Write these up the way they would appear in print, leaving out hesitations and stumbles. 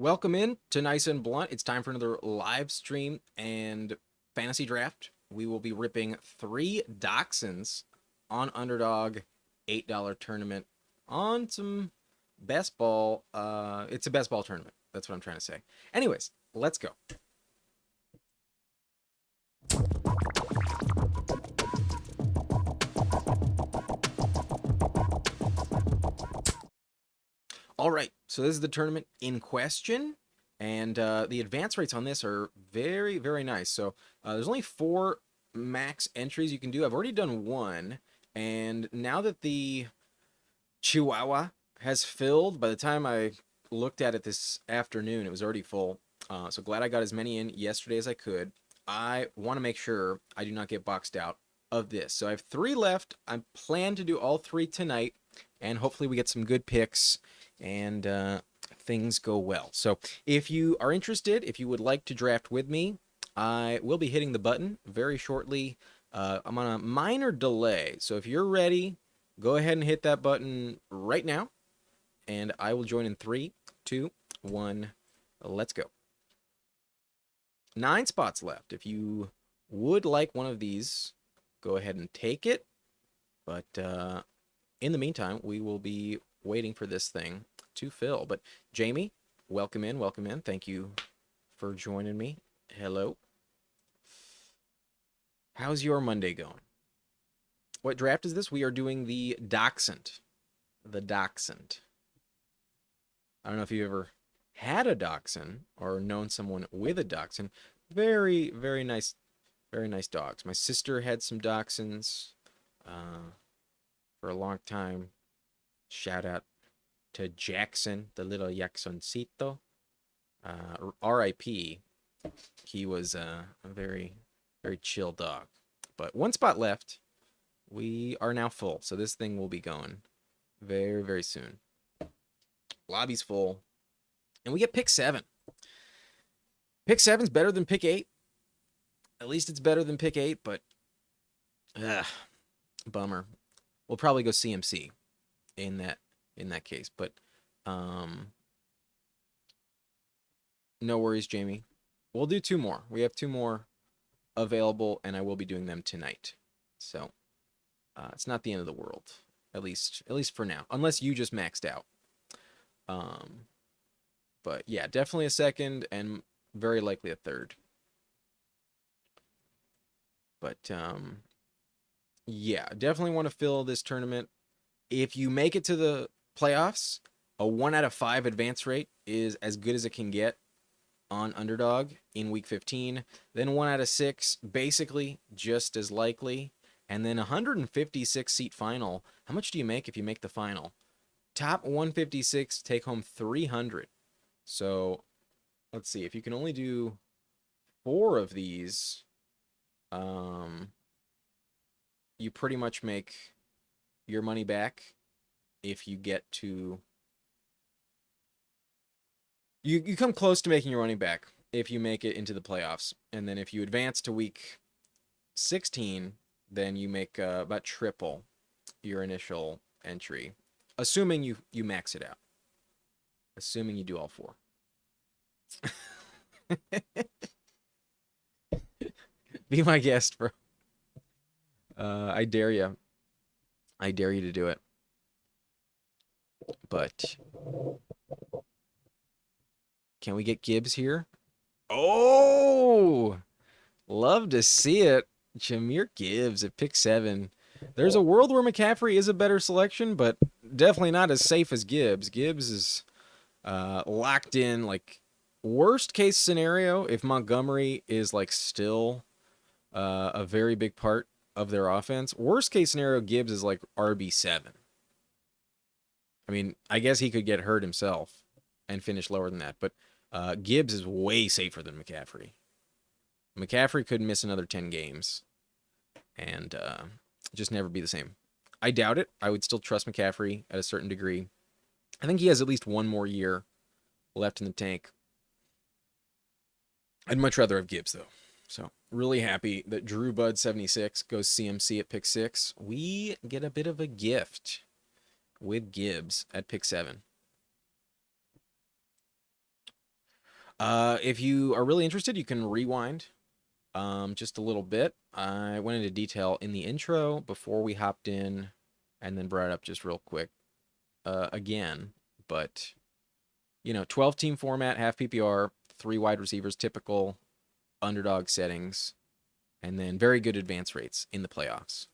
Welcome in to Nice and Blunt. It's time for another live stream and fantasy draft. We will be ripping 3 Dachshunds on Underdog $8 tournament on some best ball. It's a best ball tournament. That's what I'm trying to say. Anyways, let's go. All right, so this is the tournament in question, and the advance rates on this are very, very nice. So there's only 4 max entries you can do. I've already done one, and now that the Chihuahua has filled, by the time I looked at it this afternoon, it was already full. So glad I got as many in yesterday as I could. I want to make sure I do not get boxed out of this. So I have 3 left. I plan to do all 3 tonight, and hopefully we get some good picks and things go well. So if you are interested, if you would like to draft with me, I will be hitting the button very shortly. I'm on a minor delay, so if you're ready, go ahead and hit that button right now, and I will join in 3, 2, 1. Let's go. 9 spots left. If you would like one of these, go ahead and take it. But in the meantime, we will be waiting for this thing to fill. But Jamie, welcome in, welcome in. Thank you for joining me. Hello. How's your Monday going? What draft is this? We are doing the Dachshund. The Dachshund. I don't know if you ever had a Dachshund or known someone with a Dachshund. Very, very nice dogs. My sister had some Dachshunds for a long time. Shout out to Jackson, the little Jacksoncito. R.I.P. He was a very, very chill dog. But 1 spot left. We are now full, so this thing will be going very, very soon. Lobby's full. And we get pick 7. Pick 7's better than pick 8. At least it's better than pick 8, but bummer. We'll probably go CMC in that case, but no worries, Jamie. We'll do 2 more. We have 2 more available, and I will be doing them tonight. So it's not the end of the world, at least for now, unless you just maxed out. But yeah, definitely a second and very likely a third. But yeah, definitely want to fill this tournament. If you make it to the playoffs, a 1 out of 5 advance rate is as good as it can get on Underdog in week 15. Then 1 out of 6, basically just as likely. And then 156 seat final. How much do you make if you make the final? Top 156 take home 300. So let's see, if you can only do 4 of these, you pretty much make your money back if you get to you come close to making your money back if you make it into the playoffs. And then if you advance to week 16, then you make about triple your initial entry, assuming you max it out, assuming you do all 4. Be my guest, bro. I dare you. I dare you to do it. But can we get Gibbs here? Oh, love to see it. Jahmyr Gibbs at pick 7. There's a world where McCaffrey is a better selection, but definitely not as safe as Gibbs. Gibbs is locked in. Like, worst case scenario, if Montgomery is like still a very big part of their offense, worst case scenario, Gibbs is like RB7. I mean, I guess he could get hurt himself and finish lower than that, but Gibbs is way safer than McCaffrey. McCaffrey could miss another 10 games and just never be the same. I doubt it. I would still trust McCaffrey at a certain degree. I think he has at least 1 more year left in the tank. I'd much rather have Gibbs, though. So really happy that Drew Bud 76 goes CMC at pick 6. We get a bit of a gift with Gibbs at pick 7. If you are really interested, you can rewind just a little bit. I went into detail in the intro before we hopped in and then brought it up just real quick again. But, 12-team format, half PPR, 3 wide receivers, typical underdog settings, and then very good advance rates in the playoffs.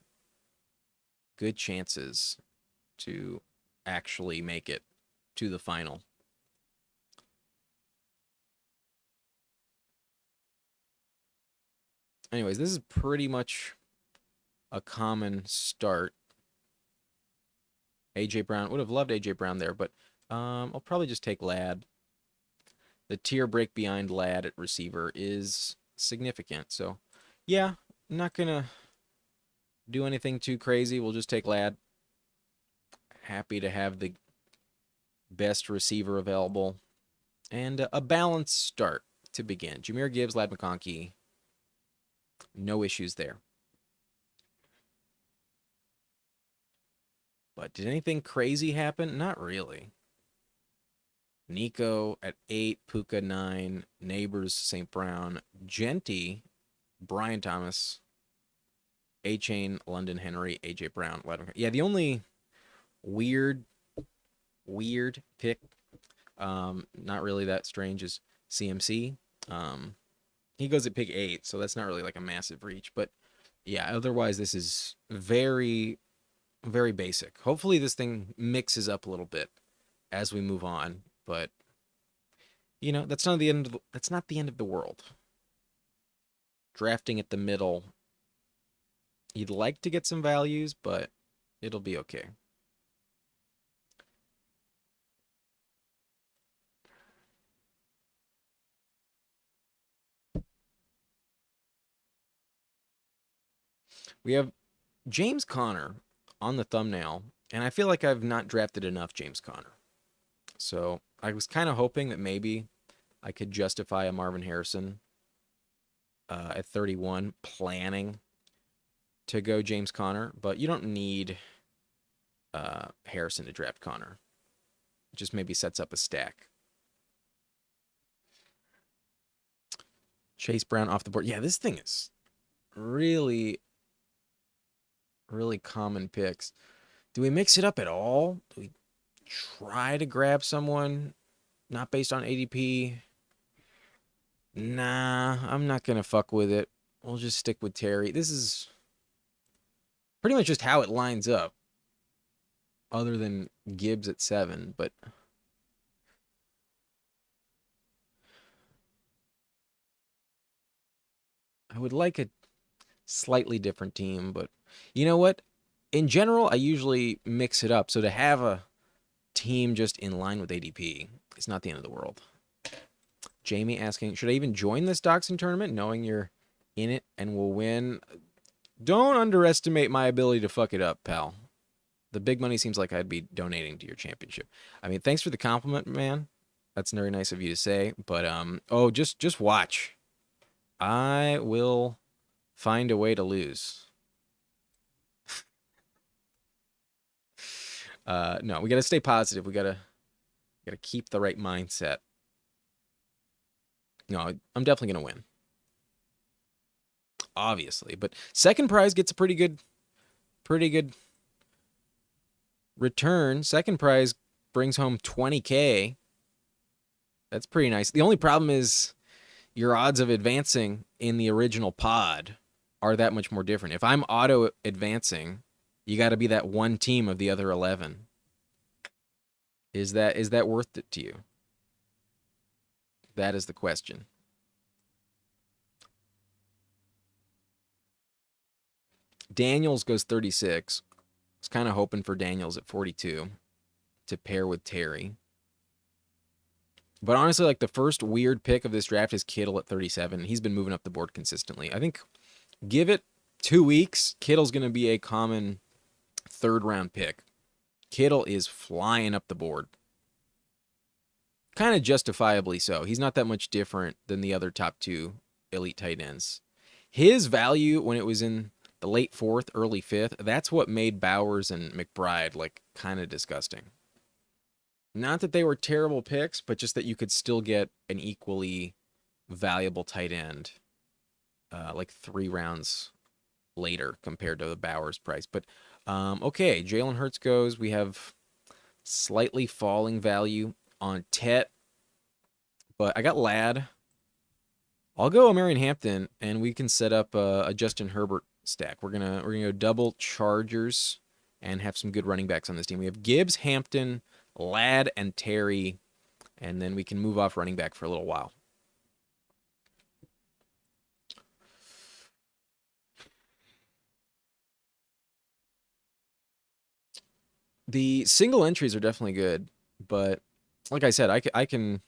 Good chances to actually make it to the final. Anyways, this is pretty much a common start. A.J. Brown. Would have loved A.J. Brown there, but I'll probably just take Ladd. The tier break behind Ladd at receiver is significant. So, yeah, not going to do anything too crazy. We'll just take Ladd. Happy to have the best receiver available. And a balanced start to begin. Jahmyr Gibbs, Ladd McConkey. No issues there. But did anything crazy happen? Not really. Nico at 8, Puka 9, Neighbors, St. Brown, Genty, Brian Thomas, A-Chain, London Henry, A.J. Brown. Yeah, the only weird pick, not really that strange, is CMC. He goes at pick 8, so that's not really like a massive reach. But yeah, otherwise this is very, very basic. Hopefully this thing mixes up a little bit as we move on. But that's not the end. That's not the end of the world. Drafting at the middle, you'd like to get some values, but it'll be okay. We have James Conner on the thumbnail, and I feel like I've not drafted enough James Conner. So I was kind of hoping that maybe I could justify a Marvin Harrison at 31, planning to go James Conner, but you don't need Harrison to draft Conner. It just maybe sets up a stack. Chase Brown off the board. Yeah, this thing is really, really common picks. Do we mix it up at all? Do we try to grab someone not based on ADP? Nah, I'm not going to fuck with it. We'll just stick with Terry. This is pretty much just how it lines up, other than Gibbs at 7, but I would like a slightly different team. But you know what? In general, I usually mix it up. So to have a team just in line with ADP, it's not the end of the world. Jamie asking, should I even join this Dachshund tournament knowing you're in it and will win? Don't underestimate my ability to fuck it up, pal. The big money seems like I'd be donating to your championship. I mean, thanks for the compliment, man. That's very nice of you to say. But just watch. I will find a way to lose. No, we gotta stay positive. We gotta keep the right mindset. No, I'm definitely gonna win. Obviously, but second prize gets a pretty good return. Second prize brings home 20K. That's pretty nice. The only problem is your odds of advancing in the original pod are that much more different. If I'm auto advancing, you got to be that one team of the other 11. Is that worth it to you? That is the question. Daniels goes 36. I was kind of hoping for Daniels at 42 to pair with Terry. But honestly, like the first weird pick of this draft is Kittle at 37. He's been moving up the board consistently. I think give it 2 weeks, Kittle's going to be a common third-round pick. Kittle is flying up the board. Kind of justifiably so. He's not that much different than the other top 2 elite tight ends. His value when it was in the late 4th, early 5th, that's what made Bowers and McBride like kind of disgusting. Not that they were terrible picks, but just that you could still get an equally valuable tight end, like 3 rounds later compared to the Bowers price. But okay, Jalen Hurts goes. We have slightly falling value on Tet, but I got Ladd. I'll go Omarion Hampton, and we can set up a Justin Herbert stack. We're gonna go double Chargers and have some good running backs on this team. We have Gibbs, Hampton, Ladd, and Terry, and then we can move off running back for a little while. The single entries are definitely good, but like I said, I can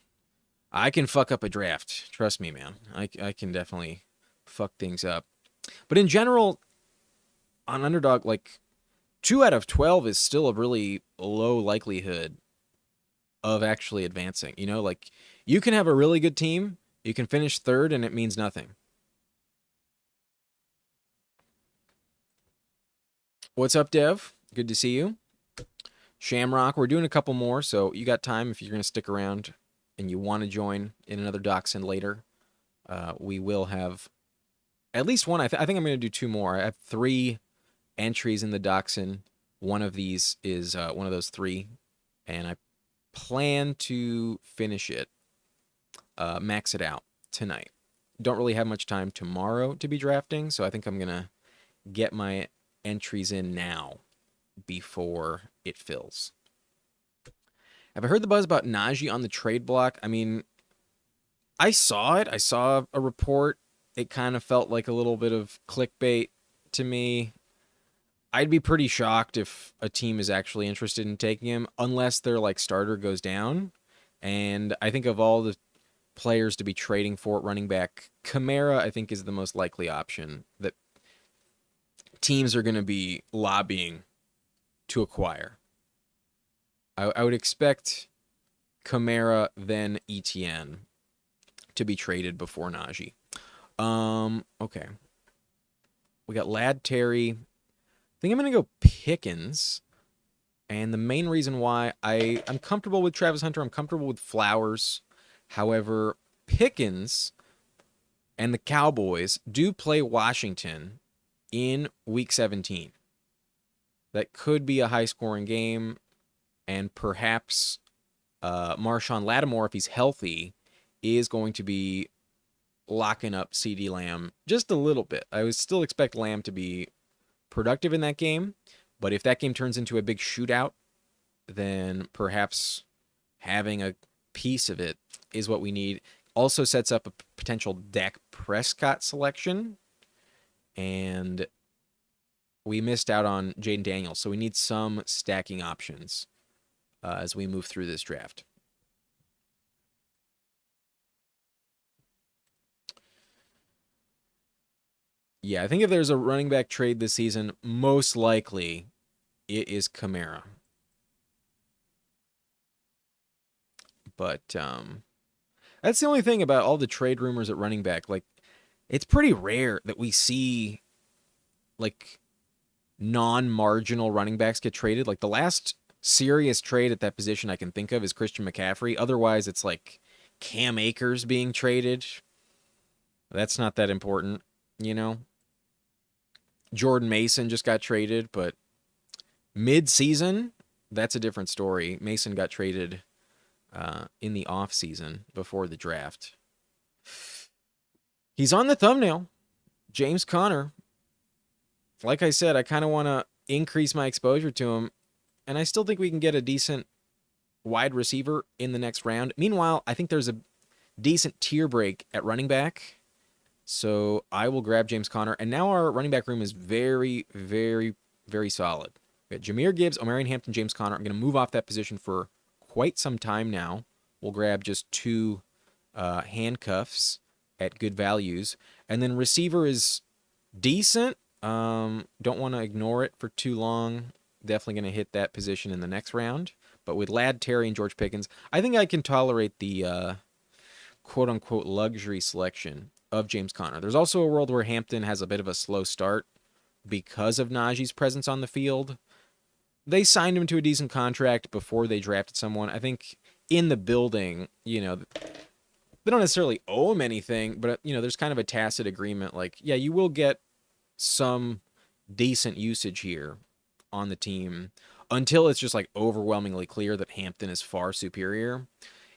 fuck up a draft. Trust me, man. I can definitely fuck things up. But in general, on Underdog, like 2 out of 12 is still a really low likelihood of actually advancing. You know, like you can have a really good team, you can finish third, and it means nothing. What's up, Dev? Good to see you. Shamrock, we're doing a couple more, so you got time if you're going to stick around and you want to join in another Dachshund later. We will have at least one. I think I'm going to do 2 more. I have 3 entries in the Dachshund. One of these is one of those 3, and I plan to finish it, max it out tonight. Don't really have much time tomorrow to be drafting, so I think I'm going to get my entries in now before it fills. Have I heard the buzz about Najee on the trade block? I mean, I saw it. I saw a report. It kind of felt like a little bit of clickbait to me. I'd be pretty shocked if a team is actually interested in taking him, unless their like starter goes down. And I think of all the players to be trading for at running back, Kamara, I think, is the most likely option that teams are going to be lobbying to acquire. I would expect Kamara, then Etienne to be traded before Najee. Okay. We got Ladd, Terry. I think I'm going to go Pickens. And the main reason why I'm comfortable with Travis Hunter, I'm comfortable with Flowers. However, Pickens and the Cowboys do play Washington in Week 17. That could be a high-scoring game, and perhaps Marshawn Lattimore, if he's healthy, is going to be locking up CeeDee Lamb just a little bit. I would still expect Lamb to be productive in that game, but if that game turns into a big shootout, then perhaps having a piece of it is what we need. Also sets up a potential Dak Prescott selection, and we missed out on Jaden Daniels, so we need some stacking options as we move through this draft. Yeah, I think if there's a running back trade this season, most likely it is Kamara. But that's the only thing about all the trade rumors at running back. Like, it's pretty rare that we see like non-marginal running backs get traded. Like the last serious trade at that position I can think of is Christian McCaffrey. Otherwise, it's like Cam Akers being traded. That's not that important, you know? Jordan Mason just got traded, but mid-season, that's a different story. Mason got traded in the off-season before the draft. He's on the thumbnail. James Conner. Like I said, I kind of want to increase my exposure to him, and I still think we can get a decent wide receiver in the next round. Meanwhile, I think there's a decent tier break at running back, so I will grab James Conner. And now our running back room is very, very, very solid. We got Jahmyr Gibbs, Omarion Hampton, James Conner. I'm going to move off that position for quite some time now. We'll grab just 2 handcuffs at good values. And then receiver is decent. Don't want to ignore it for too long. Definitely going to hit that position in the next round. But with Ladd, Terry, and George Pickens, I think I can tolerate the quote-unquote luxury selection of James Conner. There's also a world where Hampton has a bit of a slow start because of Najee's presence on the field. they signed him to a decent contract before they drafted someone. I think in the building, they don't necessarily owe him anything, but there's kind of a tacit agreement. Like, yeah, you will get some decent usage here on the team until it's just like overwhelmingly clear that Hampton is far superior.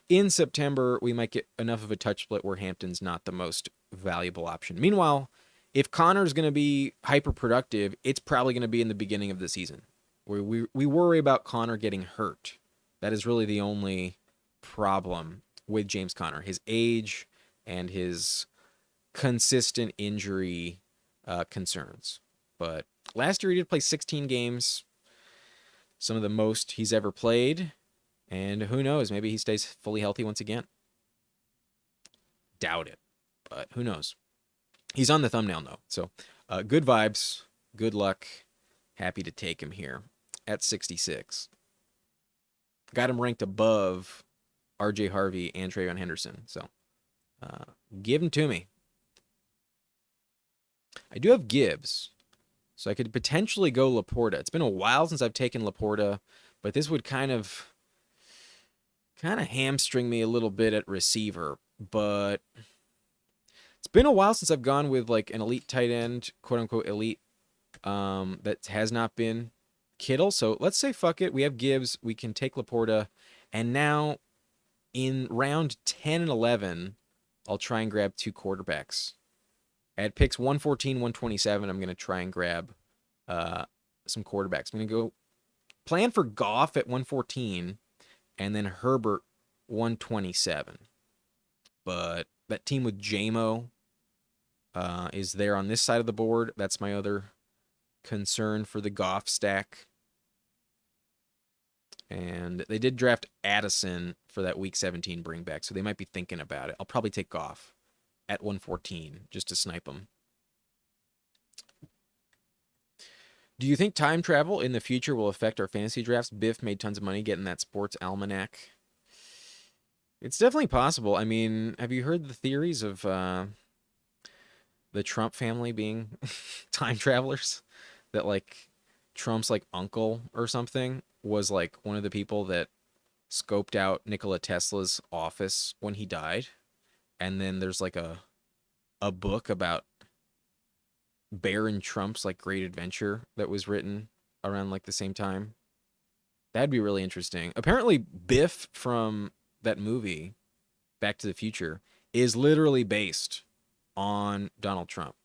In September, we might get enough of a touch split where Hampton's not the most valuable option. Meanwhile, if Connor's going to be hyper productive, it's probably going to be in the beginning of the season. We worry about Connor getting hurt. That is really the only problem with James Conner. His age and his consistent injury concerns. But last year he did play 16 games, some of the most he's ever played. And who knows, maybe he stays fully healthy once again. Doubt it, but who knows. He's on the thumbnail, though. So good vibes, good luck. Happy to take him here at 66. Got him ranked above RJ Harvey and TreVeyon Henderson. So give him to me. I do have Gibbs, so I could potentially go Laporta. It's been a while since I've taken Laporta, but this would kind of hamstring me a little bit at receiver. But it's been a while since I've gone with like an elite tight end, quote unquote elite, that has not been Kittle. So let's say fuck it. We have Gibbs. We can take Laporta. And now in round 10 and 11, I'll try and grab 2 quarterbacks. At picks 114, 127, I'm going to try and grab some quarterbacks. I'm going to go plan for Goff at 114 and then Herbert 127. But that team with JMO is there on this side of the board. That's my other concern for the Goff stack. And they did draft Addison for that Week 17 bring back, so they might be thinking about it. I'll probably take Goff at 114 just to snipe him. Do you think time travel in the future will affect our fantasy drafts? Biff made tons of money getting that sports almanac. It's definitely possible. I mean, have you heard the theories of the Trump family being time travelers? That like Trump's like uncle or something was like one of the people that scoped out Nikola Tesla's office when he died. And then there's like a book about Baron Trump's like great adventure that was written around like the same time. That'd be really interesting. Apparently Biff from that movie, Back to the Future, is literally based on Donald Trump.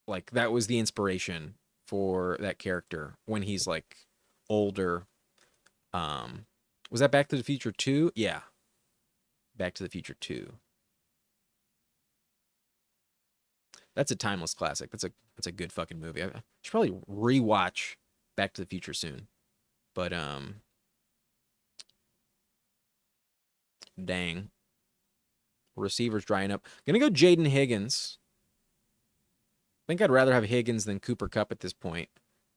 Like that was the inspiration for that character when he's like older. Was that Back to the Future 2? Yeah. Back to the Future 2. That's a timeless classic. That's a good fucking movie. I should probably rewatch Back to the Future soon. But dang. Receivers drying up. Gonna go Jaden Higgins. I think I'd rather have Higgins than Cooper Kupp at this point.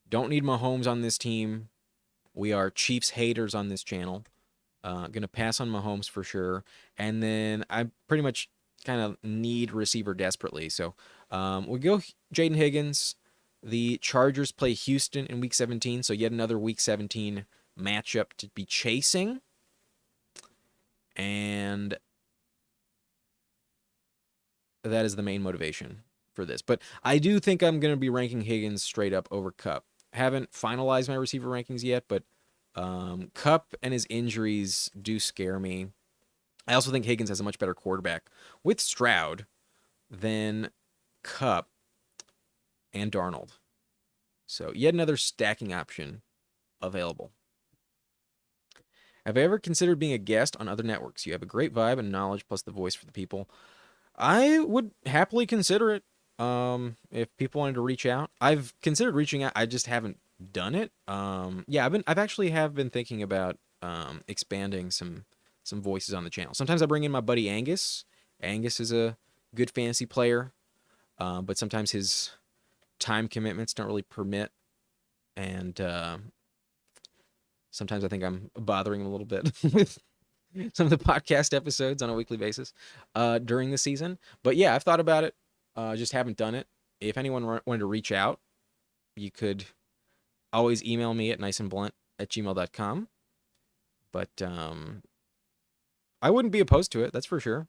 Don't need Mahomes on this team. We are Chiefs haters on this channel. Gonna pass on Mahomes for sure. And then I pretty much kind of need receiver desperately. So we'll go Jaden Higgins. The Chargers play Houston in Week 17, so yet another Week 17 matchup to be chasing. And that is the main motivation for this. But I do think I'm going to be ranking Higgins straight up over Kupp. Haven't finalized my receiver rankings yet, but Kupp and his injuries do scare me. I also think Higgins has a much better quarterback with Stroud than Kupp and Darnold. So yet another stacking option available. Have I ever considered being a guest on other networks? You have a great vibe and knowledge plus the voice for the people. I would happily consider it if people wanted to reach out. I've considered reaching out. I just haven't done it. Yeah, I've actually been thinking about expanding some voices on the channel. Sometimes I bring in my buddy Angus. Angus is a good fantasy player, but sometimes his time commitments don't really permit, and sometimes I think I'm bothering him a little bit with some of the podcast episodes on a weekly basis during the season. But yeah, I've thought about it, just haven't done it. If anyone wanted to reach out, you could. always email me at niceandblunt@gmail.com. But I wouldn't be opposed to it, that's for sure.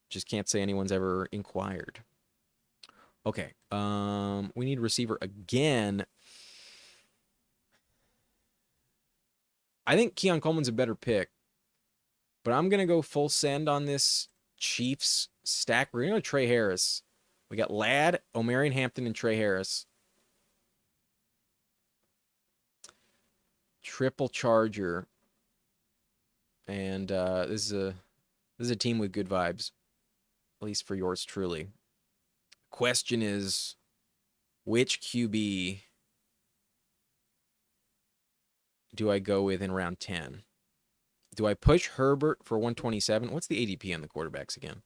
Just can't say anyone's ever inquired. Okay, we need receiver again. I think Keon Coleman's a better pick, but I'm going to go full send on this Chiefs stack. We're going to go Trey Harris. We got Ladd, Omarion Hampton, and Trey Harris. Triple Charger. And this is a team with good vibes, at least for yours truly. Question is, which QB do I go with in round 10? Do I push Herbert for 127? What's the ADP on the quarterbacks again?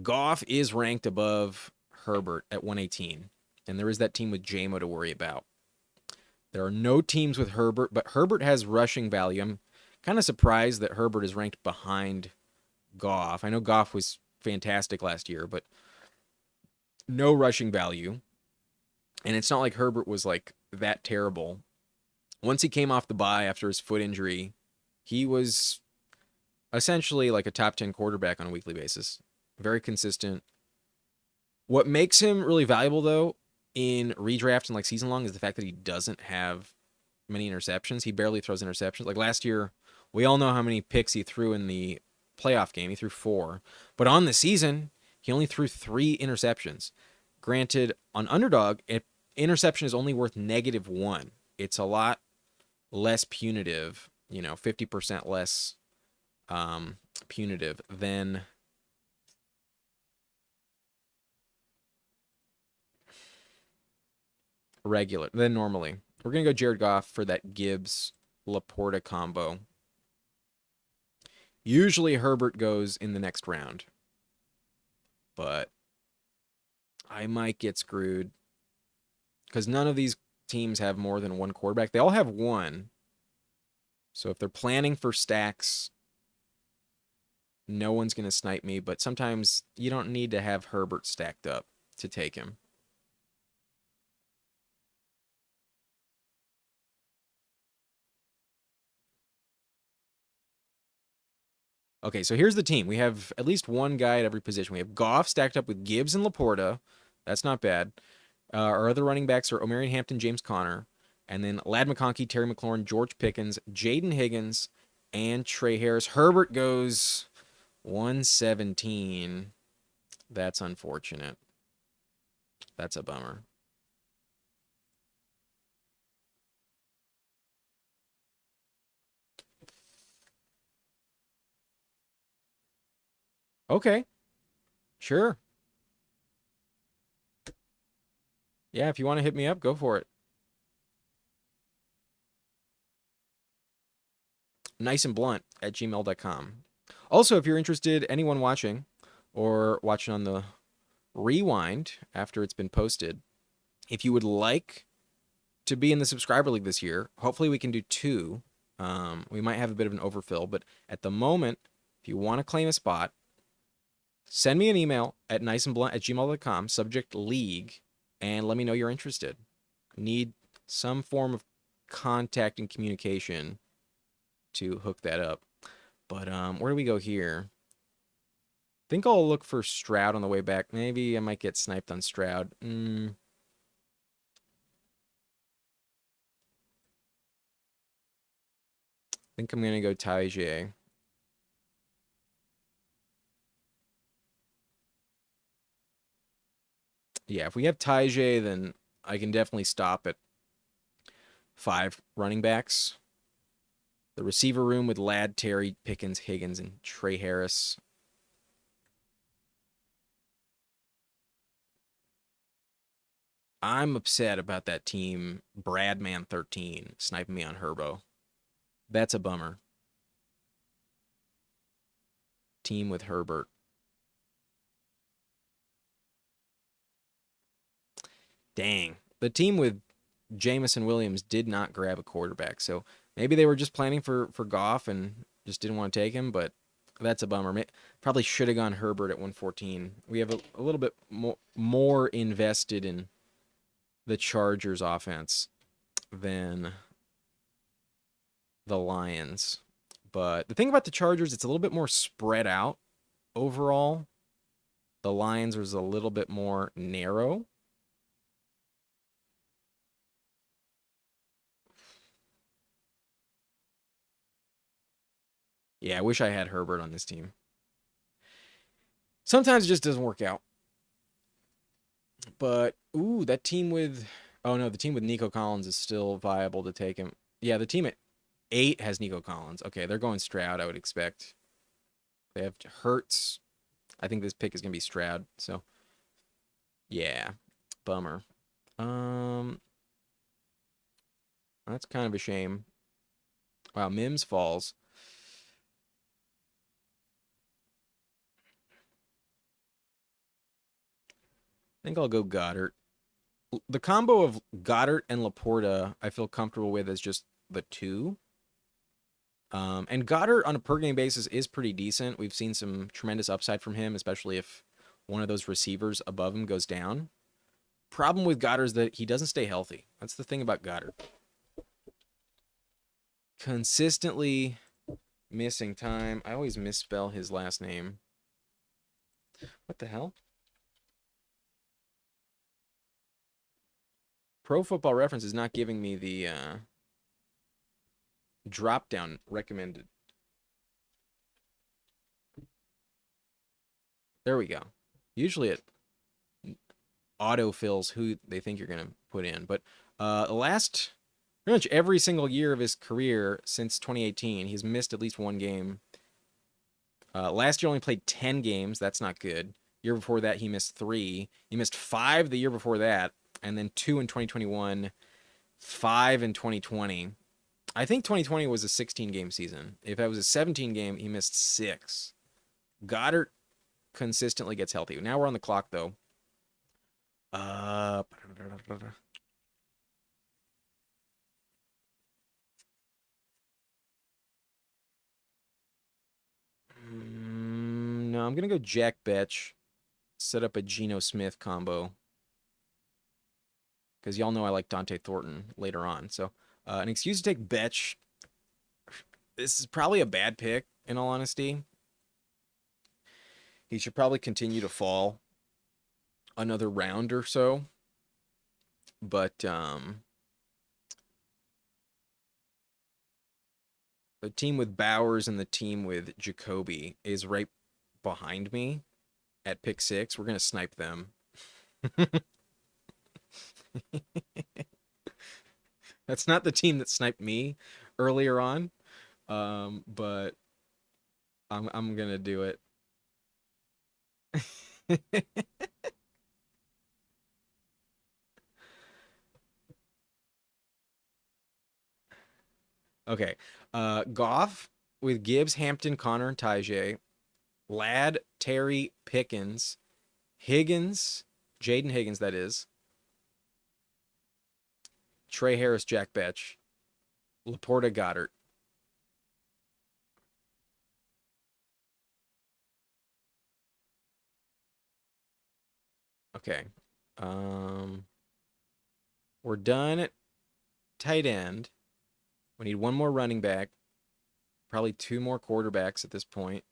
Goff is ranked above Herbert at 118, and there is that team with JMO to worry about. There are no teams with Herbert, but Herbert has rushing value. I'm kind of surprised that Herbert is ranked behind Goff. I know Goff was fantastic last year, but no rushing value. And it's not like Herbert was like that terrible. Once he came off the bye after his foot injury, he was essentially like a top 10 quarterback on a weekly basis. Very consistent. What makes him really valuable, though, in redraft and like season long is the fact that he doesn't have many interceptions. He barely throws interceptions. Like last year, we all know how many picks he threw in the playoff game. He threw 4. But on the season, he only threw 3 interceptions. Granted, on Underdog, interception is only worth -1. It's a lot less punitive, 50% less punitive than normally. We're going to go Jared Goff for that Gibbs-Laporta combo. Usually Herbert goes in the next round, but I might get screwed because none of these teams have more than one quarterback. They all have one. So if they're planning for stacks, no one's going to snipe me, but sometimes you don't need to have Herbert stacked up to take him. Okay, so here's the team. We have at least one guy at every position. We have Goff stacked up with Gibbs and Laporta. That's not bad. Our other running backs are Omarion Hampton, James Conner, and then Ladd McConkey, Terry McLaurin, George Pickens, Jaden Higgins, and Trey Harris. Herbert goes 117. That's unfortunate. That's a bummer. Okay. Sure. Yeah, if you want to hit me up, go for it. niceandblunt@gmail.com. Also, if you're interested, anyone watching or watching on the rewind after it's been posted, if you would like to be in the subscriber league this year, hopefully we can do 2. We might have a bit of an overfill, but at the moment, if you want to claim a spot, send me an email at niceandblunt@gmail.com, subject league, and let me know you're interested. Need some form of contact and communication to hook that up. But where do we go here? I think I'll look for Stroud on the way back. Maybe I might get sniped on Stroud. I think I'm going to go Tajay. Yeah, if we have Tajay, then I can definitely stop at 5 running backs. The receiver room with Ladd, Terry, Pickens, Higgins, and Trey Harris. I'm upset about that team, Bradman13, sniping me on Herbo. That's a bummer. Team with Herbert. Dang. The team with Jameson Williams did not grab a quarterback, so maybe they were just planning for Goff and just didn't want to take him, but that's a bummer. Probably should have gone Herbert at 114. We have a little bit more invested in the Chargers offense than the Lions. But the thing about the Chargers, it's a little bit more spread out overall. The Lions is a little bit more narrow. Yeah, I wish I had Herbert on this team. Sometimes it just doesn't work out. But, ooh, that team with... Oh, no, the team with Nico Collins is still viable to take him. Yeah, the team at 8 has Nico Collins. Okay, they're going Stroud, I would expect. They have Hurts. I think this pick is going to be Stroud. So, yeah, bummer. That's kind of a shame. Wow, Mims falls. I think I'll go Goddard. The combo of Goddard and Laporta, I feel comfortable with as just the two. And Goddard on a per game basis is pretty decent. We've seen some tremendous upside from him, especially if one of those receivers above him goes down. Problem with Goddard is that he doesn't stay healthy. That's the thing about Goddard. Consistently missing time. I always misspell his last name. What the hell? Pro Football Reference is not giving me the drop down recommended. There we go. Usually it autofills who they think you're going to put in. But last, pretty much every single year of his career since 2018, he's missed at least one game. Last year only played 10 games. That's not good. Year before that, he missed 3. He missed 5 the year before that, and then 2 in 2021, 5 in 2020. I think 2020 was a 16-game season. If that was a 17-game, he missed 6. Goddard consistently gets healthy. Now we're on the clock, though. No, I'm going to go Jack Betch. Set up a Geno Smith combo. Because y'all know I like Dante Thornton later on. So, an excuse to take Betch. This is probably a bad pick, in all honesty. He should probably continue to fall another round or so. But, the team with Bowers and the team with Jacoby is right behind me at pick 6. We're going to snipe them. That's not the team that sniped me earlier on, but I'm gonna do it. Okay, Goff with Gibbs, Hampton, Connor, and Tajay, Ladd, Terry, Pickens, Higgins, Jaden Higgins, that is, Trey Harris, Jack Betch, Laporta, Goddard. Okay. We're done at tight end. We need one more running back. Probably 2 more quarterbacks at this point.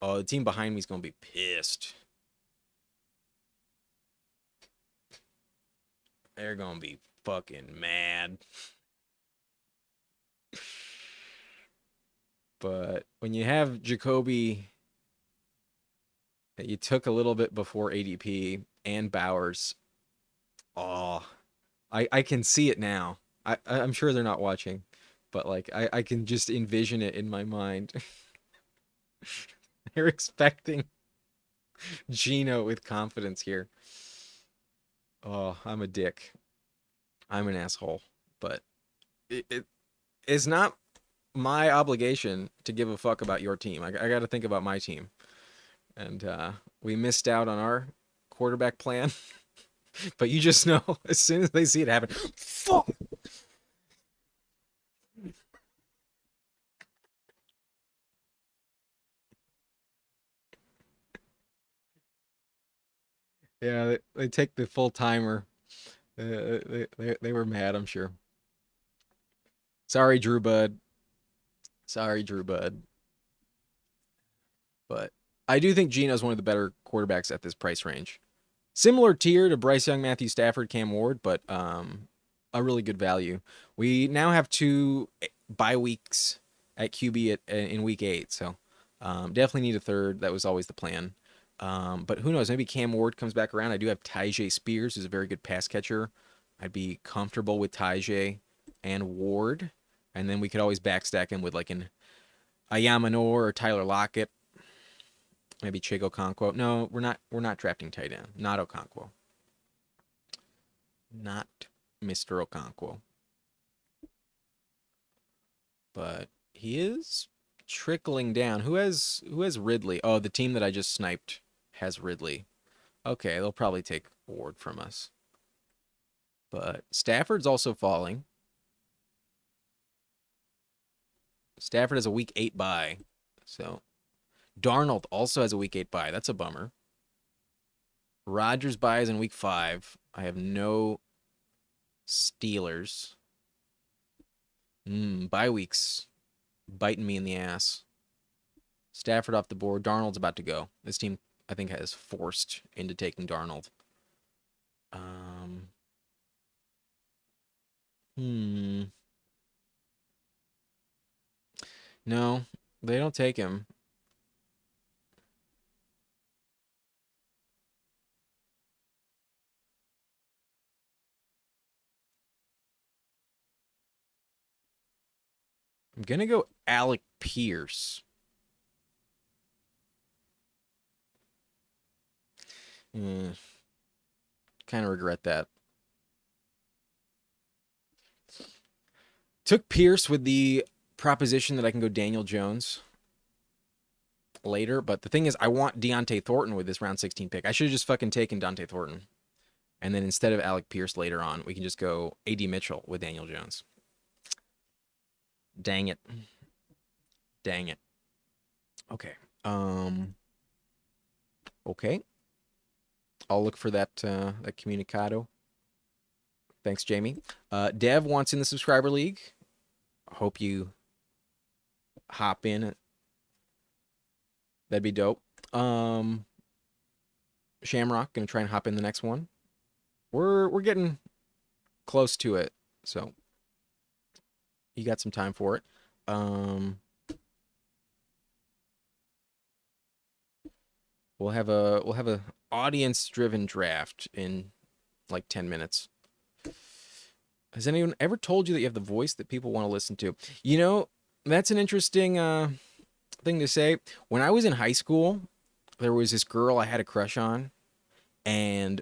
Oh, the team behind me is going to be pissed. They're going to be fucking mad. But when you have Jacoby that you took a little bit before ADP and Bowers, oh, I can see it now. I'm sure they're not watching, but like I can just envision it in my mind. They're expecting Geno with confidence here. Oh, I'm a dick. I'm an asshole. But it is not my obligation to give a fuck about your team. I got to think about my team. And we missed out on our quarterback plan. But you just know, as soon as they see it happen, fuck! Yeah, they take the full timer. They were mad, I'm sure. Sorry, Drew Bud. Sorry, Drew Bud. But I do think Geno's one of the better quarterbacks at this price range. Similar tier to Bryce Young, Matthew Stafford, Cam Ward, but a really good value. We now have two bye weeks at QB in week 8, so definitely need a third. That was always the plan. But who knows? Maybe Cam Ward comes back around. I do have Tyjae Spears, who's a very good pass catcher. I'd be comfortable with Tyjae and Ward, and then we could always backstack him with like an Ayamanor or Tyler Lockett. Maybe Chig Okonkwo. No, we're not. We're not drafting tight end. Not Okonkwo. Not Mr. Okonkwo. But he is trickling down. Who has Ridley? Oh, the team that I just sniped has Ridley. Okay, they'll probably take Ward from us. But Stafford's also falling. Stafford has a week 8 bye. So Darnold also has a week 8 bye. That's a bummer. Rodgers buys in week 5. I have no Steelers. Bye weeks biting me in the ass. Stafford off the board. Darnold's about to go. This team, I think, has forced into taking Darnold. No, they don't take him. I'm gonna go Alec Pierce. Kind of regret that. Took Pierce with the proposition that I can go Daniel Jones later, but the thing is, I want Deontay Thornton with this round 16 pick. I should have just fucking taken Deontay Thornton. And then instead of Alec Pierce later on, we can just go A.D. Mitchell with Daniel Jones. Dang it. Dang it. Okay. Okay. I'll look for that that comunicado. Thanks, Jamie. Dev wants in the subscriber league. Hope you hop in. That'd be dope. Shamrock gonna try and hop in the next one. We're getting close to it, so you got some time for it. We'll have a audience driven draft in like 10 minutes. Has anyone ever told you that you have the voice that people want to listen to? You know, that's an interesting thing to say. When I was in high school, there was this girl I had a crush on, and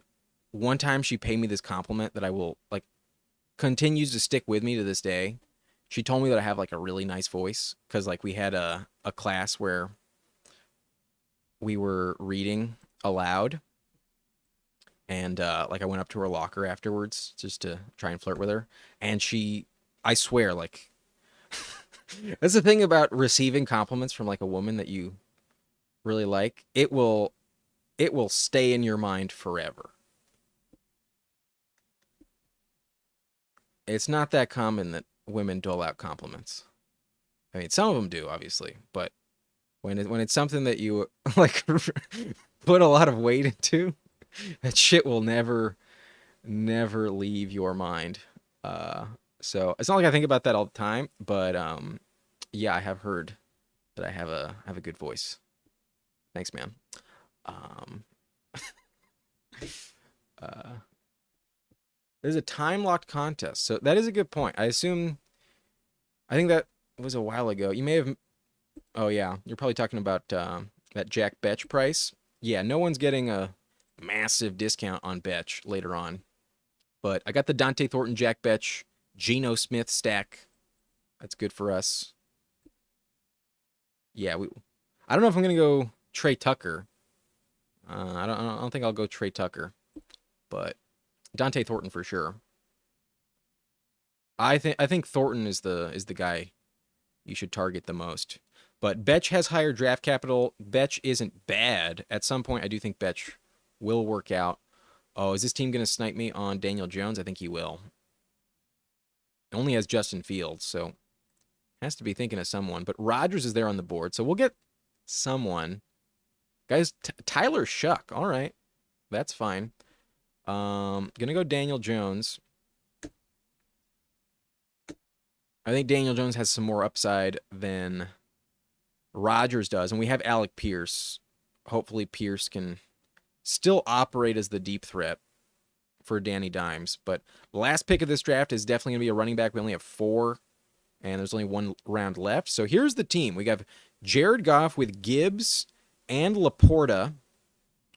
one time she paid me this compliment that I will like continues to stick with me to this day. She told me that I have like a really nice voice because like we had a class where we were reading aloud, and like I went up to her locker afterwards just to try and flirt with her, and I swear, like that's the thing about receiving compliments from like a woman that you really like. It will stay in your mind forever. It's not that common that women dole out compliments. I mean, some of them do, obviously, but when it's something that you like put a lot of weight into, that shit will never leave your mind. So it's not like I think about that all the time, but yeah, I have heard that I have a good voice. Thanks, man. Um, there's a time locked contest, so that is a good point. I think that was a while ago. You may have. Oh yeah, you're probably talking about that Jack Betch price. Yeah, no one's getting a massive discount on Betch later on. But I got the Dante Thornton, Jack Betch, Geno Smith stack. That's good for us. Yeah, I don't know if I'm gonna go Trey Tucker. I don't think I'll go Trey Tucker, but Dante Thornton for sure. I think Thornton is the guy you should target the most. But Betch has higher draft capital. Betch isn't bad. At some point, I do think Betch will work out. Oh, is this team going to snipe me on Daniel Jones? I think he will. It only has Justin Fields, so has to be thinking of someone. But Rodgers is there on the board, so we'll get someone. Guys, Tyler Shuck. All right, that's fine. Gonna go Daniel Jones. I think Daniel Jones has some more upside than Rodgers does, and we have Alec Pierce. Hopefully Pierce can still operate as the deep threat for Danny Dimes. But the last pick of this draft is definitely going to be a running back. We only have 4, and there's only 1 round left. So here's the team. We have Jared Goff with Gibbs and Laporta.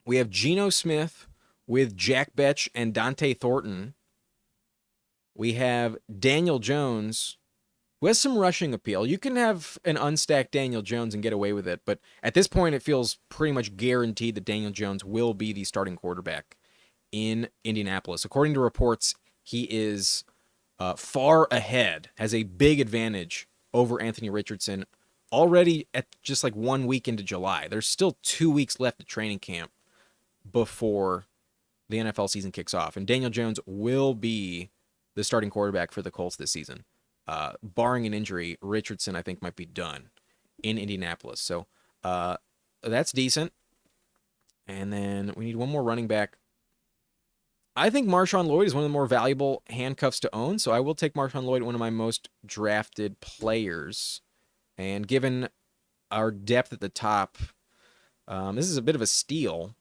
We have Geno Smith with Jack Betch and Dante Thornton. We have Daniel Jones who has some rushing appeal. You can have an unstacked Daniel Jones and get away with it, but at this point it feels pretty much guaranteed that Daniel Jones will be the starting quarterback in Indianapolis. According to reports, he is far ahead, has a big advantage over Anthony Richardson already at just like 1 week into July. There's still 2 weeks left of training camp before the NFL season kicks off, and Daniel Jones will be the starting quarterback for the Colts this season. Barring an injury, Richardson, I think, might be done in Indianapolis. So that's decent. And then we need one more running back. I think Marshawn Lloyd is one of the more valuable handcuffs to own, so I will take Marshawn Lloyd, one of my most drafted players. And given our depth at the top, this is a bit of a steal.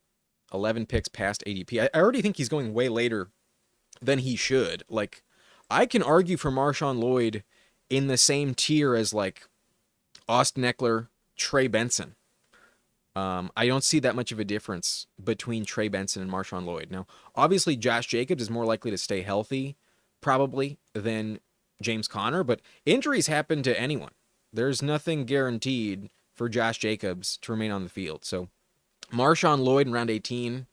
11 picks past ADP. I already think he's going way later than he should. Like, I can argue for Marshawn Lloyd in the same tier as like Austin Eckler, Trey Benson. I don't see that much of a difference between Trey Benson and Marshawn Lloyd. Now, obviously, Josh Jacobs is more likely to stay healthy, probably, than James Conner, but injuries happen to anyone. There's nothing guaranteed for Josh Jacobs to remain on the field. So, Marshawn Lloyd in round 18,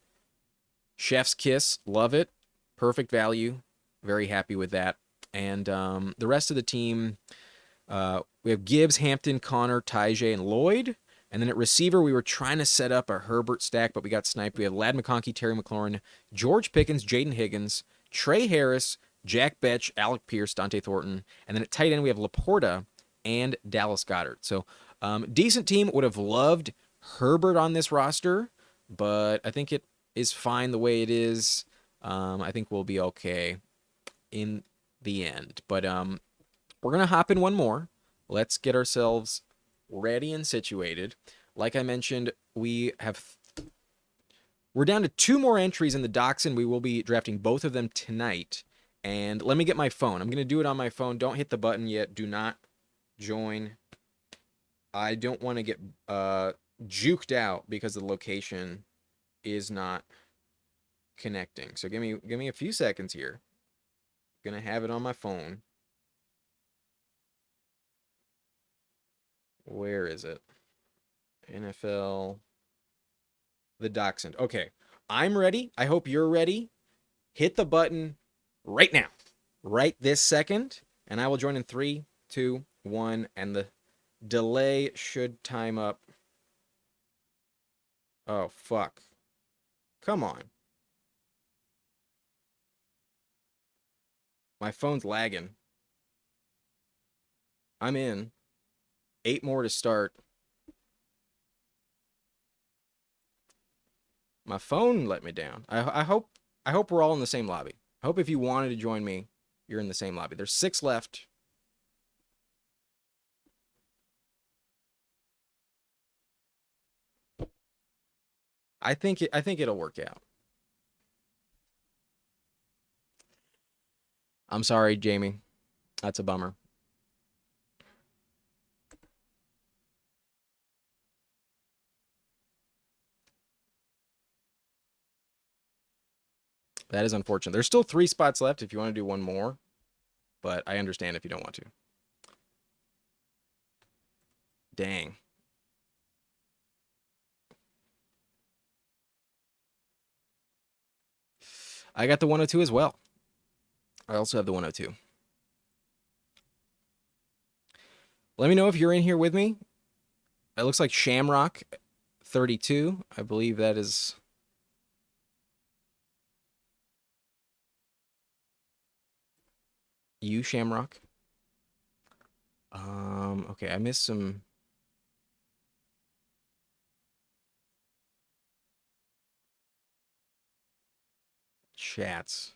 chef's kiss, love it, perfect value. Very happy with that. And the rest of the team, we have Gibbs, Hampton, Connor, Tajay, and Lloyd. And then at receiver, we were trying to set up a Herbert stack, but we got sniped. We have Ladd McConkey, Terry McLaurin, George Pickens, Jaden Higgins, Trey Harris, Jack Betch, Alec Pierce, Dante Thornton. And then at tight end, we have Laporta and Dallas Goedert. So decent team. Would have loved Herbert on this roster, but I think it is fine the way it is. I think we'll be okay in the end. But we're going to hop in one more. Let's get ourselves ready and situated. Like I mentioned, we're down to 2 more entries in the Dachshund. We will be drafting both of them tonight. And let me get my phone. I'm going to do it on my phone. Don't hit the button yet. Do not join. I don't want to get juked out because the location is not connecting. So give me a few seconds here. Gonna have it on my phone. Where is it? NFL. The Dachshund. Okay. I'm ready. I hope you're ready. Hit the button right now. Right this second. And I will join in 3, 2, 1. And the delay should time up. Oh, fuck. Come on. My phone's lagging. I'm in. 8 more to start. My phone let me down. I hope we're all in the same lobby. I hope if you wanted to join me, you're in the same lobby. There's 6 left. I think it'll work out. I'm sorry, Jamie. That's a bummer. That is unfortunate. There's still 3 spots left if you want to do one more, but I understand if you don't want to. Dang. I got the 102 as well. I also have the 102. Let me know if you're in here with me. It looks like Shamrock 32. I believe that is You, Shamrock. Okay, I missed some. Chats.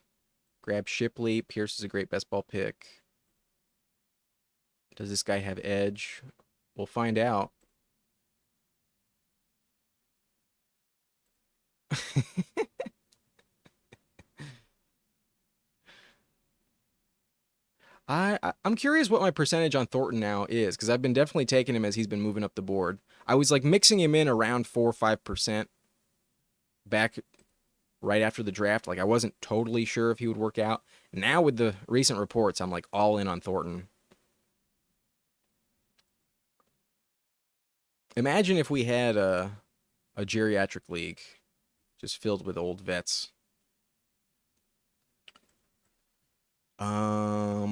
Grab Shipley. Pierce is a great best ball pick. Does this guy have edge? We'll find out. I'm curious what my percentage on Thornton now is, because I've been definitely taking him as he's been moving up the board. I was like mixing him in around 4 or 5% back right after the draft. Like I wasn't totally sure if he would work out. Now with the recent reports, I'm like all in on Thornton. Imagine if we had a geriatric league just filled with old vets. I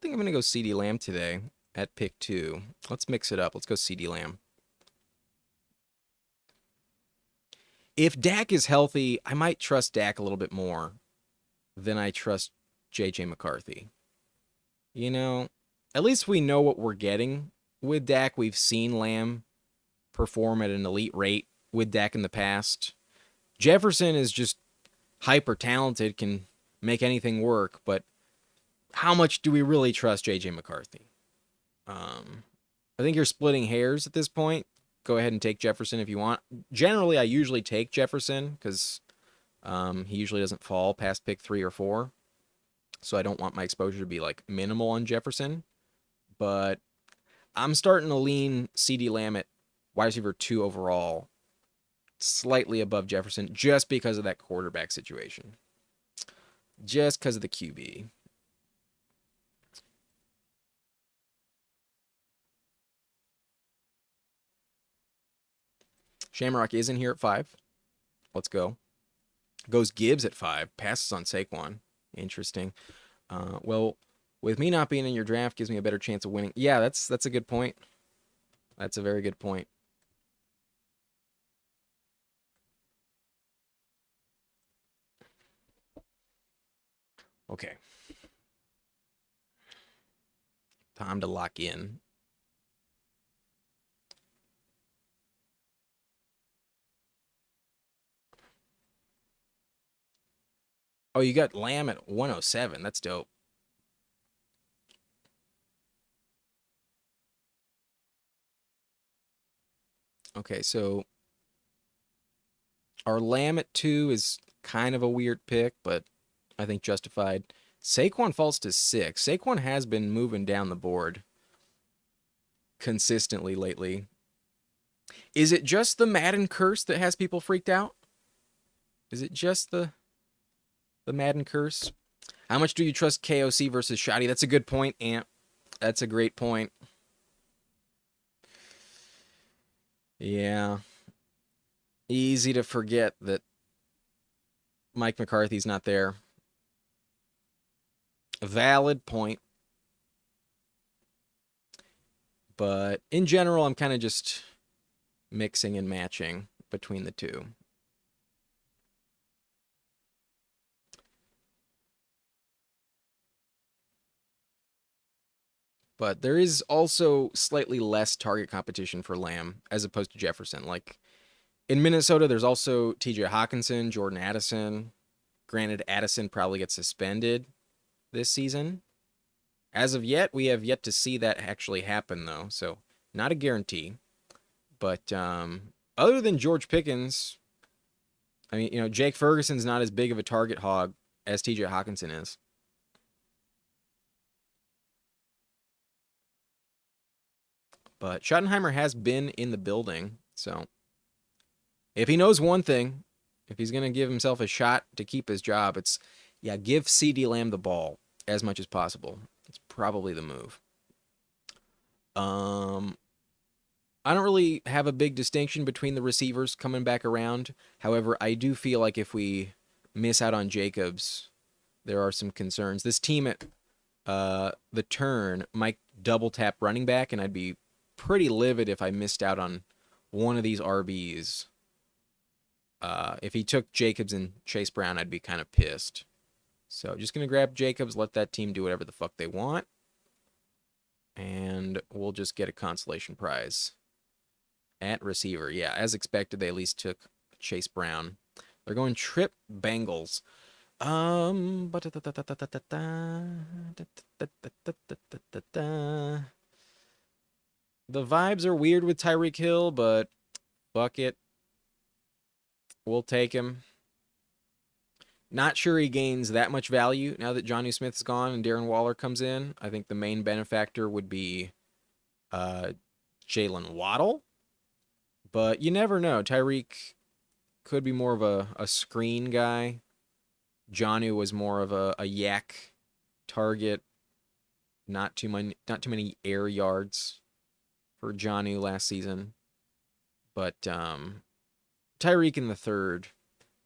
think I'm gonna go CeeDee Lamb today at pick 2. Let's mix it up. Let's go CeeDee Lamb. If Dak is healthy, I might trust Dak a little bit more than I trust JJ McCarthy. You know, at least we know what we're getting with Dak. We've seen Lamb perform at an elite rate with Dak in the past. Jefferson is just hyper talented, can make anything work, but how much do we really trust JJ McCarthy? I think you're splitting hairs at this point. Go ahead and take Jefferson if you want. Generally, I usually take Jefferson because he usually doesn't fall past pick 3 or 4. So I don't want my exposure to be like minimal on Jefferson. But I'm starting to lean CeeDee Lamb at wide receiver 2 overall, slightly above Jefferson, just because of that quarterback situation. Just because of the QB. Shamrock is in here at 5. Let's go. Goes Gibbs at 5. Passes on Saquon. Interesting. Well, with me not being in your draft gives me a better chance of winning. Yeah, that's a good point. That's a very good point. Okay. Time to lock in. Oh, you got Lamb at 107. That's dope. Okay, so our Lamb at 2 is kind of a weird pick, but I think justified. Saquon falls to 6. Saquon has been moving down the board consistently lately. Is it just the Madden curse that has people freaked out? Is it just the Madden curse? How much do you trust KOC versus Shoddy? That's a good point, Ant. That's a great point. Yeah. Easy to forget that Mike McCarthy's not there. A valid point. But in general, I'm kind of just mixing and matching between the two. But there is also slightly less target competition for Lamb as opposed to Jefferson. Like in Minnesota, there's also TJ Hawkinson, Jordan Addison. Granted, Addison probably gets suspended this season. As of yet, we have yet to see that actually happen, though. So not a guarantee. But other than George Pickens, I mean, Jake Ferguson's not as big of a target hog as TJ Hawkinson is. But Schottenheimer has been in the building, so if he knows one thing, if he's going to give himself a shot to keep his job, it's, give CeeDee Lamb the ball as much as possible. It's probably the move. I don't really have a big distinction between the receivers coming back around. However, I do feel like if we miss out on Jacobs, there are some concerns. This team at the turn might double tap running back, and I'd be pretty livid if I missed out on one of these RBs. If he took Jacobs and Chase Brown, I'd be kind of pissed. So just going to grab Jacobs, let that team do whatever the fuck they want. And we'll just get a consolation prize. At receiver, yeah, as expected, they at least took Chase Brown. They're going Trip Bengals. The vibes are weird with Tyreek Hill, but fuck it. We'll take him. Not sure he gains that much value now that Jonnu Smith's gone and Darren Waller comes in. I think the main benefactor would be Jalen Waddle. But you never know. Tyreek could be more of a screen guy. Jonnu was more of a yak target. Not too many air yards for Jonnu last season. But Tyreek in the third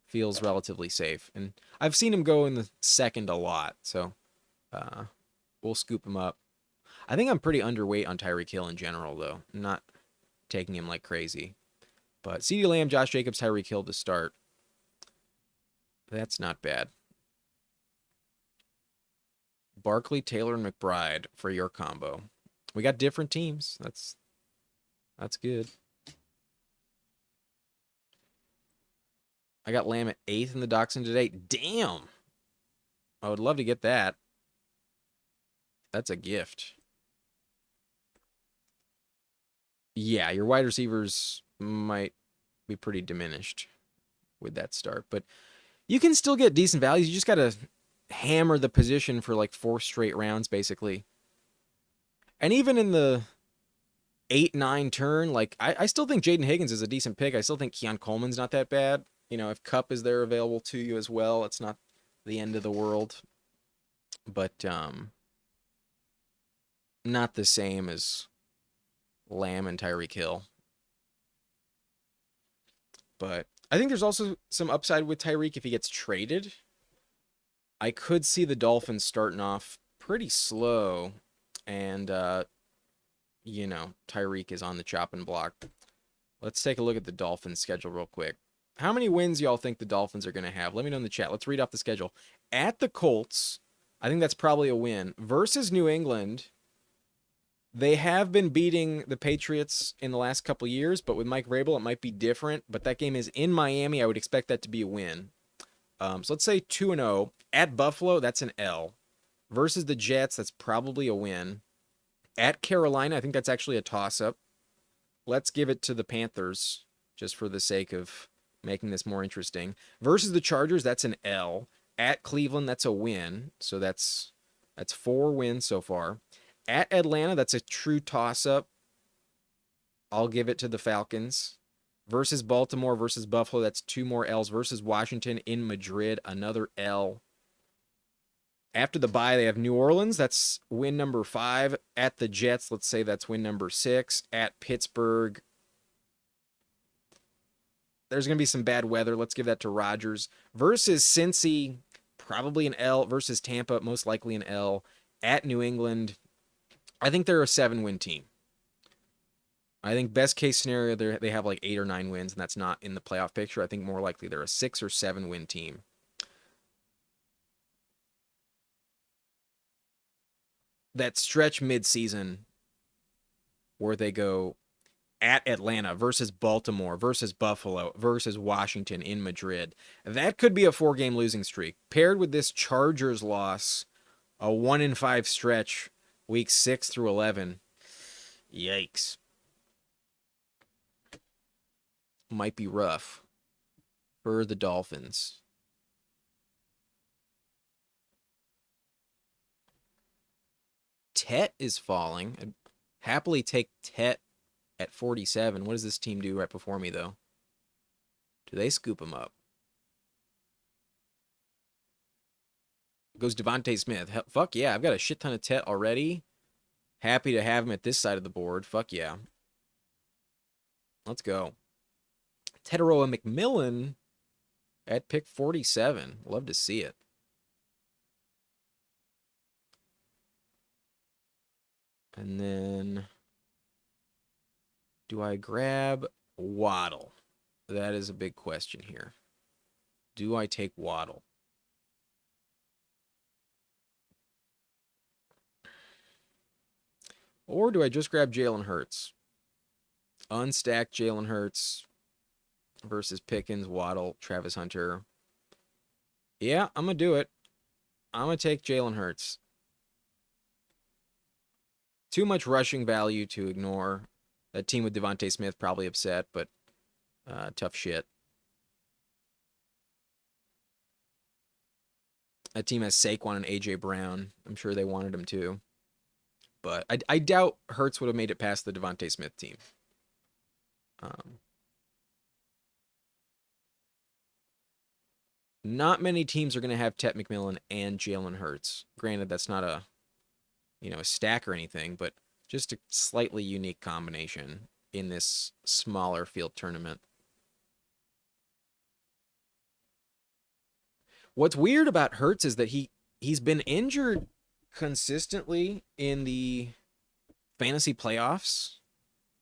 feels relatively safe. And I've seen him go in the second a lot. So we'll scoop him up. I think I'm pretty underweight on Tyreek Hill in general, though. I'm not taking him like crazy. But CeeDee Lamb, Josh Jacobs, Tyreek Hill to start. That's not bad. Barkley, Taylor, and McBride for your combo. We got different teams. That's good. I got Lamb at 8th in the Dachshund today. Damn. I would love to get that. That's a gift. Yeah, your wide receivers might be pretty diminished with that start. But you can still get decent values. You just got to hammer the position for like 4 straight rounds, basically. And even in the 8-9 turn, like I still think Jaden Higgins is a decent pick. I still think Keon Coleman's not that bad. You know, if Kupp is there available to you as well, it's not the end of the world. But not the same as Lamb and Tyreek Hill. But I think there's also some upside with Tyreek if he gets traded. I could see the Dolphins starting off pretty slow, and you know, Tyreek is on the chopping block. Let's take a look at the Dolphins schedule real quick. How many wins y'all think the Dolphins are going to have? Let me know in the chat. Let's read off the schedule. At the Colts, I think that's probably a win. Versus New England, they have been beating the Patriots in the last couple years, but with Mike Vrabel, it might be different. But that game is in Miami. I would expect that to be a win. So let's say 2-0. At Buffalo, that's an L. Versus the Jets, that's probably a win. At Carolina, I think that's actually a toss-up. Let's give it to the Panthers, just for the sake of making this more interesting. Versus the Chargers, that's an L. At Cleveland, that's a win. So that's 4 wins so far. At Atlanta, that's a true toss-up. I'll give it to the Falcons. Versus Baltimore, versus Buffalo, that's 2 more L's. Versus Washington in Madrid, another L. After the bye, they have New Orleans. That's win number 5. At the Jets, let's say that's win number 6. At Pittsburgh, there's going to be some bad weather. Let's give that to Rodgers. Versus Cincy, probably an L. Versus Tampa, most likely an L. At New England, I think they're a 7-win team. I think best case scenario, they have like 8 or 9 wins, and that's not in the playoff picture. I think more likely they're a 6 or 7-win team. That stretch mid-season where they go at Atlanta versus Baltimore versus Buffalo versus Washington in Madrid. That could be a 4-game losing streak. Paired with this Chargers loss, a 1-5 stretch, weeks 6 through 11. Yikes. Might be rough for the Dolphins. Tet is falling. I'd happily take Tet at 47. What does this team do right before me, though? Do they scoop him up? Goes Devontae Smith. Fuck yeah, I've got a shit ton of Tet already. Happy to have him at this side of the board. Fuck yeah. Let's go. Teteroa McMillan at pick 47. Love to see it. And then, do I grab Waddle? That is a big question here. Do I take Waddle? Or do I just grab Jalen Hurts? Unstack Jalen Hurts versus Pickens, Waddle, Travis Hunter. Yeah, I'm going to do it. I'm going to take Jalen Hurts. Too much rushing value to ignore. That team with Devontae Smith probably upset, but tough shit. That team has Saquon and A.J. Brown. I'm sure they wanted him too. But I doubt Hurts would have made it past the Devontae Smith team. Not many teams are going to have Tet McMillan and Jalen Hurts. Granted, that's not a stack or anything, but just a slightly unique combination in this smaller field tournament. What's weird about Hurts is that he's been injured consistently in the fantasy playoffs.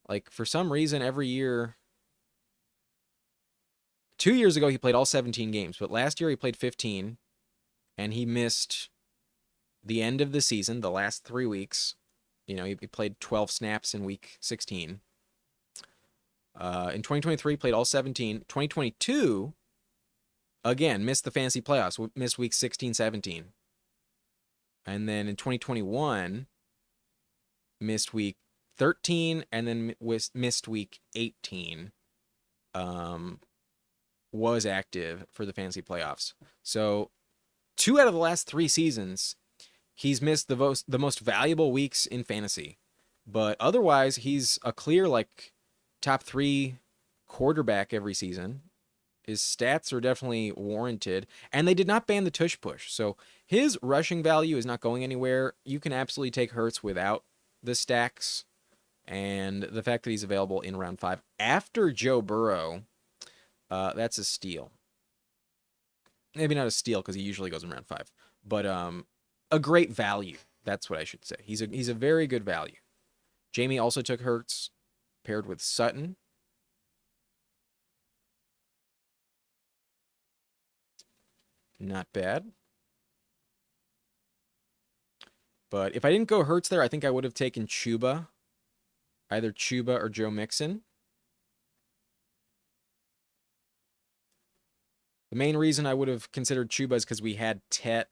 Like, for some reason, every year. 2 years ago, he played all 17 games, but last year he played 15, and he missed the end of the season, the last 3 weeks. He played 12 snaps in week 16. In 2023, played all 17. 2022, again, missed the fantasy playoffs, missed week 16, 17. And then in 2021, missed week 13, and then missed week 18. Was active for the fantasy playoffs. So 2 out of the last 3 seasons, he's missed the most valuable weeks in fantasy. But otherwise, he's a clear top 3 quarterback every season. His stats are definitely warranted. And they did not ban the tush push. So his rushing value is not going anywhere. You can absolutely take Hurts without the stacks. And the fact that he's available in round 5 after Joe Burrow, that's a steal. Maybe not a steal because he usually goes in round 5. But a great value. That's what I should say. He's a very good value. Jamie also took Hurts paired with Sutton. Not bad. But if I didn't go Hurts there, I think I would have taken Chuba. Either Chuba or Joe Mixon. The main reason I would have considered Chuba is because we had Tet.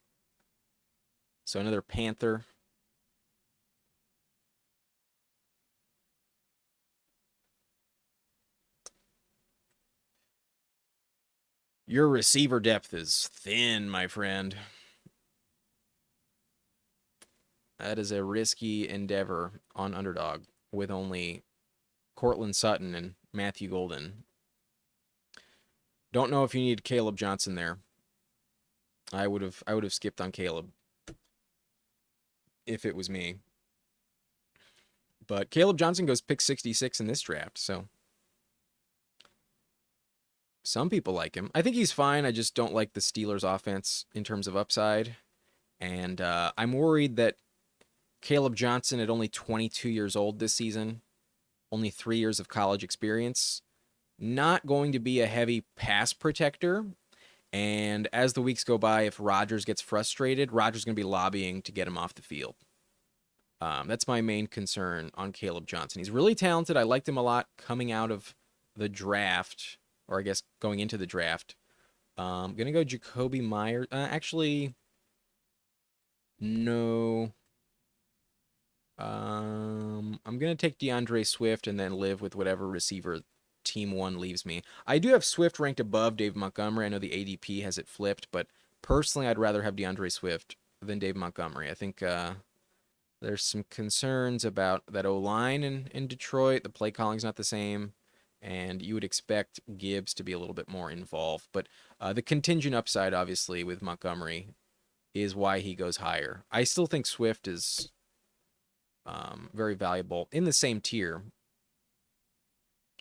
So another Panther. Your receiver depth is thin, my friend. That is a risky endeavor on Underdog with only Courtland Sutton and Matthew Golden. Don't know if you need Caleb Johnson there. I would have skipped on Caleb if it was me. But Caleb Johnson goes pick 66 in this draft, so some people like him. I think he's fine. I just don't like the Steelers' offense in terms of upside. And I'm worried that Caleb Johnson, at only 22 years old this season, only 3 years of college experience, not going to be a heavy pass protector. And as the weeks go by, if Rodgers gets frustrated, Rodgers is going to be lobbying to get him off the field. That's my main concern on Caleb Johnson. He's really talented. I liked him a lot coming out of the draft, or I guess going into the draft. I'm going to go Jacoby Myers. Actually, no. I'm going to take DeAndre Swift and then live with whatever receiver Team 1 leaves me. I do have Swift ranked above Dave Montgomery. I know the ADP has it flipped, but personally, I'd rather have DeAndre Swift than Dave Montgomery. I think there's some concerns about that O-line in Detroit. The play calling's not the same, and you would expect Gibbs to be a little bit more involved. But the contingent upside, obviously, with Montgomery is why he goes higher. I still think Swift is very valuable in the same tier,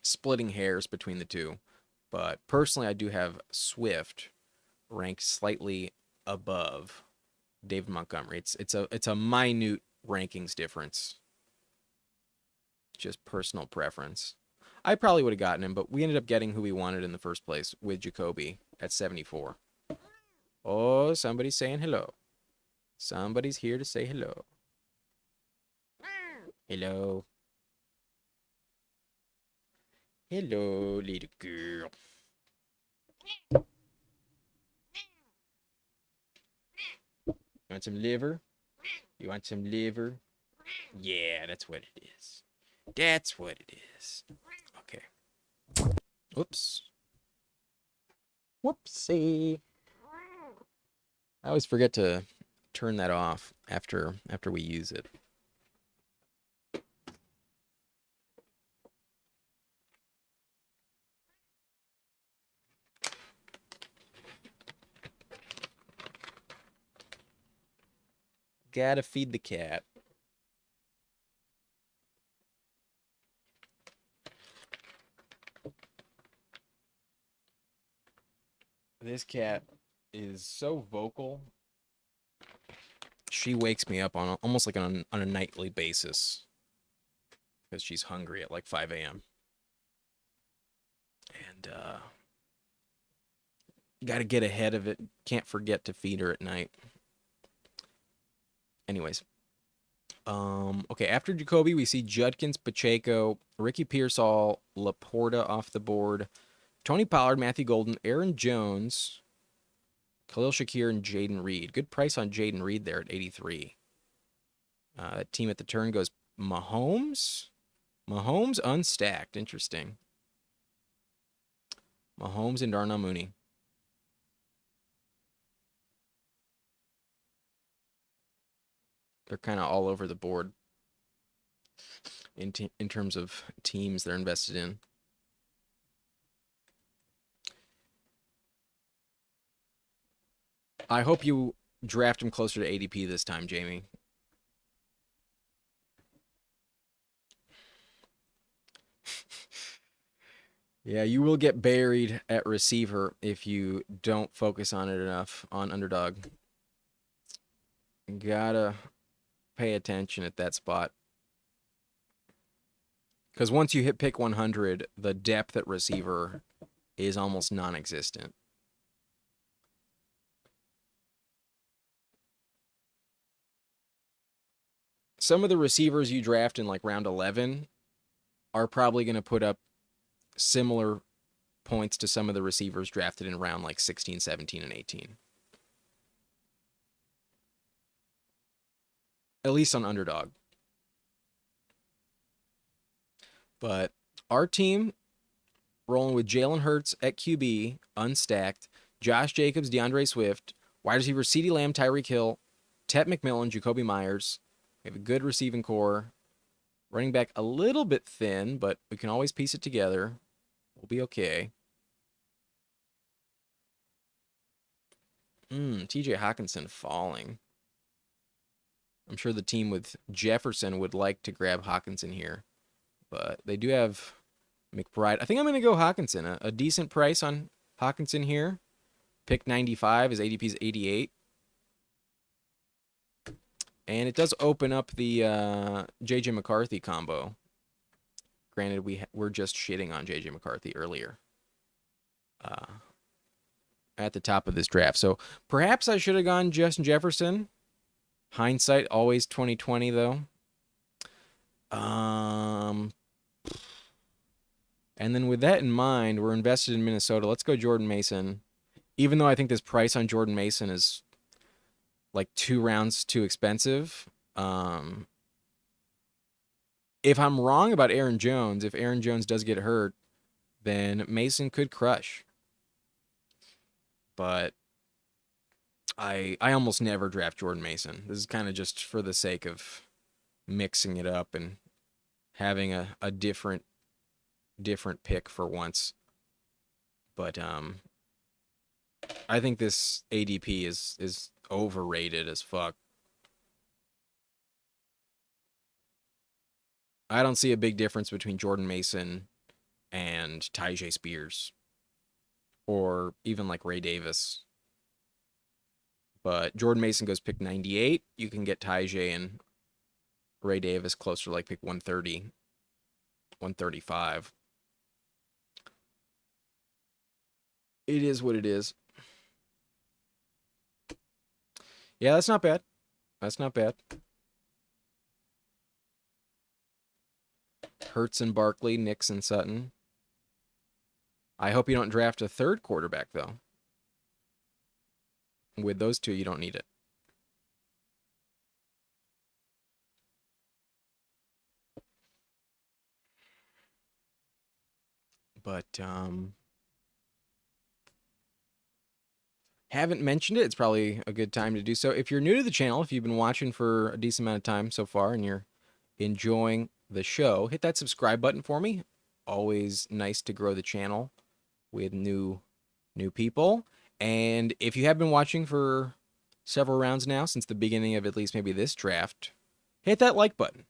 splitting hairs between the two. But personally, I do have Swift ranked slightly above David Montgomery. It's a minute rankings difference. Just personal preference. I probably would have gotten him, but we ended up getting who we wanted in the first place with Jacoby at 74. Oh, somebody's saying hello. Somebody's here to say hello. Hello. Hello, little girl. You want some liver? You want some liver? Yeah, that's what it is. That's what it is. Okay. Whoops. Whoopsie. I always forget to turn that off after we use it. Gotta feed the cat. This cat is so vocal. She wakes me up on almost like on a nightly basis because she's hungry at like 5 a.m. And got to get ahead of it. Can't forget to feed her at night. Anyways, okay. After Jacoby, we see Judkins, Pacheco, Ricky Pearsall, Laporta off the board, Tony Pollard, Matthew Golden, Aaron Jones, Khalil Shakir, and Jaden Reed. Good price on Jaden Reed there at 83. Team at the turn goes Mahomes. Mahomes unstacked. Interesting. Mahomes and Darnell Mooney. They're kind of all over the board in terms of teams they're invested in. I hope you draft him closer to ADP this time, Jamie. Yeah, you will get buried at receiver if you don't focus on it enough on underdog. Gotta pay attention at that spot. Because once you hit pick 100, the depth at receiver is almost non-existent. Some of the receivers you draft in like round 11 are probably going to put up similar points to some of the receivers drafted in round like 16, 17, and 18. At least on underdog. But our team rolling with Jalen Hurts at QB, unstacked, Josh Jacobs, DeAndre Swift, wide receiver CeeDee Lamb, Tyreek Hill, Tet McMillan, Jacoby Myers. We have a good receiving core. Running back a little bit thin, but we can always piece it together. We'll be okay. TJ Hawkinson falling. I'm sure the team with Jefferson would like to grab Hawkinson here, but they do have McBride. I think I'm going to go Hawkinson. A decent price on Hawkinson here. Pick 95. His ADP is 88. And it does open up the J.J. McCarthy combo. Granted, we're just shitting on J.J. McCarthy earlier at the top of this draft. So perhaps I should have gone Justin Jefferson. Hindsight, always 2020, though. And then with that in mind, we're invested in Minnesota. Let's go Jordan Mason. Even though I think this price on Jordan Mason is like 2 rounds too expensive. If I'm wrong about Aaron Jones, if Aaron Jones does get hurt, then Mason could crush. But I almost never draft Jordan Mason. This is kind of just for the sake of mixing it up and having a different pick for once. But I think this ADP is overrated as fuck. I don't see a big difference between Jordan Mason and Tyjae Spears or even like Ray Davis. But Jordan Mason goes pick 98. You can get Tyjae and Ray Davis closer to like pick 130, 135. It is what it is. Yeah, that's not bad. That's not bad. Hurts and Barkley, Nix and Sutton. I hope you don't draft a third quarterback, though. With those two, you don't need it. But, haven't mentioned it. It's probably a good time to do so. If you're new to the channel, if you've been watching for a decent amount of time so far and you're enjoying the show, hit that subscribe button for me. Always nice to grow the channel with new people. And if you have been watching for several rounds now, since the beginning of at least maybe this draft, hit that like button.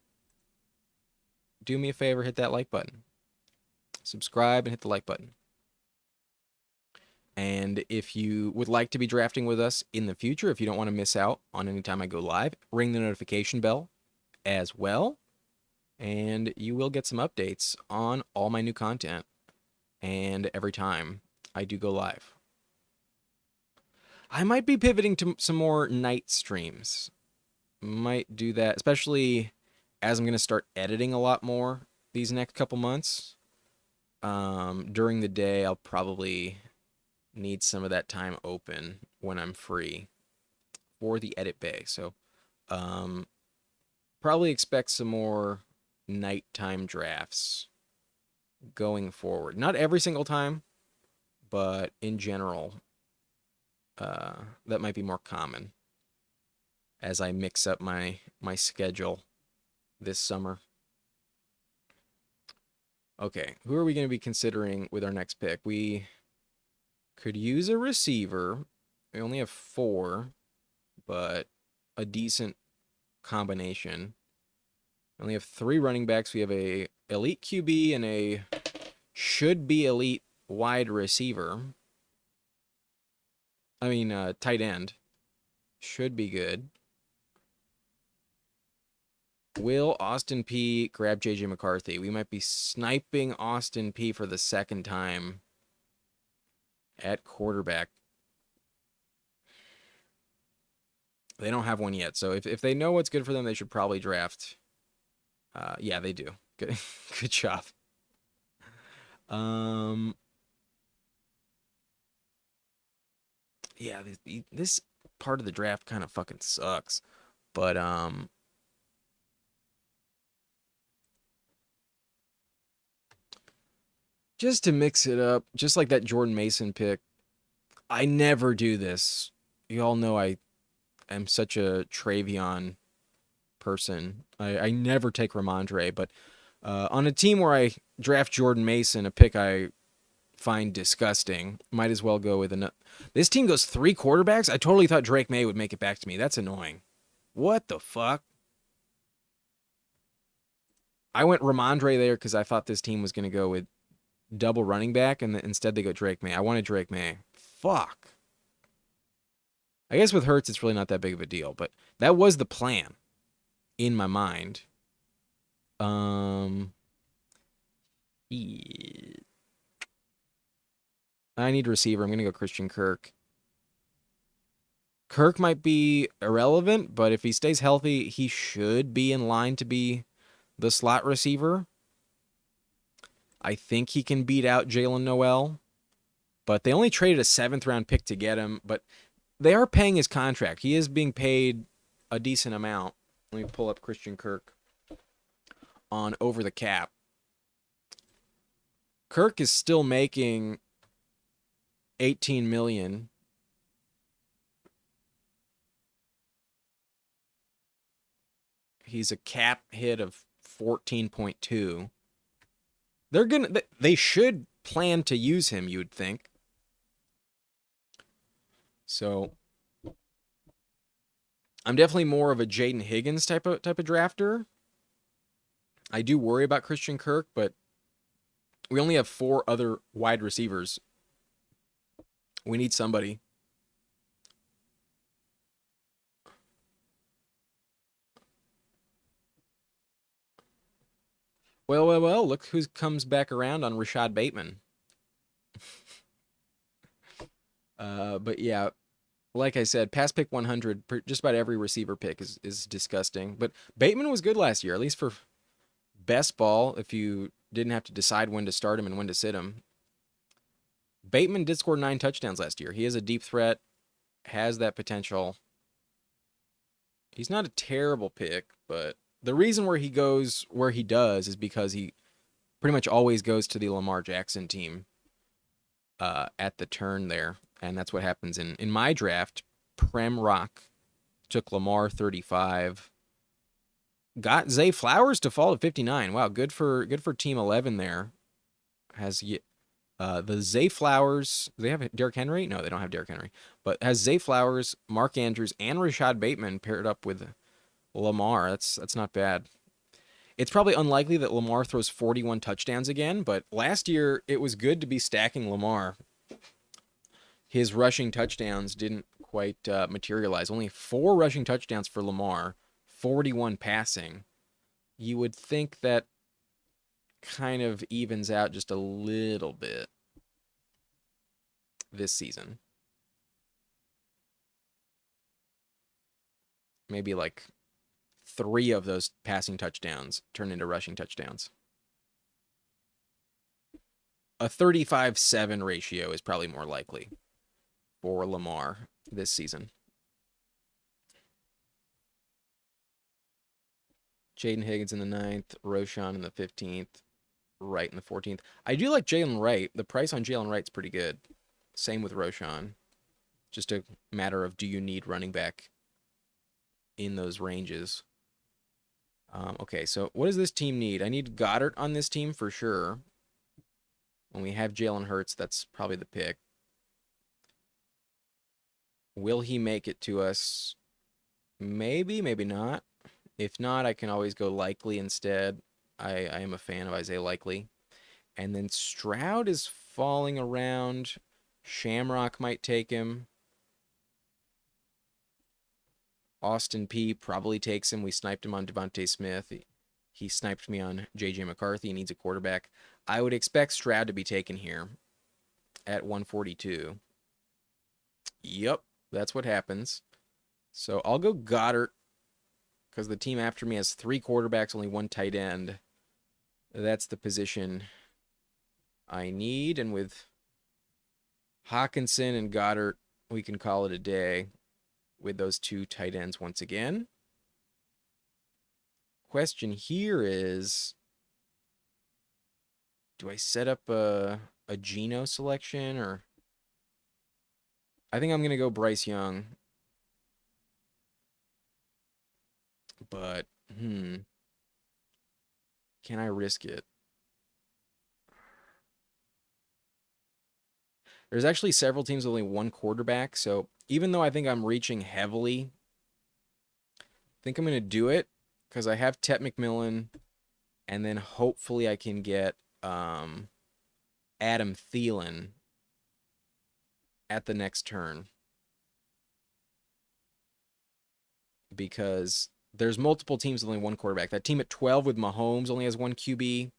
Do me a favor, hit that like button. Subscribe and hit the like button. And if you would like to be drafting with us in the future, if you don't want to miss out on any time I go live, ring the notification bell as well. And you will get some updates on all my new content and every time I do go live. I might be pivoting to some more night streams. Might do that, especially as I'm going to start editing a lot more these next couple months. During the day, I'll probably need some of that time open when I'm free for the edit bay. So, probably expect some more nighttime drafts going forward. Not every single time, but in general, that might be more common as I mix up my schedule this summer. Okay, who are we going to be considering with our next pick? We could use a receiver. We only have 4, but a decent combination. We only have 3 running backs. We have a elite QB and a should-be elite wide receiver. I mean, tight end. Should be good. Will Austin P grab JJ McCarthy? We might be sniping Austin P for the second time at quarterback. They don't have one yet, so if they know what's good for them, they should probably draft. Yeah, they do. Good, good job. Yeah, this part of the draft kind of fucking sucks, but just to mix it up, just like that Jordan Mason pick, I never do this. You all know I am such a Travion person. I never take Ramondre, but on a team where I draft Jordan Mason, a pick I find disgusting, might as well go with another. This team goes 3 quarterbacks? I totally thought Drake May would make it back to me. That's annoying. What the fuck? I went Ramondre there because I thought this team was going to go with double running back, and instead they go Drake May. I wanted Drake May. Fuck. I guess with Hurts, it's really not that big of a deal, but that was the plan in my mind. Yeah. I need receiver. I'm going to go Christian Kirk. Kirk might be irrelevant, but if he stays healthy, he should be in line to be the slot receiver. I think he can beat out Jalen Noel, but they only traded a 7th-round pick to get him, but they are paying his contract. He is being paid a decent amount. Let me pull up Christian Kirk on Over the Cap. Kirk is still making $18 million. He's a cap hit of 14.2. They should plan to use him, you would think. So I'm definitely more of a Jaden Higgins type of drafter. I do worry about Christian Kirk, but we only have 4 other wide receivers. We need somebody. Well, look who comes back around on Rashad Bateman. But yeah, like I said, past pick 100, just about every receiver pick is disgusting. But Bateman was good last year, at least for best ball if you didn't have to decide when to start him and when to sit him. Bateman did score 9 touchdowns last year. He is a deep threat, has that potential. He's not a terrible pick, but the reason where he goes where he does is because he pretty much always goes to the Lamar Jackson team at the turn there. And that's what happens in my draft. Prem Rock took Lamar 35. Got Zay Flowers to fall at 59. Wow, good for Team 11 there. Has the Zay Flowers, do they have Derrick Henry? No, they don't have Derrick Henry. But has Zay Flowers, Mark Andrews, and Rashad Bateman paired up with Lamar. That's not bad. It's probably unlikely that Lamar throws 41 touchdowns again, but last year it was good to be stacking Lamar. His rushing touchdowns didn't quite materialize. Only 4 rushing touchdowns for Lamar, 41 passing. You would think that kind of evens out just a little bit this season. Maybe like 3 of those passing touchdowns turn into rushing touchdowns. A 35-7 ratio is probably more likely for Lamar this season. Jaden Higgins in the 9th, Roschon in the 15th, Wright in the 14th. I do like Jalen Wright. The price on Jalen Wright's pretty good. Same with Roschon. Just a matter of, do you need running back in those ranges? Okay, so what does this team need? I need Goddard on this team for sure. When we have Jalen Hurts, that's probably the pick. Will he make it to us? Maybe, maybe not. If not, I can always go Likely instead. I am a fan of Isaiah Likely. And then Stroud is falling around. Shamrock might take him. Austin P probably takes him. We sniped him on Devontae Smith. He sniped me on J.J. McCarthy. He needs a quarterback. I would expect Stroud to be taken here at 142. Yep, that's what happens. So I'll go Goddard because the team after me has 3 quarterbacks, only 1 tight end. That's the position I need. And with Hawkinson and Goddard, we can call it a day with those 2 tight ends once again. Question here is, do I set up a Geno selection, or I think I'm going to go Bryce Young. But, can I risk it? There's actually several teams with only 1 quarterback, so even though I think I'm reaching heavily, I think I'm going to do it because I have Tet McMillan, and then hopefully I can get Adam Thielen at the next turn. Because there's multiple teams with only 1 quarterback. That team at 12 with Mahomes only has 1 QB.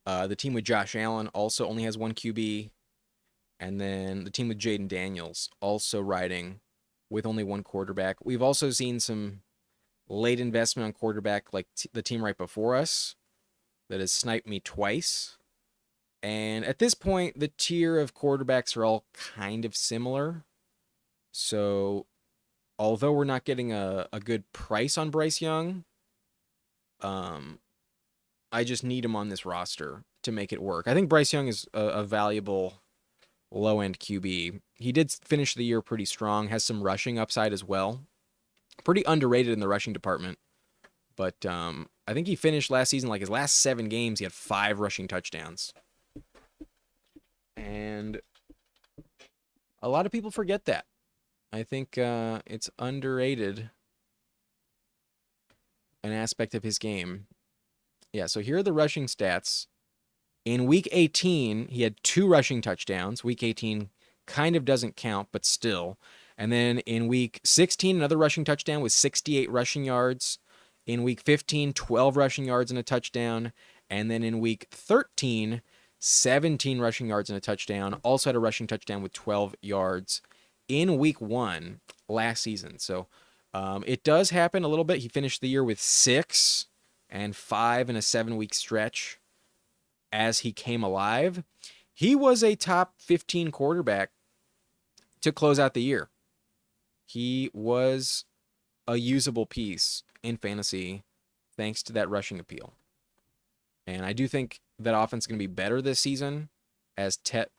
The team with Josh Allen also only has 1 QB. And then the team with Jaden Daniels also riding with only 1 quarterback. We've also seen some late investment on quarterback, like the team right before us that has sniped me twice. And at this point, the tier of quarterbacks are all kind of similar. So although we're not getting a good price on Bryce Young, I just need him on this roster to make it work. I think Bryce Young is a valuable low-end QB. He did finish the year pretty strong, has some rushing upside as well. Pretty underrated in the rushing department. But I think he finished last season, like his last 7 games, he had 5 rushing touchdowns. And a lot of people forget that. I think it's underrated, an aspect of his game. Yeah, so here are the rushing stats. In Week 18, he had 2 rushing touchdowns. Week 18 kind of doesn't count, but still. And then in Week 16, another rushing touchdown with 68 rushing yards. In Week 15, 12 rushing yards and a touchdown. And then in Week 13, 17 rushing yards and a touchdown. Also had a rushing touchdown with 12 yards in Week 1 last season. So it does happen a little bit. He finished the year with 6 and 5 in a 7-week stretch as he came alive. He was a top 15 quarterback to close out the year. He was a usable piece in fantasy thanks to that rushing appeal. And I do think that offense is going to be better this season as Tet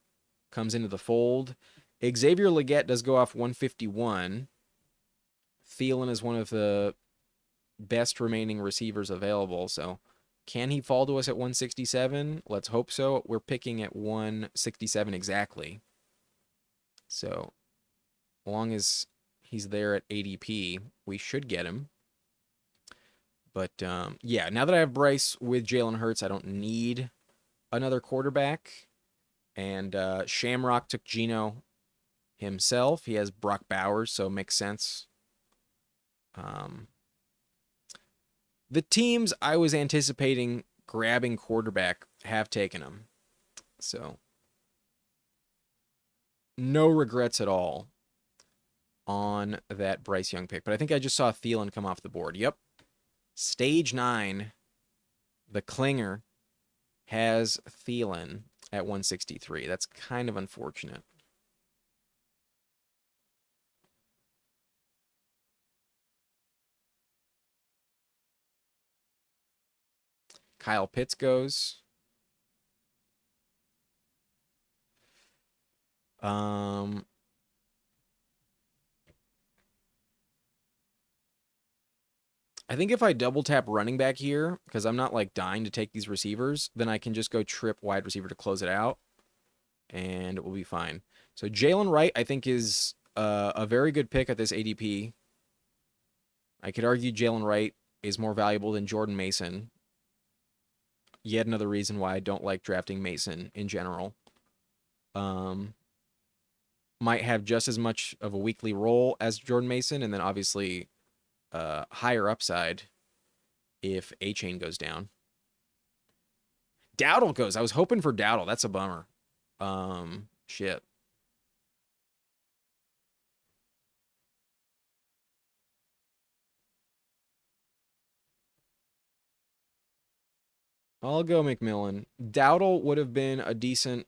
comes into the fold. Xavier Legette does go off 151. Thielen is one of the best remaining receivers available. So can he fall to us at 167? Let's hope so. We're picking at 167 exactly. So as long as he's there at ADP, we should get him. But yeah, now that I have Bryce with Jalen Hurts, I don't need another quarterback. And Shamrock took Geno himself. He has Brock Bowers, so it makes sense. The teams I was anticipating grabbing quarterback have taken him. So no regrets at all on that Bryce Young pick. But I think I just saw Thielen come off the board. Yep. Stage 9, the Klinger has Thielen at 163. That's kind of unfortunate. Kyle Pitts goes. I think if I double tap running back here, because I'm not like dying to take these receivers, then I can just go trip wide receiver to close it out, and it will be fine. So Jalen Wright, I think, is a very good pick at this ADP. I could argue Jalen Wright is more valuable than Jordan Mason. Yet another reason why I don't like drafting Mason in general. Might have just as much of a weekly role as Jordan Mason, and then obviously higher upside if A-Chain goes down. Dowdle goes. I was hoping for Dowdle. That's a bummer. Shit. I'll go McMillan. Dowdle would have been a decent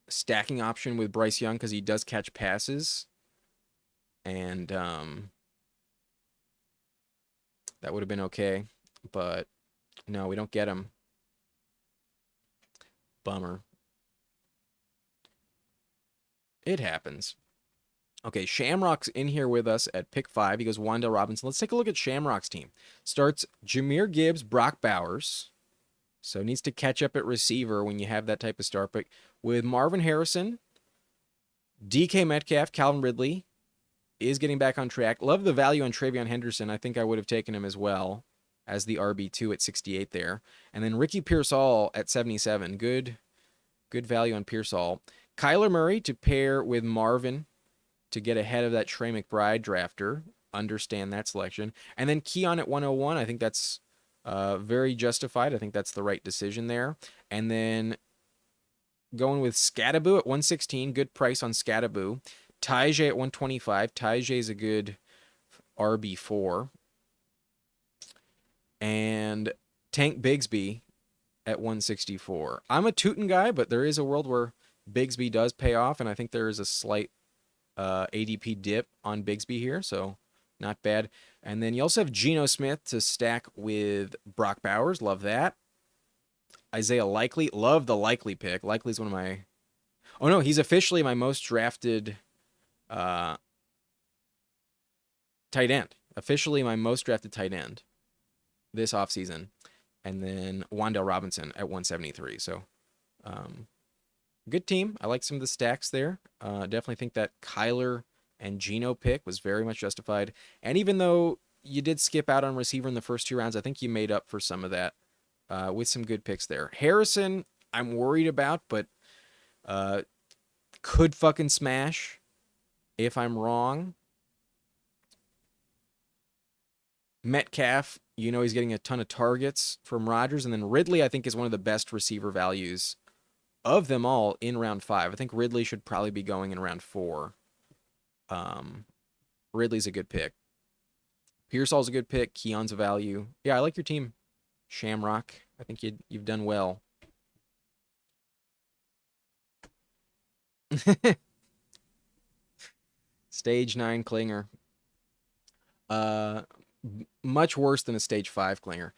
stacking option with Bryce Young because he does catch passes. And that would have been okay. But no, we don't get him. Bummer. It happens. Okay, Shamrock's in here with us at pick 5. He goes Wan'Dale Robinson. Let's take a look at Shamrock's team. Starts Jahmyr Gibbs, Brock Bowers. So needs to catch up at receiver when you have that type of start pick. With Marvin Harrison, DK Metcalf, Calvin Ridley is getting back on track. Love the value on Travion Henderson. I think I would have taken him as well as the RB2 at 68 there. And then Ricky Pearsall at 77. Good value on Pearsall. Kyler Murray to pair with Marvin to get ahead of that Trey McBride drafter. Understand that selection. And then Keon at 101. I think that's very justified. I think that's the right decision there. And then going with Scattaboo at 116. Good price on Scattaboo. Tajay at 125. Tajay is a good RB4. And Tank Bigsby at 164. I'm a Tootin guy, but there is a world where Bigsby does pay off, and I think there is a slight ADP dip on Bigsby here, so not bad. And then you also have Geno Smith to stack with Brock Bowers. Love that. Isaiah Likely. Love the Likely pick. Likely's one of my... Oh, no, he's officially my most drafted tight end. Officially my most drafted tight end this offseason. And then Wan'Dale Robinson at 173. So, good team. I like some of the stacks there. Definitely think that Kyler and Geno pick was very much justified. And even though you did skip out on receiver in the first 2 rounds, I think you made up for some of that with some good picks there. Harrison, I'm worried about, but could fucking smash if I'm wrong. Metcalf, you know he's getting a ton of targets from Rodgers. And then Ridley, I think, is one of the best receiver values of them all in round 5. I think Ridley should probably be going in round 4. Ridley's a good pick. Pearsall's a good pick. Keon's a value. Yeah, I like your team. Shamrock. I think you've done well. Stage 9 Klinger. Uh, Much worse than a stage 5 Klinger.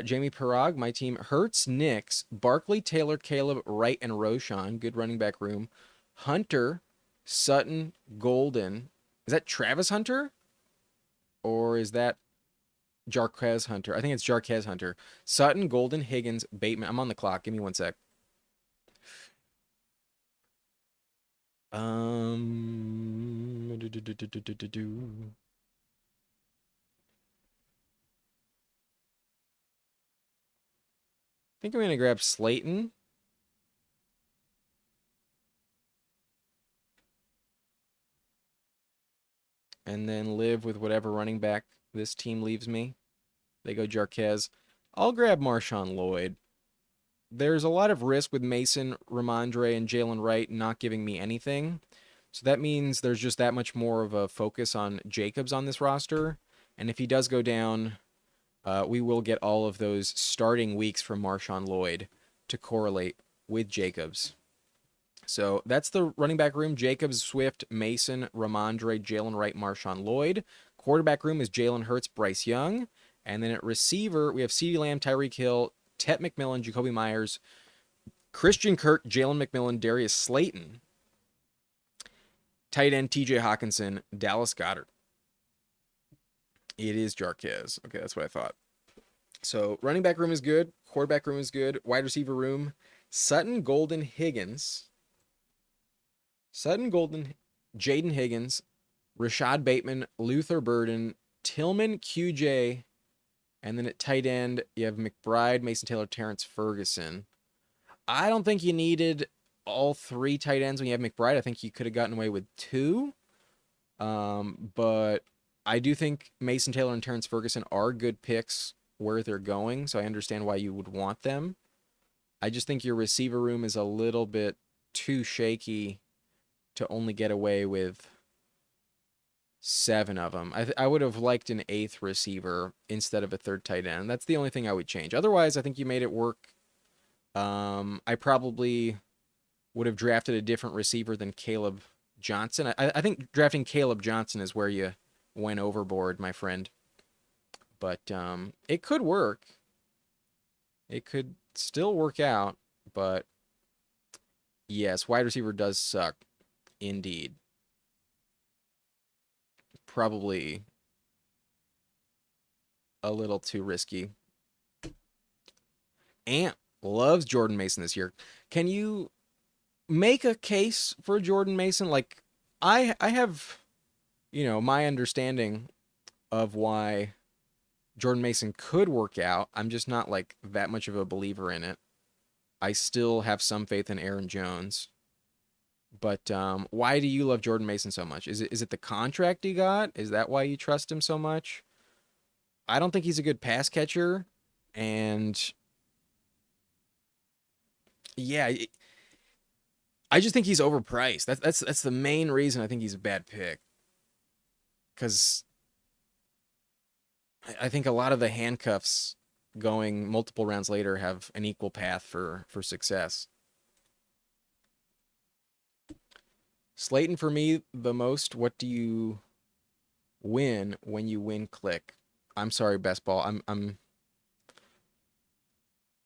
Jamie Parag, my team. Hurts, Nix, Barkley, Taylor, Caleb, Wright, and Roshan. Good running back room. Hunter, Sutton, Golden. Is that Travis Hunter? Or is that Jarquez Hunter? I think it's Jarquez Hunter. Sutton, Golden, Higgins, Bateman. I'm on the clock. Give me 1 sec. I think I'm going to grab Slayton. And then live with whatever running back this team leaves me. They go Jarquez. I'll grab Marshawn Lloyd. There's a lot of risk with Mason, Ramondre, and Jalen Wright not giving me anything. So that means there's just that much more of a focus on Jacobs on this roster. And if he does go down, we will get all of those starting weeks from Marshawn Lloyd to correlate with Jacobs. So that's the running back room. Jacobs, Swift, Mason, Ramondre, Jalen Wright, Marshawn Lloyd. Quarterback room is Jalen Hurts, Bryce Young. And then at receiver, we have CeeDee Lamb, Tyreek Hill, Tet McMillan, Jacoby Myers, Christian Kirk, Jalen McMillan, Darius Slayton. Tight end, TJ Hawkinson, Dallas Goedert. It is Jarquez. Okay, that's what I thought. So running back room is good. Quarterback room is good. Wide receiver room, Sutton, Golden, Higgins. Sutton, Golden, Jaden Higgins, Rashad Bateman, Luther Burden, Tillman, QJ, and then at tight end, you have McBride, Mason Taylor, Terrence Ferguson. I don't think you needed all 3 tight ends when you have McBride. I think you could have gotten away with 2. But I do think Mason Taylor and Terrence Ferguson are good picks where they're going, so I understand why you would want them. I just think your receiver room is a little bit too shaky to only get away with 7 of them. I would have liked an 8th receiver instead of a 3rd tight end. That's the only thing I would change. Otherwise, I think you made it work. I probably would have drafted a different receiver than Caleb Johnson. I think drafting Caleb Johnson is where you went overboard, my friend. But it could work. It could still work out, but yes, wide receiver does suck. Indeed. Probably a little too risky. Ant loves Jordan Mason this year. Can you make a case for Jordan Mason? Like, I have, my understanding of why Jordan Mason could work out. I'm just not like that much of a believer in it. I still have some faith in Aaron Jones. But why do you love Jordan Mason so much? Is it the contract he got? Is that why you trust him so much? I don't think he's a good pass catcher, and yeah, I just think he's overpriced. That's the main reason I think he's a bad pick. Because I think a lot of the handcuffs going multiple rounds later have an equal path for success. Slayton for me the most. What do you win when you win click? I'm sorry, best ball. I'm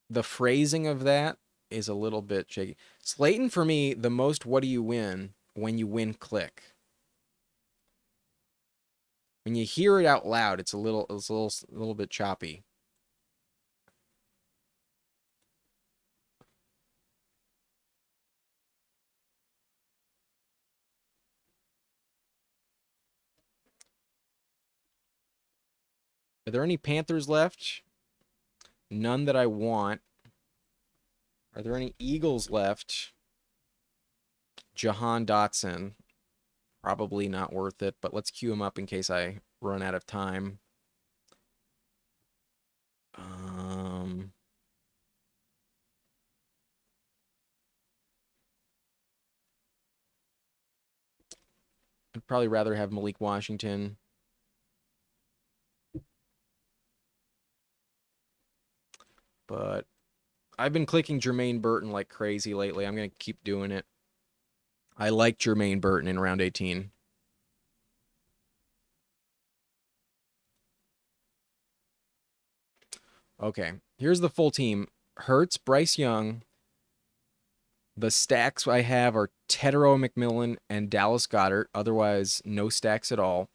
the phrasing of that is a little bit shaky. Slayton for me the most. What do you win when you win click? When you hear it out loud, it's a little bit choppy. Are there any Panthers left? None that I want. Are there any Eagles left? Jahan Dotson. Probably not worth it, but let's queue him up in case I run out of time. I'd probably rather have Malik Washington. But I've been clicking Jermaine Burton like crazy lately. I'm going to keep doing it. I like Jermaine Burton in round 18. Okay, here's the full team. Hurts, Bryce Young. The stacks I have are Tedero McMillan and Dallas Goedert. Otherwise, no stacks at all.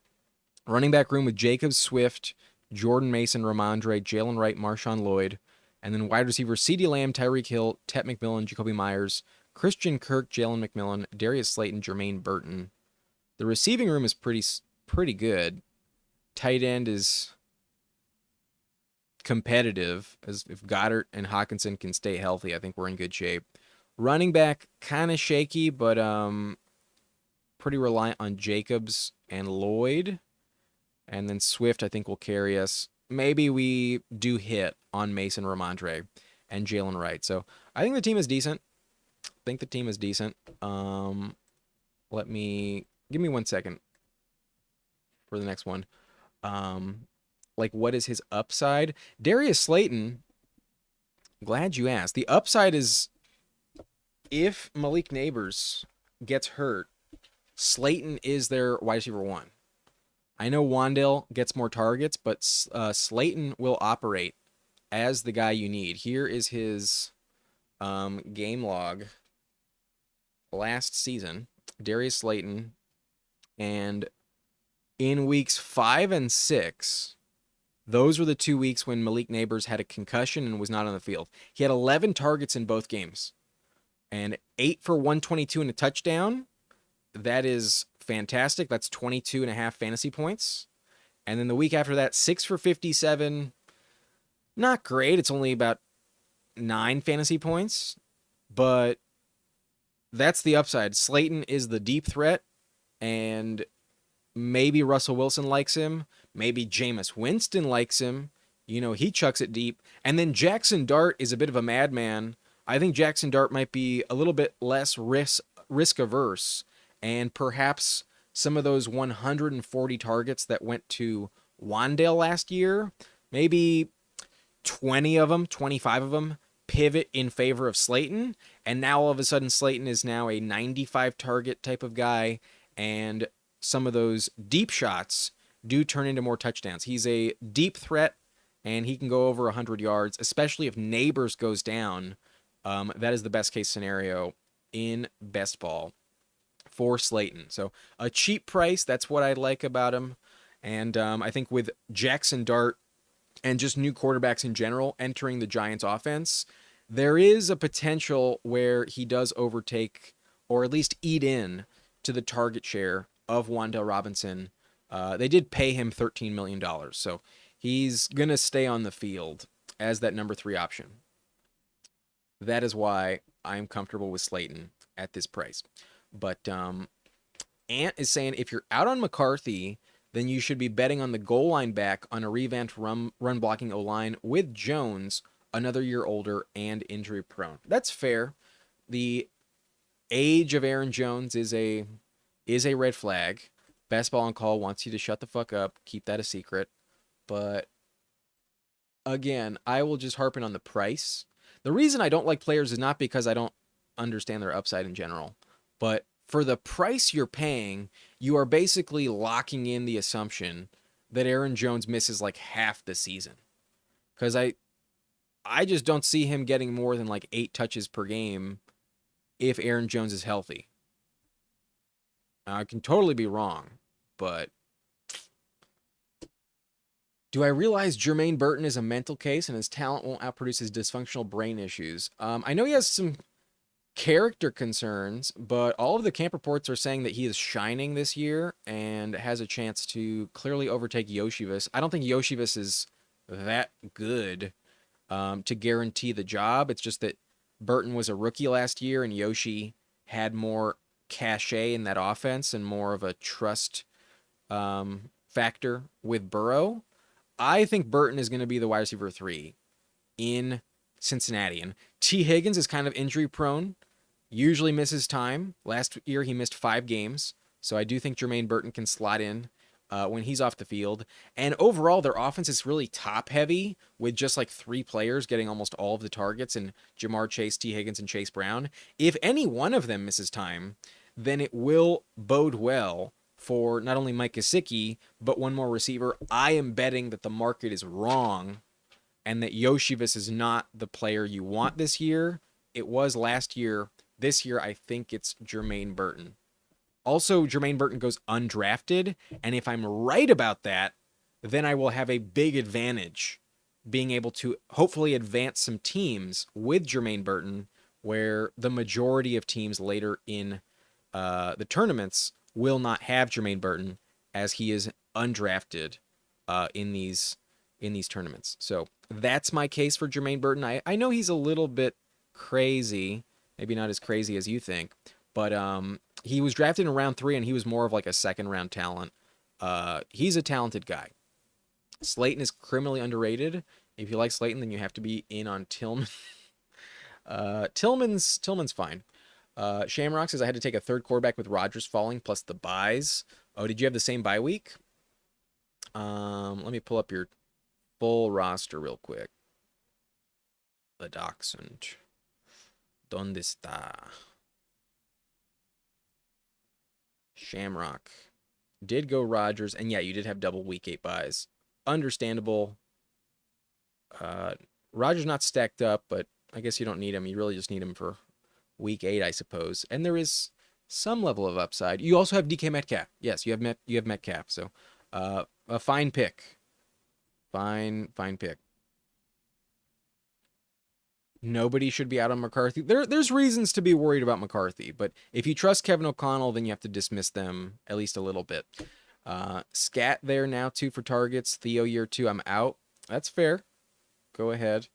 Running back room with Jacobs, Swift, Jordan Mason, Ramondre, Jalen Wright, Marshawn Lloyd. And then wide receiver CeeDee Lamb, Tyreek Hill, Tet McMillan, Jacoby Myers, Christian Kirk, Jalen McMillan, Darius Slayton, Jermaine Burton. The receiving room is pretty good. Tight end is competitive, as if Goddard and Hockenson can stay healthy, I think we're in good shape. Running back, kind of shaky, but pretty reliant on Jacobs and Lloyd. And then Swift, I think, will carry us. Maybe we do hit on Mason, Ramondre, and Jalen Wright. So I think the team is decent. Give me 1 second for the next one. Like, what is his upside? Darius Slayton, glad you asked. The upside is if Malik Neighbors gets hurt, Slayton is their wide receiver 1. I know Wan'Dale gets more targets, but Slayton will operate as the guy you need. Here is his game log last season. Darius Slayton. And in weeks 5 and 6, those were the 2 weeks when Malik Neighbors had a concussion and was not on the field. He had 11 targets in both games and 8 for 122 and a touchdown. That is fantastic. That's 22.5 fantasy points. And then the week after that, 6 for 57. Not great. It's only about 9 fantasy points. But that's the upside. Slayton is the deep threat. And maybe Russell Wilson likes him. Maybe Jameis Winston likes him. You know, he chucks it deep. And then Jackson Dart is a bit of a madman. I think Jackson Dart might be a little bit less risk averse. And perhaps some of those 140 targets that went to Wan'Dale last year, maybe 20 of them, 25 of them, pivot in favor of Slayton. And now all of a sudden Slayton is now a 95 target type of guy. And some of those deep shots do turn into more touchdowns. He's a deep threat, and he can go over 100 yards, especially if Neighbors goes down. That is the best case scenario in best ball for Slayton. So a cheap price, that's what I like about him. And I think with Jackson Dart and just new quarterbacks in general entering the Giants offense, there is a potential where he does overtake or at least eat in to the target share of Wan'Dale Robinson. They did pay him $13 million, so he's going to stay on the field as that number 3 option. That is why I'm comfortable with Slayton at this price. But Ant is saying if you're out on McCarthy, then you should be betting on the goal line back on a revamped run blocking O-line with Jones, another year older and injury prone. That's fair. The age of Aaron Jones is a red flag. Best Ball on Call wants you to shut the fuck up, keep that a secret. But again, I will just harp in on the price. The reason I don't like players is not because I don't understand their upside in general, but for the price you're paying, you are basically locking in the assumption that Aaron Jones misses like half the season. Because I just don't see him getting more than like 8 touches per game if Aaron Jones is healthy. I can totally be wrong, but do I realize Jermaine Burton is a mental case and his talent won't outproduce his dysfunctional brain issues? I know he has some character concerns, but all of the camp reports are saying that he is shining this year and has a chance to clearly overtake Yoshivas. I don't think Yoshivas is that good to guarantee the job. It's just that Burton was a rookie last year and Yoshi had more cachet in that offense and more of a trust factor with Burrow. I think Burton is going to be the wide receiver 3 in Cincinnati. And T. Higgins is kind of injury prone, usually misses time. Last year he missed 5 games. So I do think Jermaine Burton can slot in when he's off the field. And overall, their offense is really top heavy with just like 3 players getting almost all of the targets and Jamar Chase, T. Higgins, and Chase Brown. If any one of them misses time, then it will bode well for not only Mike Gesicki, but one more receiver. I am betting that the market is wrong and that Yoshivas is not the player you want this year. It was last year. This year, I think it's Jermaine Burton. Also, Jermaine Burton goes undrafted, and if I'm right about that, then I will have a big advantage being able to hopefully advance some teams with Jermaine Burton, where the majority of teams later in the tournaments will not have Jermaine Burton as he is undrafted in these tournaments. So that's my case for Jermaine Burton. I know he's a little bit crazy, maybe not as crazy as you think, but he was drafted in round 3, and he was more of like a second-round talent. He's a talented guy. Slayton is criminally underrated. If you like Slayton, then you have to be in on Tillman. Tillman's fine. Shamrock says I had to take a third quarterback with Rodgers falling plus the buys. Oh, did you have the same bye week? Let me pull up your full roster real quick. The Dachshund. ¿Dónde está? Shamrock. Did go Rodgers, and yeah, you did have double week 8 buys. Understandable. Rodgers not stacked up, but I guess you don't need him. You really just need him for week 8, I suppose. And there is some level of upside. You also have DK Metcalf. Yes, you have Metcalf. So, a fine pick. Fine pick. Nobody should be out on McCarthy. There's reasons to be worried about McCarthy, but if you trust Kevin O'Connell, then you have to dismiss them at least a little bit. Scat there now 2 for targets. Theo year 2, I'm out. That's fair. Go ahead.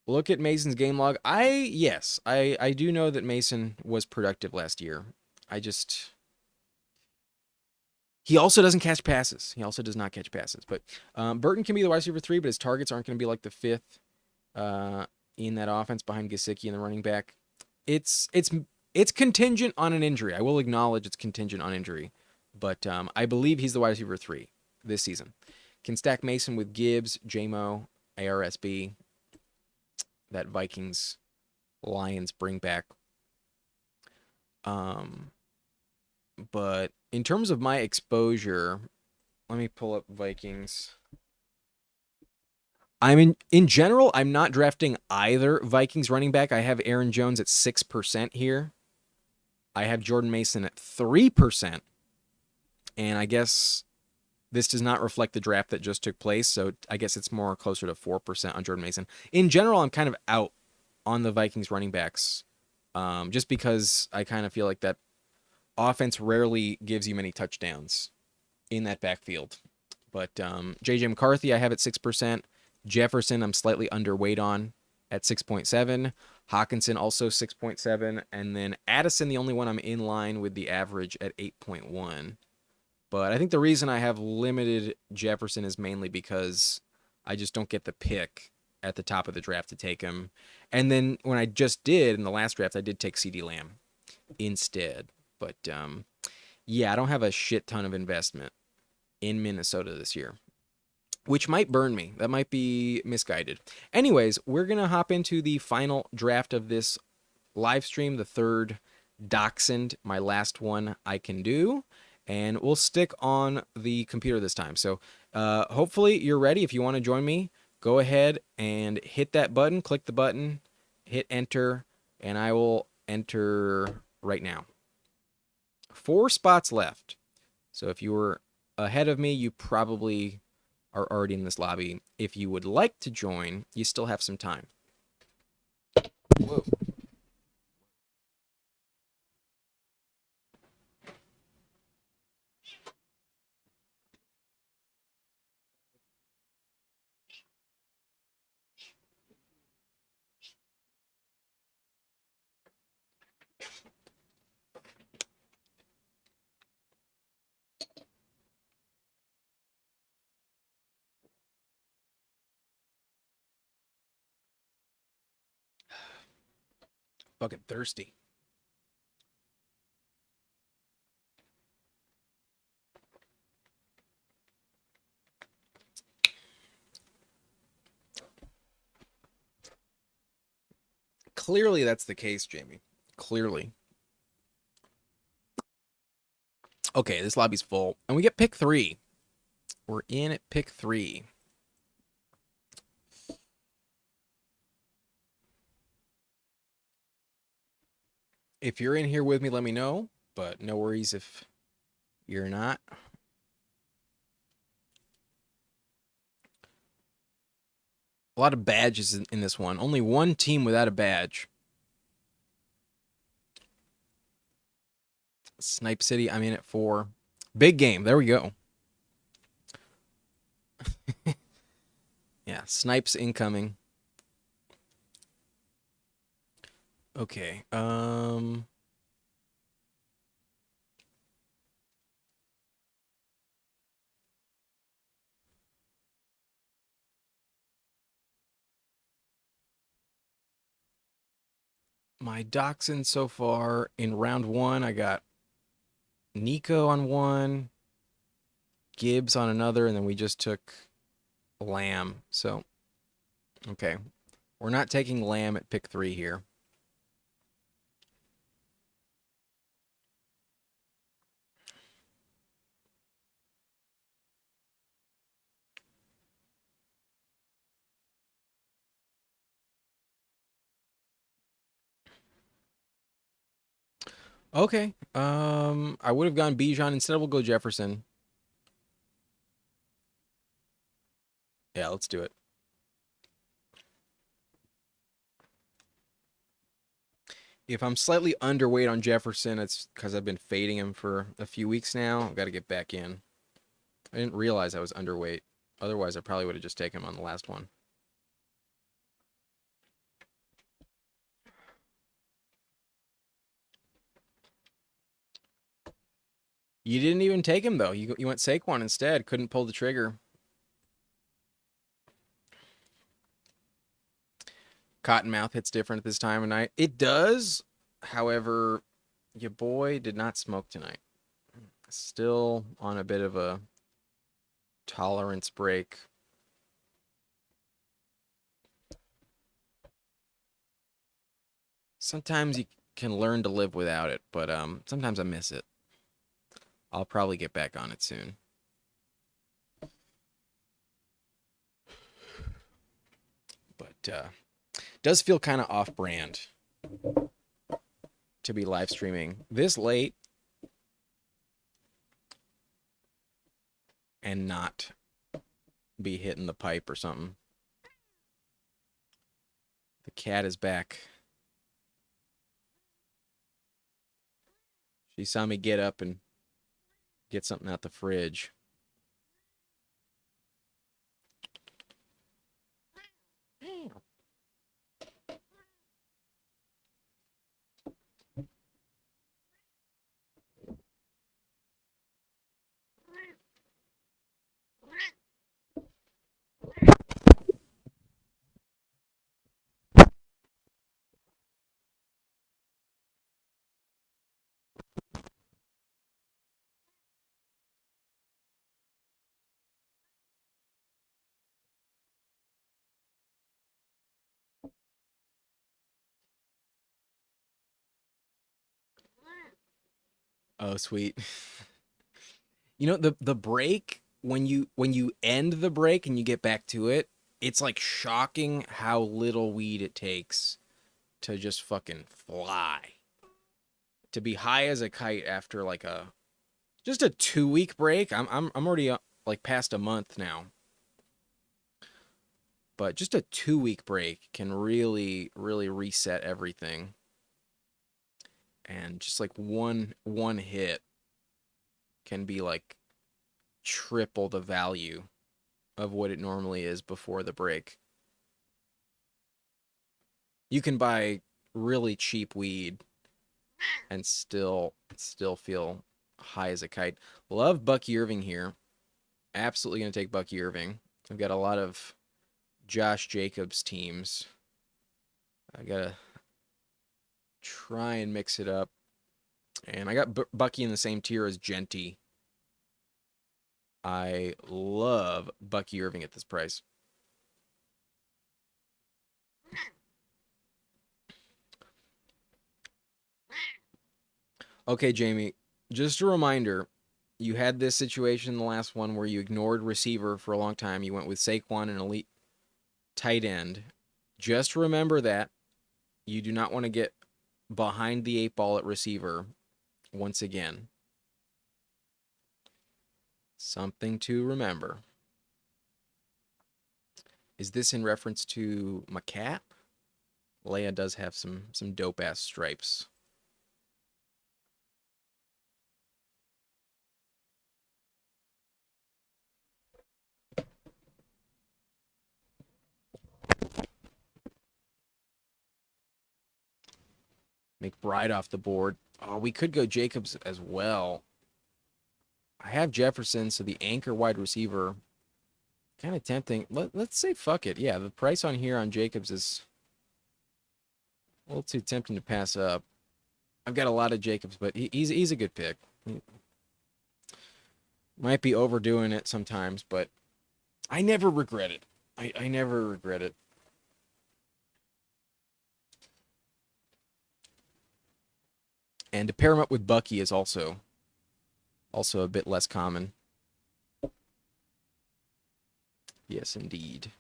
Look at Mason's game log. I do know that Mason was productive last year. He also doesn't catch passes. He also does not catch passes. But Burton can be the wide receiver 3, but his targets aren't going to be like the 5th in that offense behind Gesicki and the running back. It's contingent on an injury. I will acknowledge it's contingent on injury. But I believe he's the wide receiver 3 this season. Can stack Mason with Gibbs, JMO, ARSB. That Vikings Lions bring back. But in terms of my exposure, let me pull up Vikings. In general, I'm not drafting either Vikings running back. I have Aaron Jones at 6% here. I have Jordan Mason at 3%. And I guess this does not reflect the draft that just took place, so I guess it's more closer to 4% on Jordan Mason. In general, I'm kind of out on the Vikings running backs, just because I kind of feel like that offense rarely gives you many touchdowns in that backfield. But J.J. McCarthy, I have at 6%. Jefferson, I'm slightly underweight on at 6.7. Hawkinson, also 6.7. And then Addison, the only one I'm in line with the average at 8.1. But I think the reason I have limited Jefferson is mainly because I just don't get the pick at the top of the draft to take him. And then when I just did in the last draft, I did take CeeDee Lamb instead. But yeah, I don't have a shit ton of investment in Minnesota this year, which might burn me. That might be misguided. Anyways, we're going to hop into the final draft of this live stream, the third Dachshund, my last one I can do. And we'll stick on the computer this time. So hopefully you're ready. If you want to join me, go ahead and hit that button. Click the button, hit enter, and I will enter right now. 4 spots left. So if you were ahead of me, you probably are already in this lobby. If you would like to join, you still have some time. Whoa. Fucking thirsty. Clearly that's the case, Jamie. Clearly. Okay, this lobby's full. And we get pick 3. We're in at pick 3. If you're in here with me, let me know. But no worries if you're not. A lot of badges in this one. Only one team without a badge. Snipe City, I'm in at 4. Big game. There we go. Yeah, Snipes incoming. Okay. My Dachshund so far in round 1, I got Nico on 1, Gibbs on another, and then we just took Lamb. So, okay. We're not taking Lamb at pick 3 here. Okay. I would have gone Bijan. Instead, we'll go Jefferson. Yeah, let's do it. If I'm slightly underweight on Jefferson, it's because I've been fading him for a few weeks now. I've got to get back in. I didn't realize I was underweight. Otherwise, I probably would have just taken him on the last one. You didn't even take him, though. You went Saquon instead. Couldn't pull the trigger. Cottonmouth hits different at this time of night. It does. However, your boy did not smoke tonight. Still on a bit of a tolerance break. Sometimes you can learn to live without it, but sometimes I miss it. I'll probably get back on it soon. But does feel kind of off-brand to be live streaming this late and not be hitting the pipe or something. The cat is back. She saw me get up and get something out the fridge. Oh, sweet. You know, the break, when you end the break and you get back to it, it's like shocking how little weed it takes to just fucking fly. To be high as a kite after like just a 2-week break. I'm already like past a month now. But just a 2-week break can really reset everything. And just like one hit can be like triple the value of what it normally is before the break. You can buy really cheap weed and still feel high as a kite. Love Bucky Irving here. Absolutely going to take Bucky Irving. I've got a lot of Josh Jacobs teams. I got to try and mix it up. And I got Bucky in the same tier as Genty. I love Bucky Irving at this price. Okay, Jamie, just a reminder, you had this situation in the last one where you ignored receiver for a long time. You went with Saquon, an elite tight end. Just remember that you do not want to get behind the eight ball at receiver once again. Something to remember. Is this in reference to my cat? Leia does have some dope ass stripes. McBride off the board. Oh, we could go Jacobs as well. I have Jefferson, so the anchor wide receiver. Kind of tempting. Let's say fuck it. Yeah, the price on here on Jacobs is a little too tempting to pass up. I've got a lot of Jacobs, but he's a good pick. He might be overdoing it sometimes, but I never regret it. I never regret it. And to pair him up with Bucky is also a bit less common. Yes, indeed.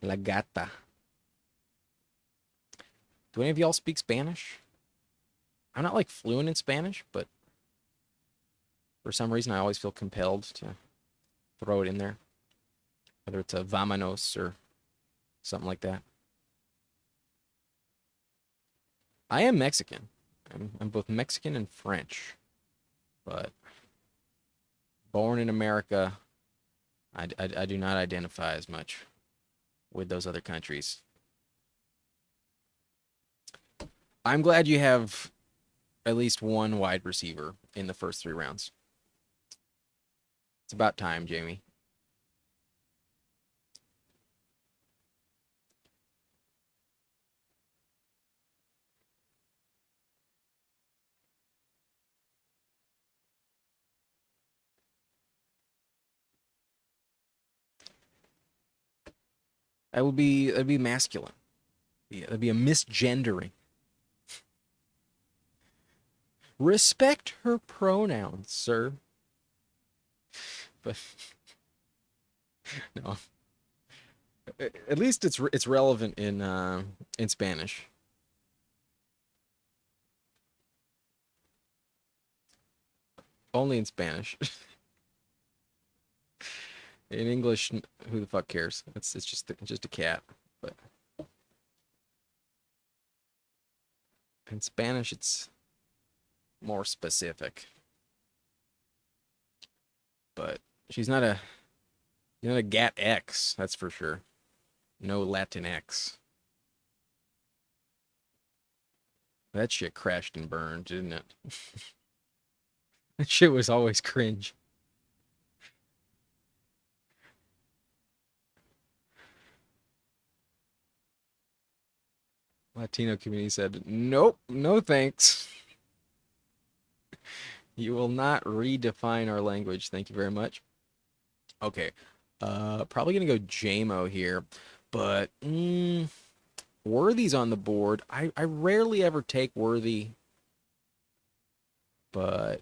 La gata. Do any of y'all speak Spanish? I'm not like fluent in Spanish, but for some reason I always feel compelled to throw it in there. Whether it's a vamonos or something like that. I am Mexican. I'm both Mexican and French. But born in America, I do not identify as much with those other countries. I'm glad you have at least one wide receiver in the first 3 rounds. It's about time, Jamie. That'd be masculine. Yeah, that'd be a misgendering. Respect her pronouns, sir. But no. At least it's relevant in Spanish. Only in Spanish. In English, who the fuck cares? It's just a cat. But in Spanish, it's more specific. But she's not a Gat X, that's for sure. No Latin X. That shit crashed and burned, didn't it? That shit was always cringe. Latino community said, nope, no thanks. You will not redefine our language. Thank you very much. Okay. Probably gonna go JMO here, but Worthy's on the board. I rarely ever take Worthy, but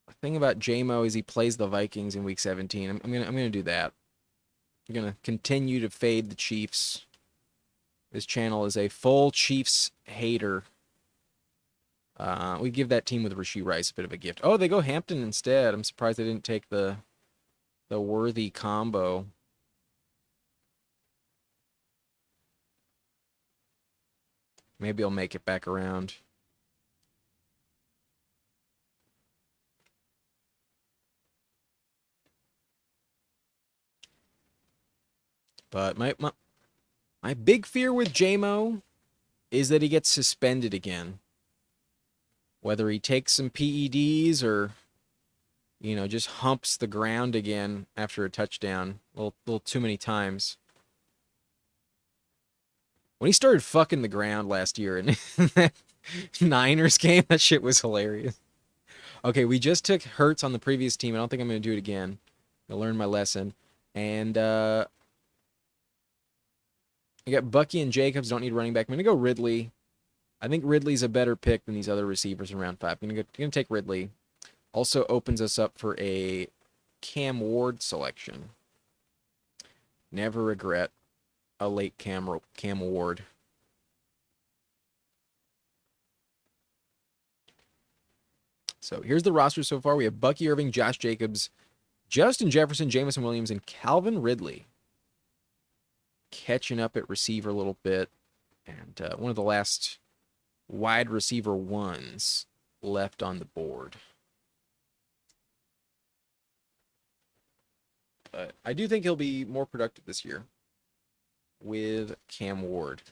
the thing about JMO is he plays the Vikings in week 17. I'm gonna do that. I'm gonna continue to fade the Chiefs. This channel is a full Chiefs hater. We give that team with Rashee Rice a bit of a gift. Oh, they go Hampton instead. I'm surprised they didn't take the Worthy combo. Maybe I'll make it back around. But my big fear with JMO is that he gets suspended again. Whether he takes some PEDs or, just humps the ground again after a touchdown a little too many times. When he started fucking the ground last year in that Niners game, that shit was hilarious. Okay, we just took Hurts on the previous team. I don't think I'm going to do it again. I learned my lesson. And I got Bucky and Jacobs. Don't need running back. I'm going to go Ridley. I think Ridley's a better pick than these other receivers in round 5. Gonna take Ridley. Also opens us up for a Cam Ward selection. Never regret a late Cam Ward. So here's the roster so far. We have Bucky Irving, Josh Jacobs, Justin Jefferson, Jameson Williams, and Calvin Ridley. Catching up at receiver a little bit. And one of the last wide receiver ones left on the board. But I do think he'll be more productive this year with Cam Ward.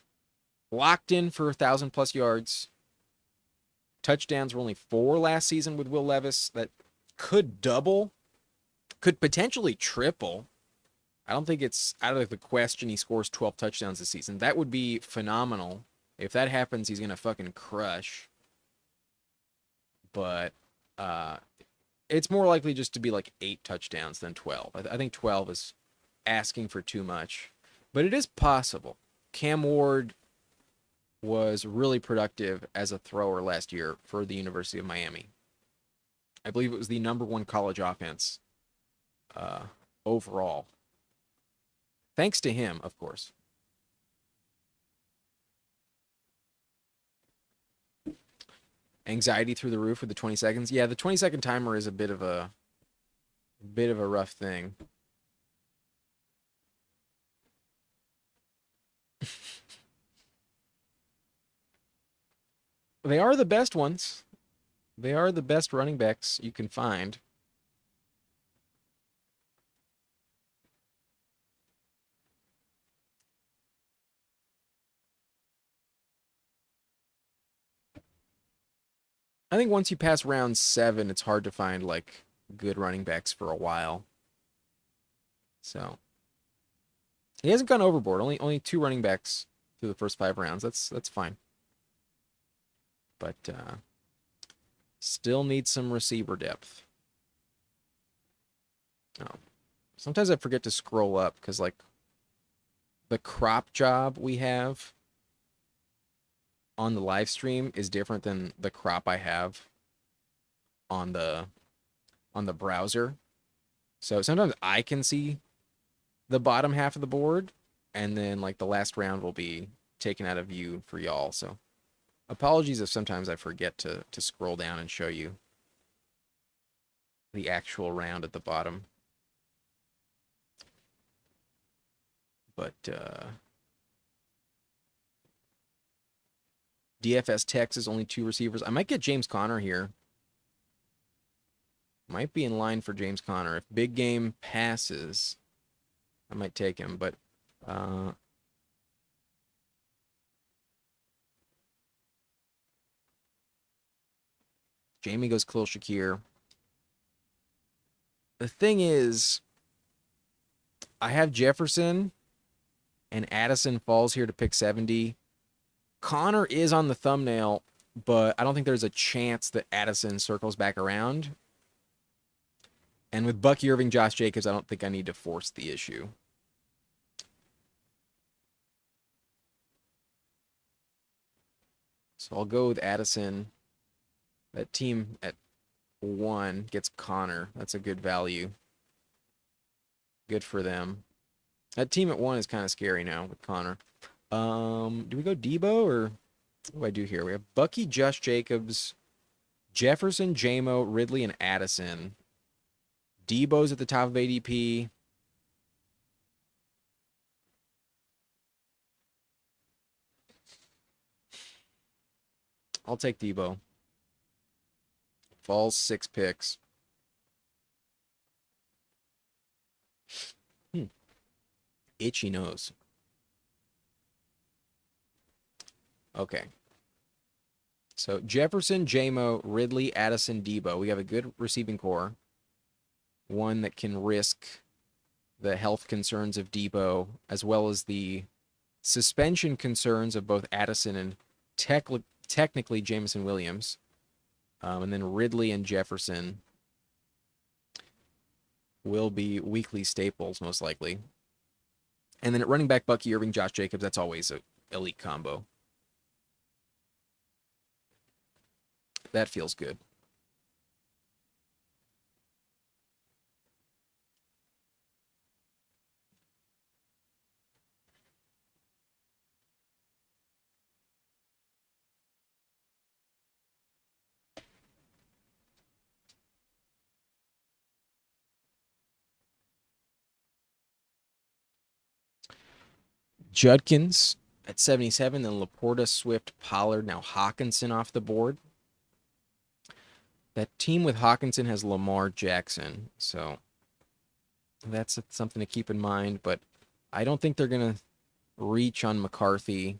Locked in for 1,000+ yards. Touchdowns were only 4 last season with Will Levis. That could double, could potentially triple. I don't think it's out of the question he scores 12 touchdowns this season. That would be phenomenal. If that happens, he's going to fucking crush. But it's more likely just to be like 8 touchdowns than 12. I think 12 is asking for too much. But it is possible. Cam Ward was really productive as a thrower last year for the University of Miami. I believe it was the #1 college offense overall. Thanks to him, of course. Anxiety through the roof with the 20 seconds. Yeah, the 20-second timer is a bit of a rough thing. They are the best ones. They are the best running backs you can find. I think once you pass round 7, it's hard to find like good running backs for a while. So he hasn't gone overboard. Only 2 running backs through the first 5 rounds. That's fine. But still need some receiver depth. Oh. Sometimes I forget to scroll up because like the crop job we have on the live stream is different than the crop I have on the browser. So sometimes I can see the bottom half of the board, and then like the last round will be taken out of view for y'all. So apologies if sometimes I forget to scroll down and show you the actual round at the bottom. But DFS Texas only 2 receivers. I might get James Conner here. Might be in line for James Conner. If big game passes, I might take him. But Jamie goes Khalil Shakir. The thing is, I have Jefferson, and Addison falls here to pick 70. Connor is on the thumbnail, but I don't think there's a chance that Addison circles back around. And with Bucky Irving, Josh Jacobs, I don't think I need to force the issue. So I'll go with Addison. That team at 1 gets Connor. That's a good value. Good for them. That team at 1 is kind of scary now with Connor. Do we go Debo or what do I do here? We have Bucky, Josh Jacobs, Jefferson, Jamo, Ridley, and Addison. Debo's at the top of ADP. I'll take Debo. Falls 6 picks. Itchy nose. Okay. So Jefferson, Jamo, Ridley, Addison, Debo. We have a good receiving core. One that can risk the health concerns of Debo, as well as the suspension concerns of both Addison and technically Jameson Williams. And then Ridley and Jefferson will be weekly staples, most likely. And then at running back, Bucky Irving, Josh Jacobs, that's always an elite combo. That feels good. Judkins at 77, then Laporta, Swift, Pollard, now Hawkinson off the board. That team with Hawkinson has Lamar Jackson, so that's something to keep in mind, but I don't think they're going to reach on McCarthy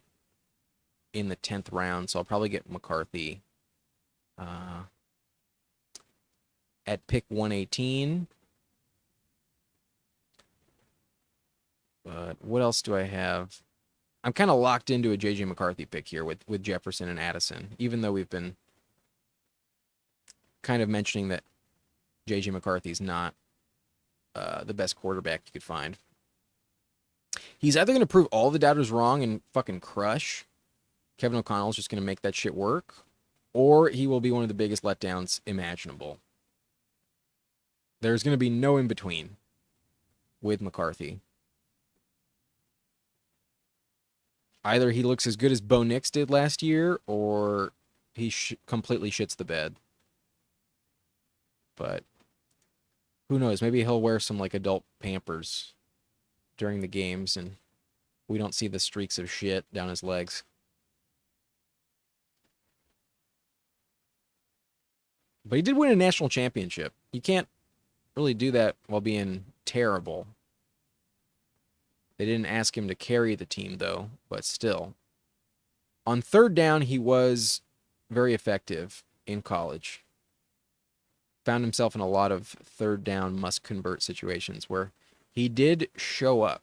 in the 10th round, so I'll probably get McCarthy at pick 118. But what else do I have? I'm kind of locked into a J.J. McCarthy pick here with Jefferson and Addison, even though we've been kind of mentioning that J.J. McCarthy's not the best quarterback you could find. He's either going to prove all the doubters wrong and fucking crush. Kevin O'Connell's just going to make that shit work, or he will be one of the biggest letdowns imaginable. There's going to be no in between with McCarthy. Either he looks as good as Bo Nix did last year, or he completely shits the bed. But who knows? Maybe he'll wear some like adult Pampers during the games, and we don't see the streaks of shit down his legs. But he did win a national championship. You can't really do that while being terrible. They didn't ask him to carry the team, though, but still. On third down, he was very effective in college. Found himself in a lot of third down must-convert situations where he did show up.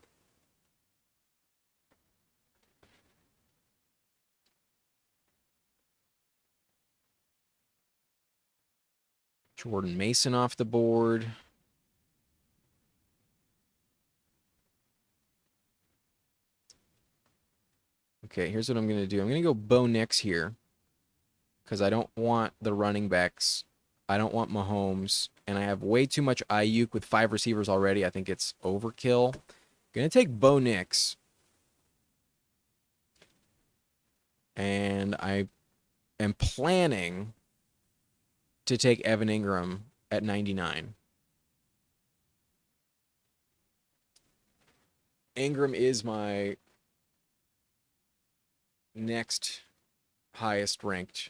Jordan Mason off the board. Okay, here's what I'm going to do. I'm going to go Bo Nix here because I don't want the running backs. I don't want Mahomes, and I have way too much Ayuk with 5 receivers already. I think it's overkill. Going to take Bo Nix, and I am planning to take Evan Ingram at 99. Ingram is my next highest ranked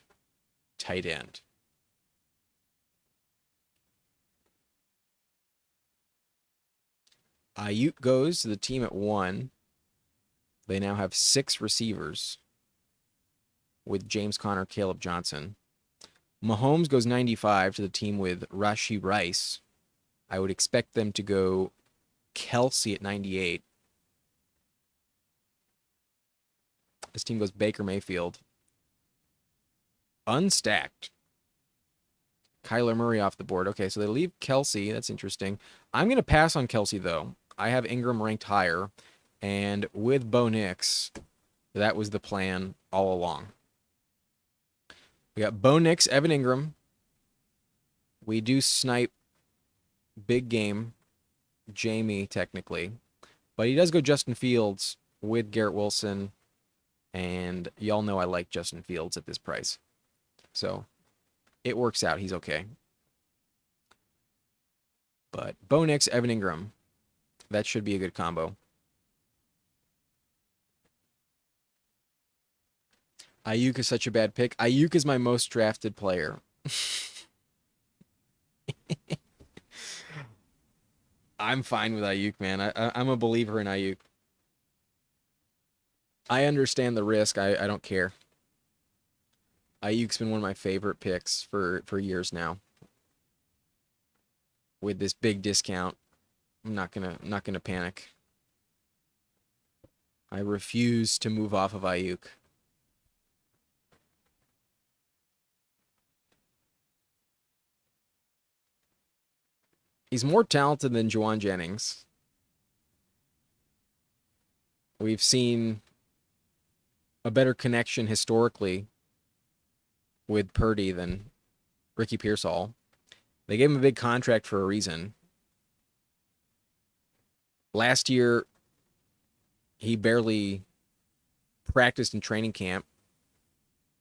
tight end. Ayuk goes to the team at 1. They now have 6 receivers with James Conner, Caleb Johnson. Mahomes goes 95 to the team with Rashee Rice. I would expect them to go Kelsey at 98. This team goes Baker Mayfield. Unstacked. Kyler Murray off the board. Okay, so they leave Kelsey. That's interesting. I'm going to pass on Kelsey, though. I have Ingram ranked higher. And with Bo Nix, that was the plan all along. We got Bo Nix, Evan Ingram. We do snipe big game Jamie, technically. But he does go Justin Fields with Garrett Wilson. And y'all know I like Justin Fields at this price. So it works out. He's okay. But Bo Nix, Evan Ingram. That should be a good combo. Ayuk is such a bad pick. Ayuk is my most drafted player. I'm fine with Ayuk, man. I'm a believer in Ayuk. I understand the risk. I don't care. Ayuk's been one of my favorite picks for years now. With this big discount, I'm not gonna panic. I refuse to move off of Ayuk. He's more talented than Juwan Jennings. We've seen a better connection historically with Purdy than Ricky Pearsall. They gave him a big contract for a reason. Last year, he barely practiced in training camp.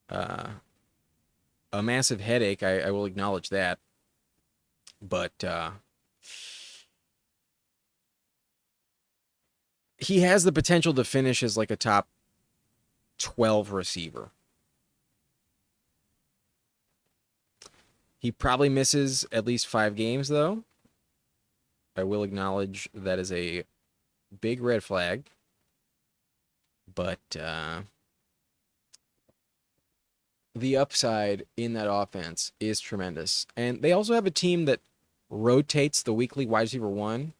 A massive headache, I will acknowledge that. But he has the potential to finish as like a top 12 receiver. He probably misses at least 5 games, though. I will acknowledge that is a big red flag. But the upside in that offense is tremendous. And they also have a team that rotates the weekly wide receiver one.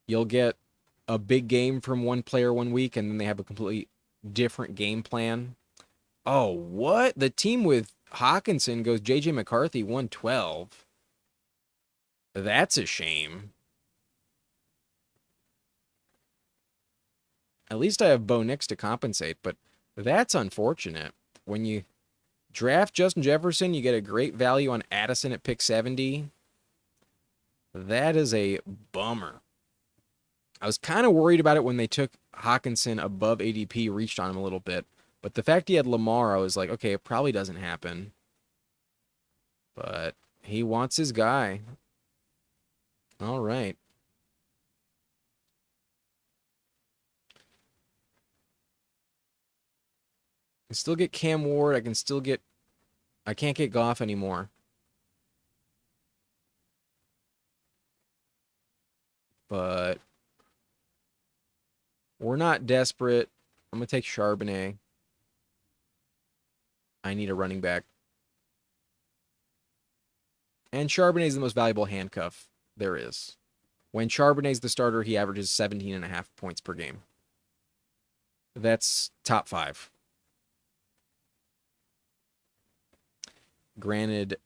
You'll get a big game from one player one week, and then they have a completely different game plan. Oh, what? The team with Hawkinson goes J.J. McCarthy 112. That's a shame. At least I have Bo Nix to compensate, but that's unfortunate. When you draft Justin Jefferson, you get a great value on Addison at pick 70. That is a bummer. I was kind of worried about it when they took Hawkinson above ADP, reached on him a little bit. But the fact he had Lamar, I was like, okay, it probably doesn't happen. But he wants his guy. All right. I can still get Cam Ward. I can't get Goff anymore. But we're not desperate. I'm going to take Charbonnet. I need a running back. And Charbonnet is the most valuable handcuff there is. When Charbonnet's the starter, he averages 17.5 points per game. That's top 5. Granted,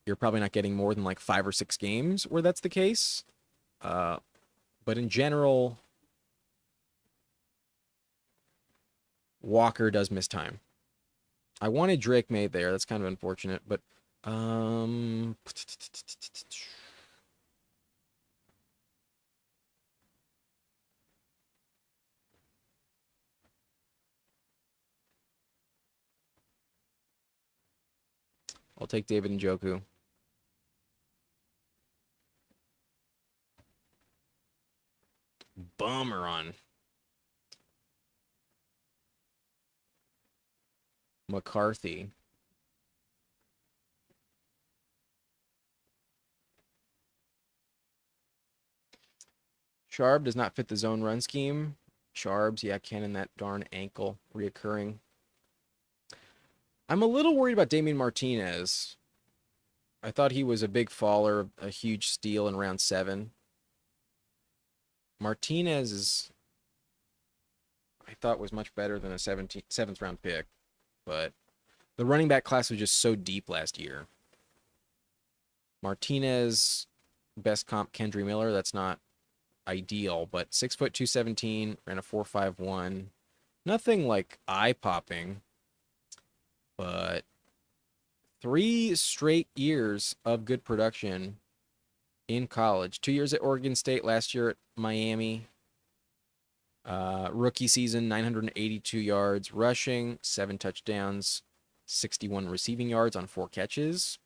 you're probably not getting more than like 5 or 6 games where that's the case. But in general, Walker does miss time. I wanted Drake May there. That's kind of unfortunate, but I'll take David Njoku. Bummer on McCarthy. Sharp does not fit the zone run scheme. Sharps, yeah, cannon that darn ankle reoccurring. I'm a little worried about Damian Martinez. I thought he was a big faller, a huge steal in round 7. Martinez is, I thought, was much better than a 7th round pick, but the running back class was just so deep last year. Martinez, best comp, Kendry Miller. That's not ideal, but 6 foot 217, ran a 4.51. Nothing like eye popping, but 3 straight years of good production in college. 2 years at Oregon State, last year at Miami. Rookie season, 982 yards rushing, 7 touchdowns, 61 receiving yards on 4 catches.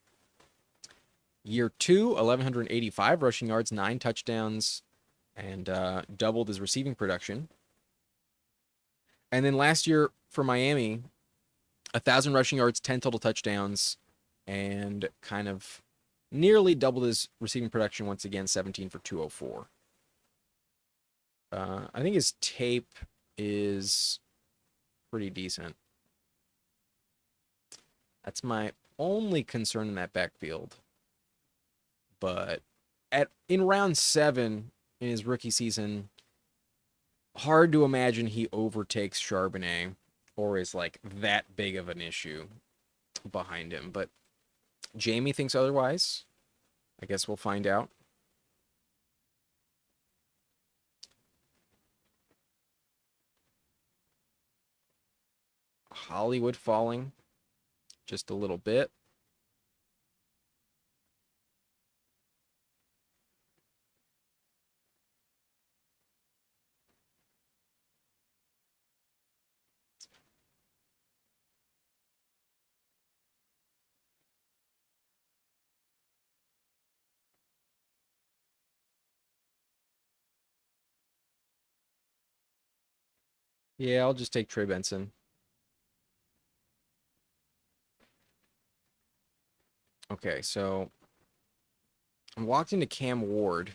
Year 2, 1,185 rushing yards, 9 touchdowns, and doubled his receiving production. And then last year for Miami, 1,000 rushing yards, 10 total touchdowns, and kind of nearly doubled his receiving production once again, 17 for 204. I think his tape is pretty decent. That's my only concern in that backfield. But in round 7 in his rookie season, hard to imagine he overtakes Charbonnet or is like that big of an issue behind him. But Jamie thinks otherwise. I guess we'll find out. Hollywood falling. just a little bit. Yeah, I'll just take Trey Benson. Okay, so I'm locked into Cam Ward,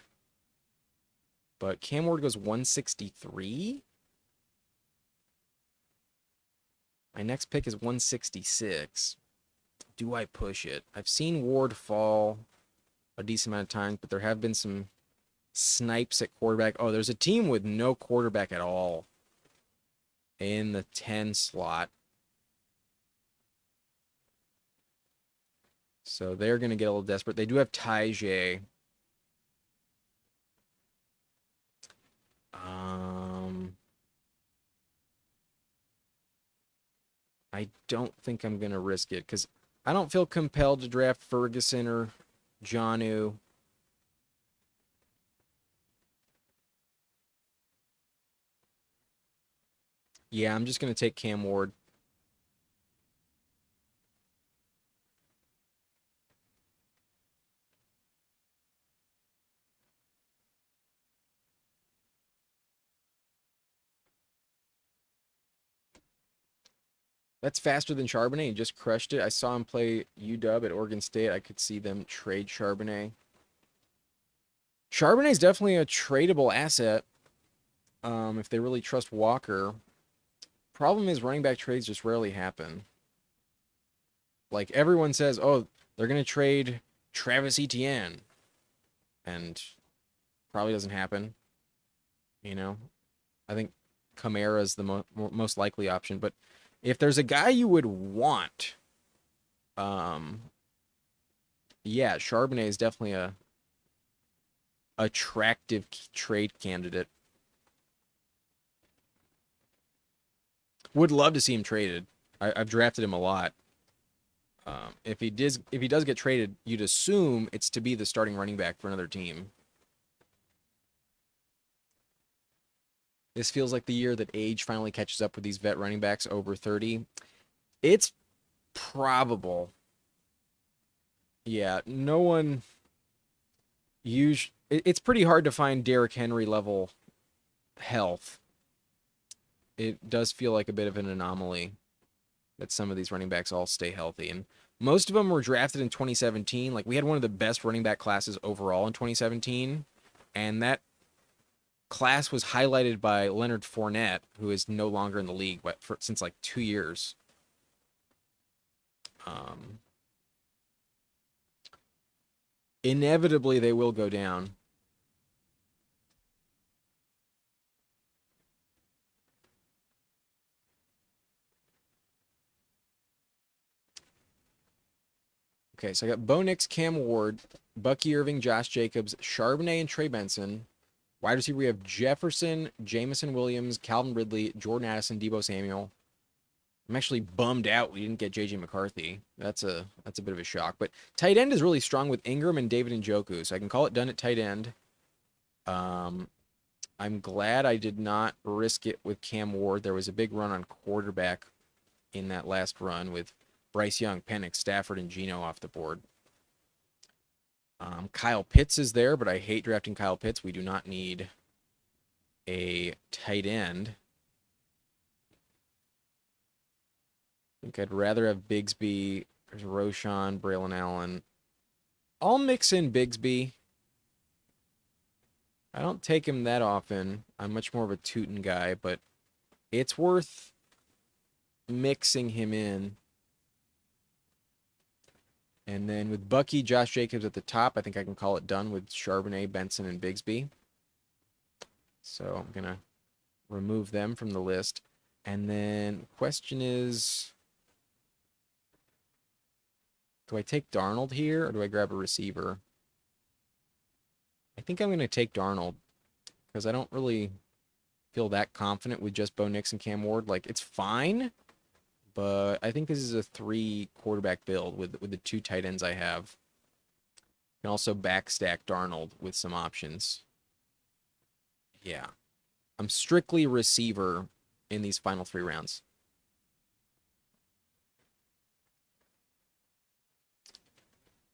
but Cam Ward goes 163. My next pick is 166. Do I push it? I've seen Ward fall a decent amount of times, but there have been some snipes at quarterback. Oh, there's a team with no quarterback at all in the 10 slot. So they're going to get a little desperate. They do have Tajay. I don't think I'm going to risk it because I don't feel compelled to draft Ferguson or Jonnu. Yeah, I'm just going to take Cam Ward. That's faster than Charbonnet. He just crushed it. I saw him play UW at Oregon State. I could see them trade Charbonnet. Charbonnet is definitely a tradable asset if they really trust Walker. Problem is running back trades just rarely happen. Like everyone says, oh, they're going to trade Travis Etienne. And probably doesn't happen. You know, I think Kamara is the most likely option. But if there's a guy you would want, yeah, Charbonnet is definitely a attractive trade candidate. Would love to see him traded. I've drafted him a lot. If he does get traded, you'd assume it's to be the starting running back for another team. This feels like the year that age finally catches up with these vet running backs over 30. It's probable. Yeah, no one it's pretty hard to find Derrick Henry level health. It does feel like a bit of an anomaly that some of these running backs all stay healthy. And most of them were drafted in 2017. Like we had one of the best running back classes overall in 2017. And that class was highlighted by Leonard Fournette, who is no longer in the league since like 2 years. Inevitably, they will go down. Okay, so I got Bo Nix, Cam Ward, Bucky Irving, Josh Jacobs, Charbonnet, and Trey Benson. Wide receiver, we have Jefferson, Jameson Williams, Calvin Ridley, Jordan Addison, Deebo Samuel. I'm actually bummed out we didn't get J.J. McCarthy. That's a bit of a shock. But tight end is really strong with Ingram and David Njoku, so I can call it done at tight end. I'm glad I did not risk it with Cam Ward. There was a big run on quarterback in that last run with Bryce Young, Penix, Stafford, and Geno off the board. Kyle Pitts is there, but I hate drafting Kyle Pitts. We do not need a tight end. I think I'd rather have Bigsby. There's Roshan, Braylon Allen. I'll mix in Bigsby. I don't take him that often. I'm much more of a Tootin guy, but it's worth mixing him in. And then with Bucky, Josh Jacobs at the top, I think I can call it done with Charbonnet, Benson, and Bigsby. So I'm going to remove them from the list. And then the question is, do I take Darnold here or do I grab a receiver? I think I'm going to take Darnold because I don't really feel that confident with just Bo Nix and Cam Ward. Like, it's fine, but I think this is a 3 quarterback build with the 2 tight ends I have. Can also backstack Darnold with some options. Yeah. I'm strictly receiver in these final 3 rounds.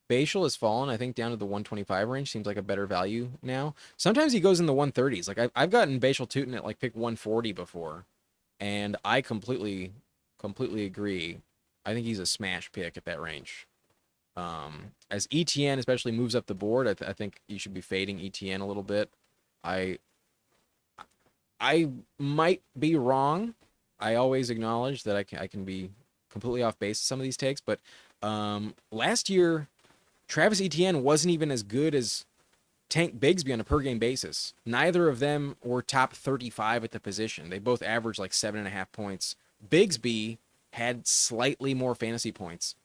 Bashal has fallen, I think, down to the 125 range. Seems like a better value now. Sometimes he goes in the 130s. Like, I've gotten Bashal Tutin at, like, pick 140 before. And I completely agree. I think he's a smash pick at that range. As ETN especially moves up the board, I think you should be fading ETN a little bit. I might be wrong. I always acknowledge that I can be completely off base with some of these takes, but last year Travis Etienne wasn't even as good as Tank Bigsby on a per game basis. Neither of them were top 35 at the position. They both averaged like 7.5 points. Bigsby had slightly more fantasy points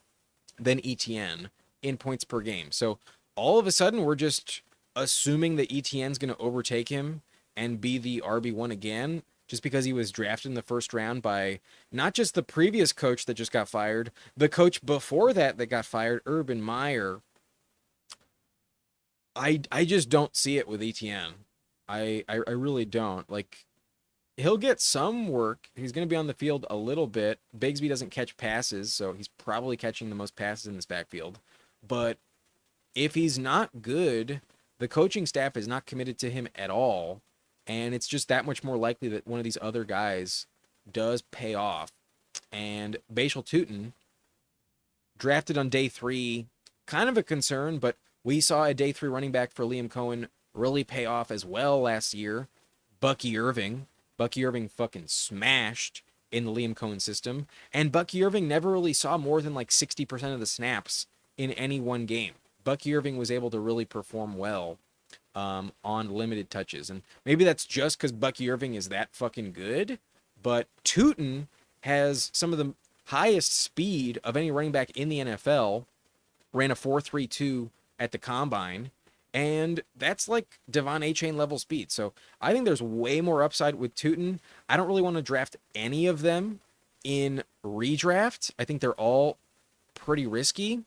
than Etienne in points per game. So all of a sudden, we're just assuming that Etienne's going to overtake him and be the RB1 again, just because he was drafted in the first round by not just the previous coach that just got fired, the coach before that got fired, Urban Meyer. I just don't see it with Etienne. I really don't. Like, he'll get some work. He's going to be on the field a little bit. Bigsby doesn't catch passes, so he's probably catching the most passes in this backfield. But if he's not good, the coaching staff is not committed to him at all, and it's just that much more likely that one of these other guys does pay off. And Bashal Tutin, drafted on day 3, kind of a concern, but we saw a day 3 running back for Liam Cohen really pay off as well last year. Bucky Irving fucking smashed in the Liam Cohen system, and Bucky Irving never really saw more than like 60% of the snaps in any one game. Bucky Irving was able to really perform well on limited touches, and maybe that's just because Bucky Irving is that fucking good, but Tutin has some of the highest speed of any running back in the NFL, ran a 4.32 at the combine, and that's like Devon Achane level speed. So I think there's way more upside with Tutin. I don't really want to draft any of them in redraft. I think they're all pretty risky.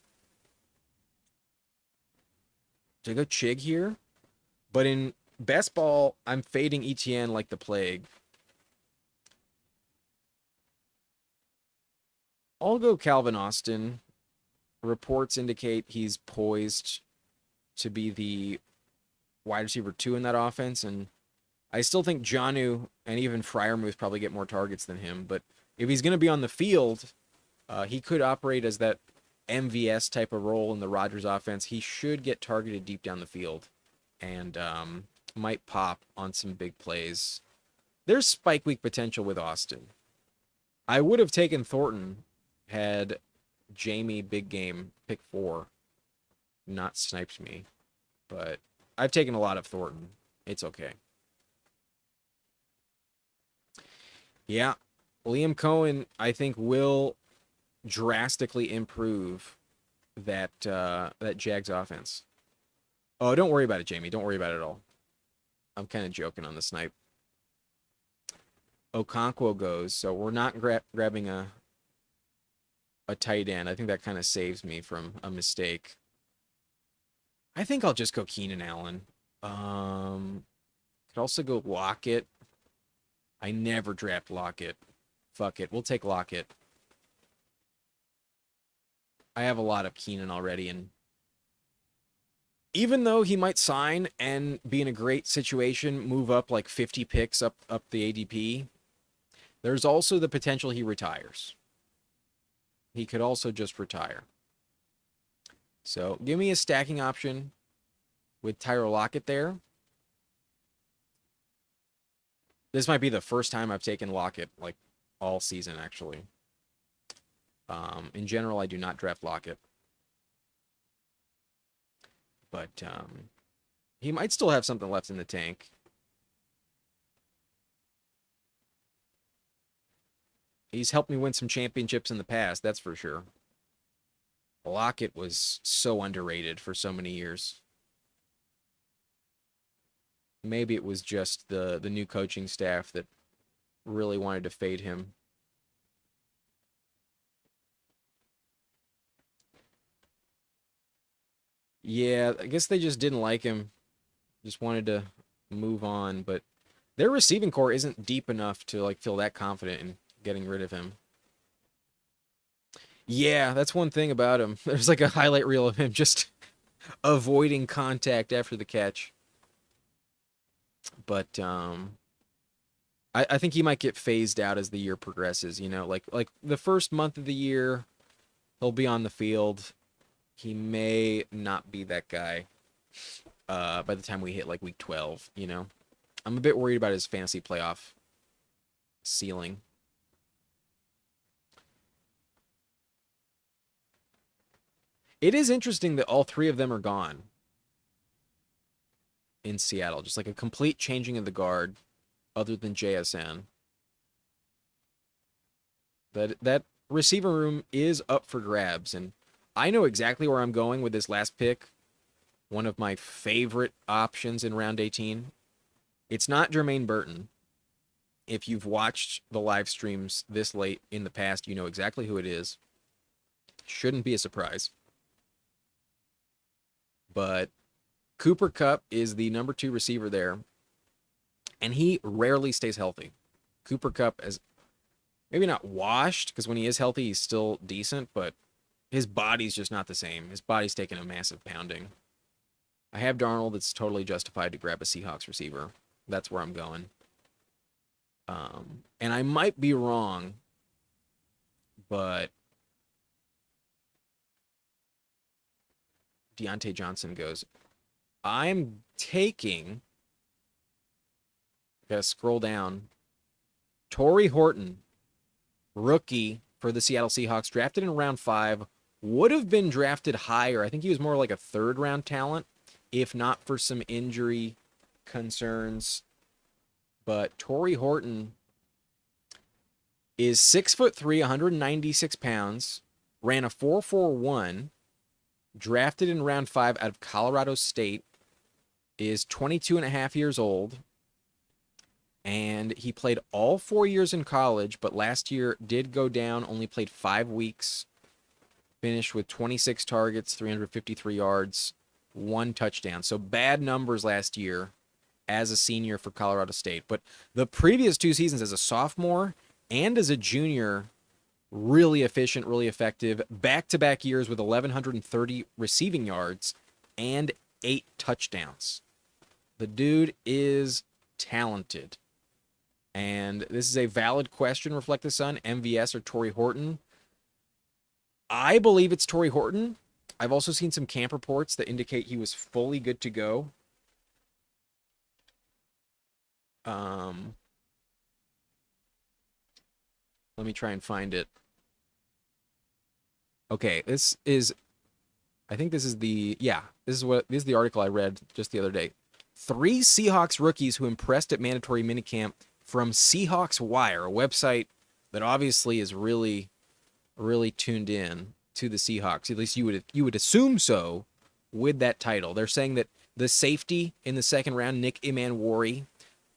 Do I go Chig here? But in best ball, I'm fading ETN like the plague. I'll go Calvin Austin. Reports indicate he's poised to be the wide receiver 2 in that offense, and I still think Jonnu and even Freiermuth probably get more targets than him, but if he's going to be on the field, he could operate as that MVS type of role in the Rodgers offense. He should get targeted deep down the field and might pop on some big plays. There's spike week potential with Austin. I would have taken Thornton had Jamie Big Game pick 4 not sniped me, but I've taken a lot of Thornton. It's okay. Yeah, Liam Cohen, I think, will drastically improve that that Jags offense. Oh, don't worry about it, Jamie. Don't worry about it at all. I'm kind of joking on the snipe. Okonkwo goes, so we're not grabbing a tight end. I think that kind of saves me from a mistake. I think I'll just go Keenan Allen. Could also go Lockett. I never draft Lockett. Fuck it. We'll take Lockett. I have a lot of Keenan already, and even though he might sign and be in a great situation, move up like 50 picks up the ADP, there's also the potential he retires. He could also just retire. So give me a stacking option with Tyler Lockett there. This might be the first time I've taken Lockett like all season, actually. In general, I do not draft Lockett. But he might still have something left in the tank. He's helped me win some championships in the past, that's for sure. Lockett was so underrated for so many years. Maybe it was just the new coaching staff that really wanted to fade him. Yeah, I guess they just didn't like him. Just wanted to move on, but their receiving core isn't deep enough to like feel that confident in getting rid of him. Yeah, that's one thing about him. There's like a highlight reel of him just avoiding contact after the catch. But I think he might get phased out as the year progresses, you know, like the first month of the year, he'll be on the field. He may not be that guy by the time we hit like week 12, you know. I'm a bit worried about his fantasy playoff ceiling. It is interesting that all three of them are gone in Seattle. Just like a complete changing of the guard, other than JSN. That receiver room is up for grabs, and I know exactly where I'm going with this last pick. One of my favorite options in round 18. It's not Jermaine Burton. If you've watched the live streams this late in the past, you know exactly who it is. Shouldn't be a surprise. But Cooper Kupp is the number 2 receiver there, and he rarely stays healthy. Cooper Kupp is maybe not washed, because when he is healthy, he's still decent, but his body's just not the same. His body's taking a massive pounding. I have Darnold. It's totally justified to grab a Seahawks receiver. That's where I'm going. And I might be wrong, but Deontay Johnson goes. I'm taking. Gotta scroll down. Torrey Horton, rookie for the Seattle Seahawks, drafted in round 5. Would have been drafted higher. I think he was more like a 3rd round talent, if not for some injury concerns. But Torrey Horton is 6'3", 196 pounds, ran a 4.41, drafted in round 5 out of Colorado State, is 22 and a half years old, and he played all 4 years in college, but last year did go down, only played 5 weeks, finished with 26 targets, 353 yards, 1 touchdown. So bad numbers last year as a senior for Colorado State. But the previous 2 seasons as a sophomore and as a junior, really efficient, really effective. Back-to-back years with 1,130 receiving yards and 8 touchdowns. The dude is talented. And this is a valid question, Reflect the Sun, MVS or Torrey Horton. I believe it's Torrey Horton. I've also seen some camp reports that indicate he was fully good to go. Let me try and find it. Okay, this is, I think this is the, yeah, this is the article I read just the other day. 3 Seahawks rookies who impressed at mandatory minicamp from Seahawks Wire, a website that obviously is really, really tuned in to the Seahawks. At least you would assume so with that title. They're saying that the safety in the 2nd round, Nick Emanwari,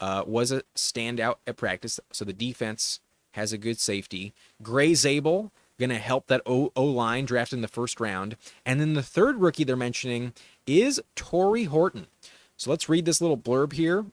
was a standout at practice, so the defense has a good safety. Gray Zabel, going to help that O-line drafted in the 1st round. And then the 3rd rookie they're mentioning is Torrey Horton. So let's read this little blurb here.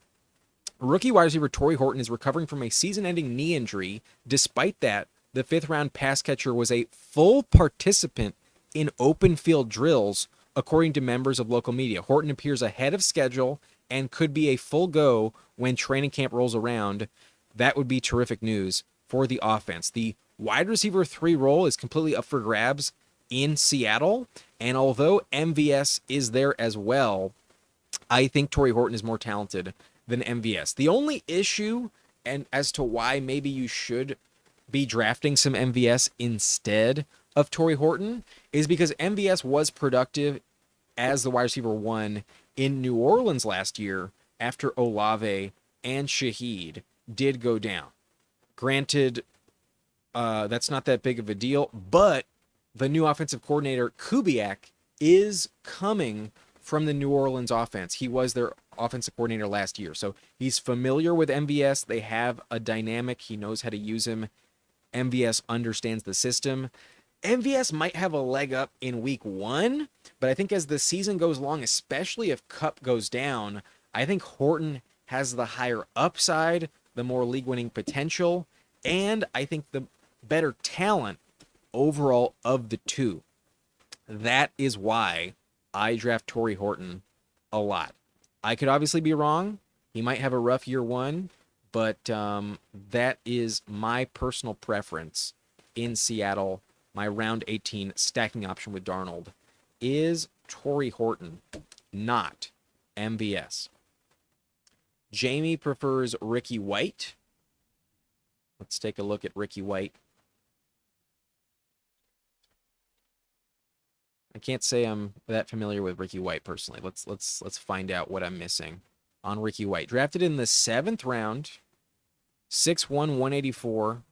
Rookie wide receiver Torrey Horton is recovering from a season-ending knee injury. Despite that, the 5th-round pass catcher was a full participant in open field drills, according to members of local media. Horton appears ahead of schedule and could be a full go when training camp rolls around. That would be terrific news for the offense. The wide receiver 3 role is completely up for grabs in Seattle, and although MVS is there as well, I think Torrey Horton is more talented than MVS. The only issue, and as to why maybe you should be drafting some MVS instead of Torrey Horton, is because MVS was productive as the wide receiver 1 in New Orleans last year after Olave and Shaheed did go down. Granted, that's not that big of a deal, but the new offensive coordinator, Kubiak, is coming from the New Orleans offense. He was their offensive coordinator last year, so he's familiar with MVS. They have a dynamic. He knows how to use him. MVS understands the system. MVS might have a leg up in week 1, but I think as the season goes along, especially if Cup goes down, I think Horton has the higher upside, the more league winning potential, and I think the better talent overall of the two. That is why I draft Torrey Horton a lot. I could obviously be wrong. He might have a rough year 1, but that is my personal preference in Seattle. My round 18 stacking option with Darnold is Torrey Horton, not MVS. Jamie prefers Ricky White. Let's take a look at Ricky White. I can't say I'm that familiar with Ricky White personally. Let's find out what I'm missing on Ricky White. Drafted in the 7th round, 6'1", 184,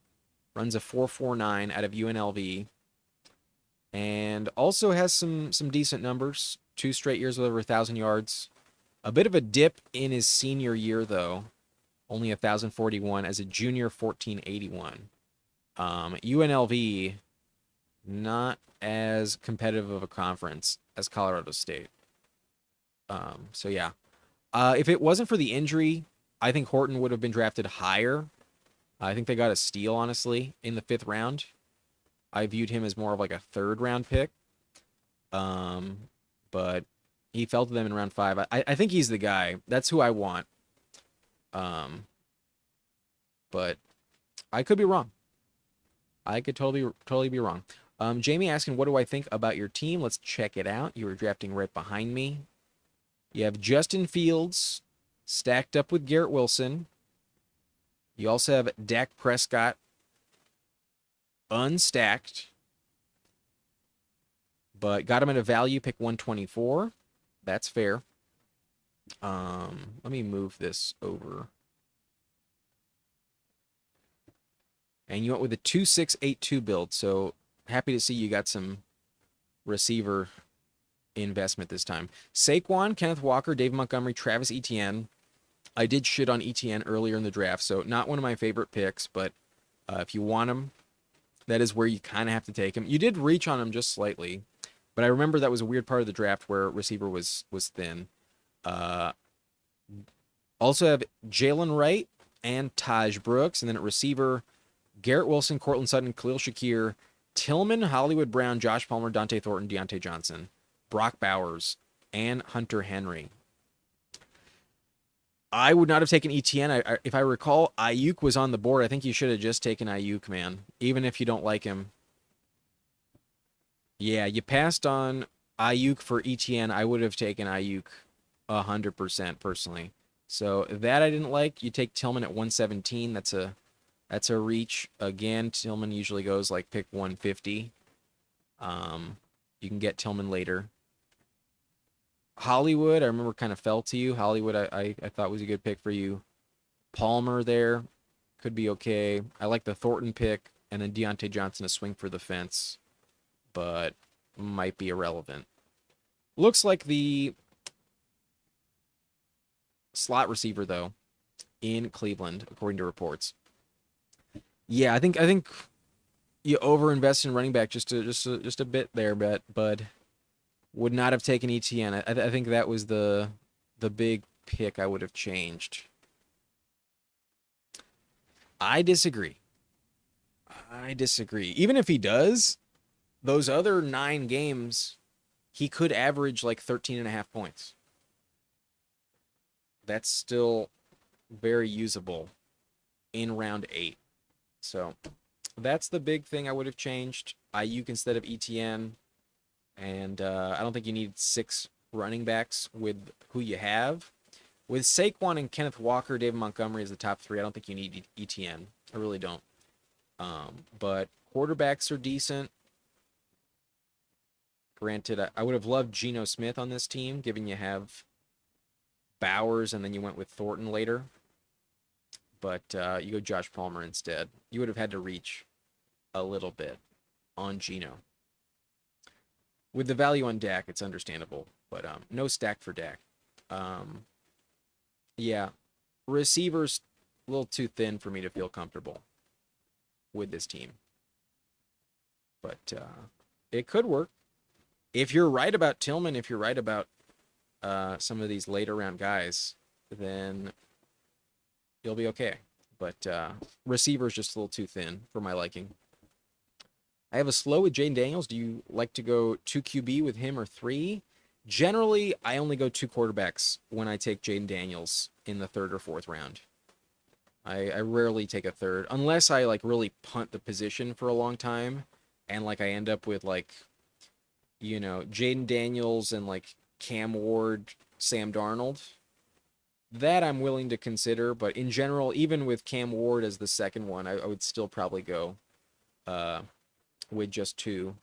runs a 4.49 out of UNLV, and also has some decent numbers. 2 straight years with over 1,000 yards. A bit of a dip in his senior year though, only 1,041 as a junior, 1,481. UNLV, not as competitive of a conference as Colorado State. So yeah. If it wasn't for the injury, I think Horton would have been drafted higher. I think they got a steal, honestly, in the 5th round. I viewed him as more of like a 3rd round pick. But he fell to them in round 5. I think he's the guy. That's who I want. But I could be wrong. I could totally be wrong. Jamie asking, what do I think about your team? Let's check it out. You were drafting right behind me. You have Justin Fields stacked up with Garrett Wilson. You also have Dak Prescott unstacked, but got him at a value, pick 124. That's fair. Let me move this over. And you went with a 2-6-8-2 build, so happy to see you got some receiver investment this time. Saquon, Kenneth Walker, Dave Montgomery, Travis Etienne. I did shit on Etienne earlier in the draft, so not one of my favorite picks, but if you want him, that is where you kind of have to take him. You did reach on him just slightly, but I remember that was a weird part of the draft where receiver was thin. Also have Jalen Wright and Taj Brooks, and then at receiver, Garrett Wilson, Cortland Sutton, Khalil Shakir, Tillman, Hollywood Brown, Josh Palmer, Dante Thornton, Deontay Johnson, Brock Bowers, and Hunter Henry. I would not have taken Etienne. If I recall, Ayuk was on the board. I think you should have just taken Ayuk, man, even if you don't like him. Yeah, you passed on Ayuk for Etienne. I would have taken Ayuk 100% personally. So that I didn't like. You take Tillman at 117. That's a reach. Again, Tillman usually goes like pick 150. You can get Tillman later. Hollywood, I remember kind of fell to you. Hollywood, I thought was a good pick for you. Palmer there could be okay. I like the Thornton pick, and then Deontay Johnson a swing for the fence, but might be irrelevant. Looks like the slot receiver though in Cleveland, according to reports. Yeah, I think you overinvest in running back just a bit there, but would not have taken Etienne. I think that was the big pick I would have changed. I disagree. Even if he does, those other 9 games, he could average like 13.5 points. That's still very usable in round 8. So that's the big thing I would have changed. Ayuk instead of Etienne. And I don't think you need 6 running backs with who you have. With Saquon and Kenneth Walker, David Montgomery as the top 3, I don't think you need Etienne. I really don't. But quarterbacks are decent. Granted, I would have loved Geno Smith on this team, given you have Bowers and then you went with Thornton later. But you go Josh Palmer instead. You would have had to reach a little bit on Geno. With the value on Dak, it's understandable, but no stack for Dak. Yeah, receivers a little too thin for me to feel comfortable with this team. but it could work. If you're right about Tillman, if you're right about some of these later round guys, then you'll be okay. But receiver's just a little too thin for my liking. I have a slow with Jaden Daniels. Do you like to go 2 QB with him or 3? Generally, I only go 2 quarterbacks when I take Jaden Daniels in the 3rd or 4th round. I rarely take a 3rd unless I like really punt the position for a long time and like I end up with like, you know, Jaden Daniels and like Cam Ward, Sam Darnold. That I'm willing to consider, but in general, even with Cam Ward as the second one, I would still probably go with just 2.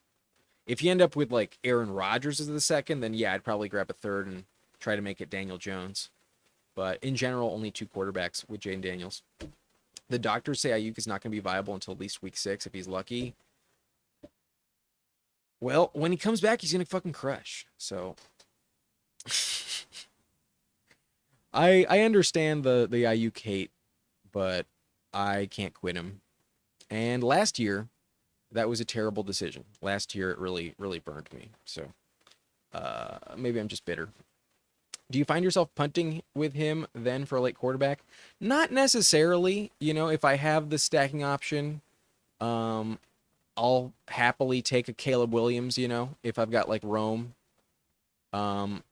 If you end up with like Aaron Rodgers as the second, then yeah, I'd probably grab a 3rd and try to make it Daniel Jones. But in general, only 2 quarterbacks with Jaden Daniels. The doctors say Ayuk is not going to be viable until at least week 6 if he's lucky. Well, when he comes back, he's going to fucking crush. So I understand the Ayuk hate, but I can't quit him. And last year, that was a terrible decision. Last year, it really, really burned me. So maybe I'm just bitter. Do you find yourself punting with him then for a late quarterback? Not necessarily. You know, if I have the stacking option, I'll happily take a Caleb Williams, you know, if I've got like Rome. In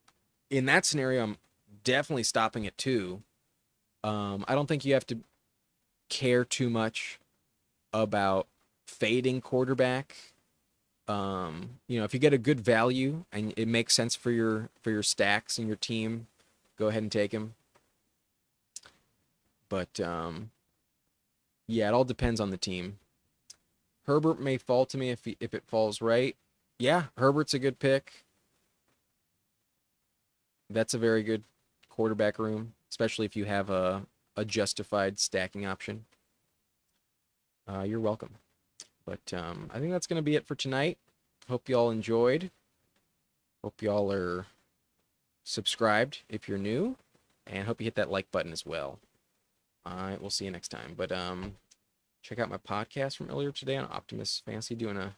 that scenario, I'm definitely stopping at 2. I don't think you have to care too much about fading quarterback. You know, if you get a good value and it makes sense for your stacks and your team, go ahead and take him. But yeah, it all depends on the team. Herbert may fall to me if it falls right. Yeah, Herbert's a good pick. That's a very good quarterback room, especially if you have a justified stacking option. You're welcome. But I think that's going to be it for tonight. Hope y'all enjoyed. Hope y'all are subscribed if you're new. And hope you hit that like button as well. All right, we'll see you next time. But check out my podcast from earlier today on Optimus Fantasy doing a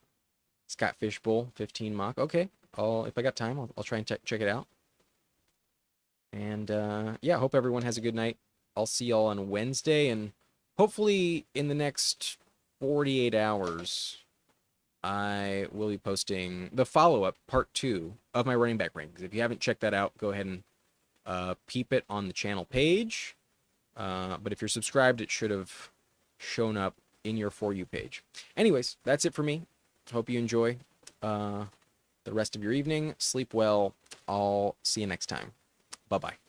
Scott Fishbowl 15 mock. Okay, if I got time, I'll try and check it out. And yeah, hope everyone has a good night. I'll see y'all on Wednesday, and hopefully in the next 48 hours, I will be posting the follow-up, part 2 of my running back rankings. If you haven't checked that out, go ahead and peep it on the channel page. But if you're subscribed, it should have shown up in your For You page. Anyways, that's it for me. Hope you enjoy the rest of your evening. Sleep well. I'll see you next time. Bye-bye.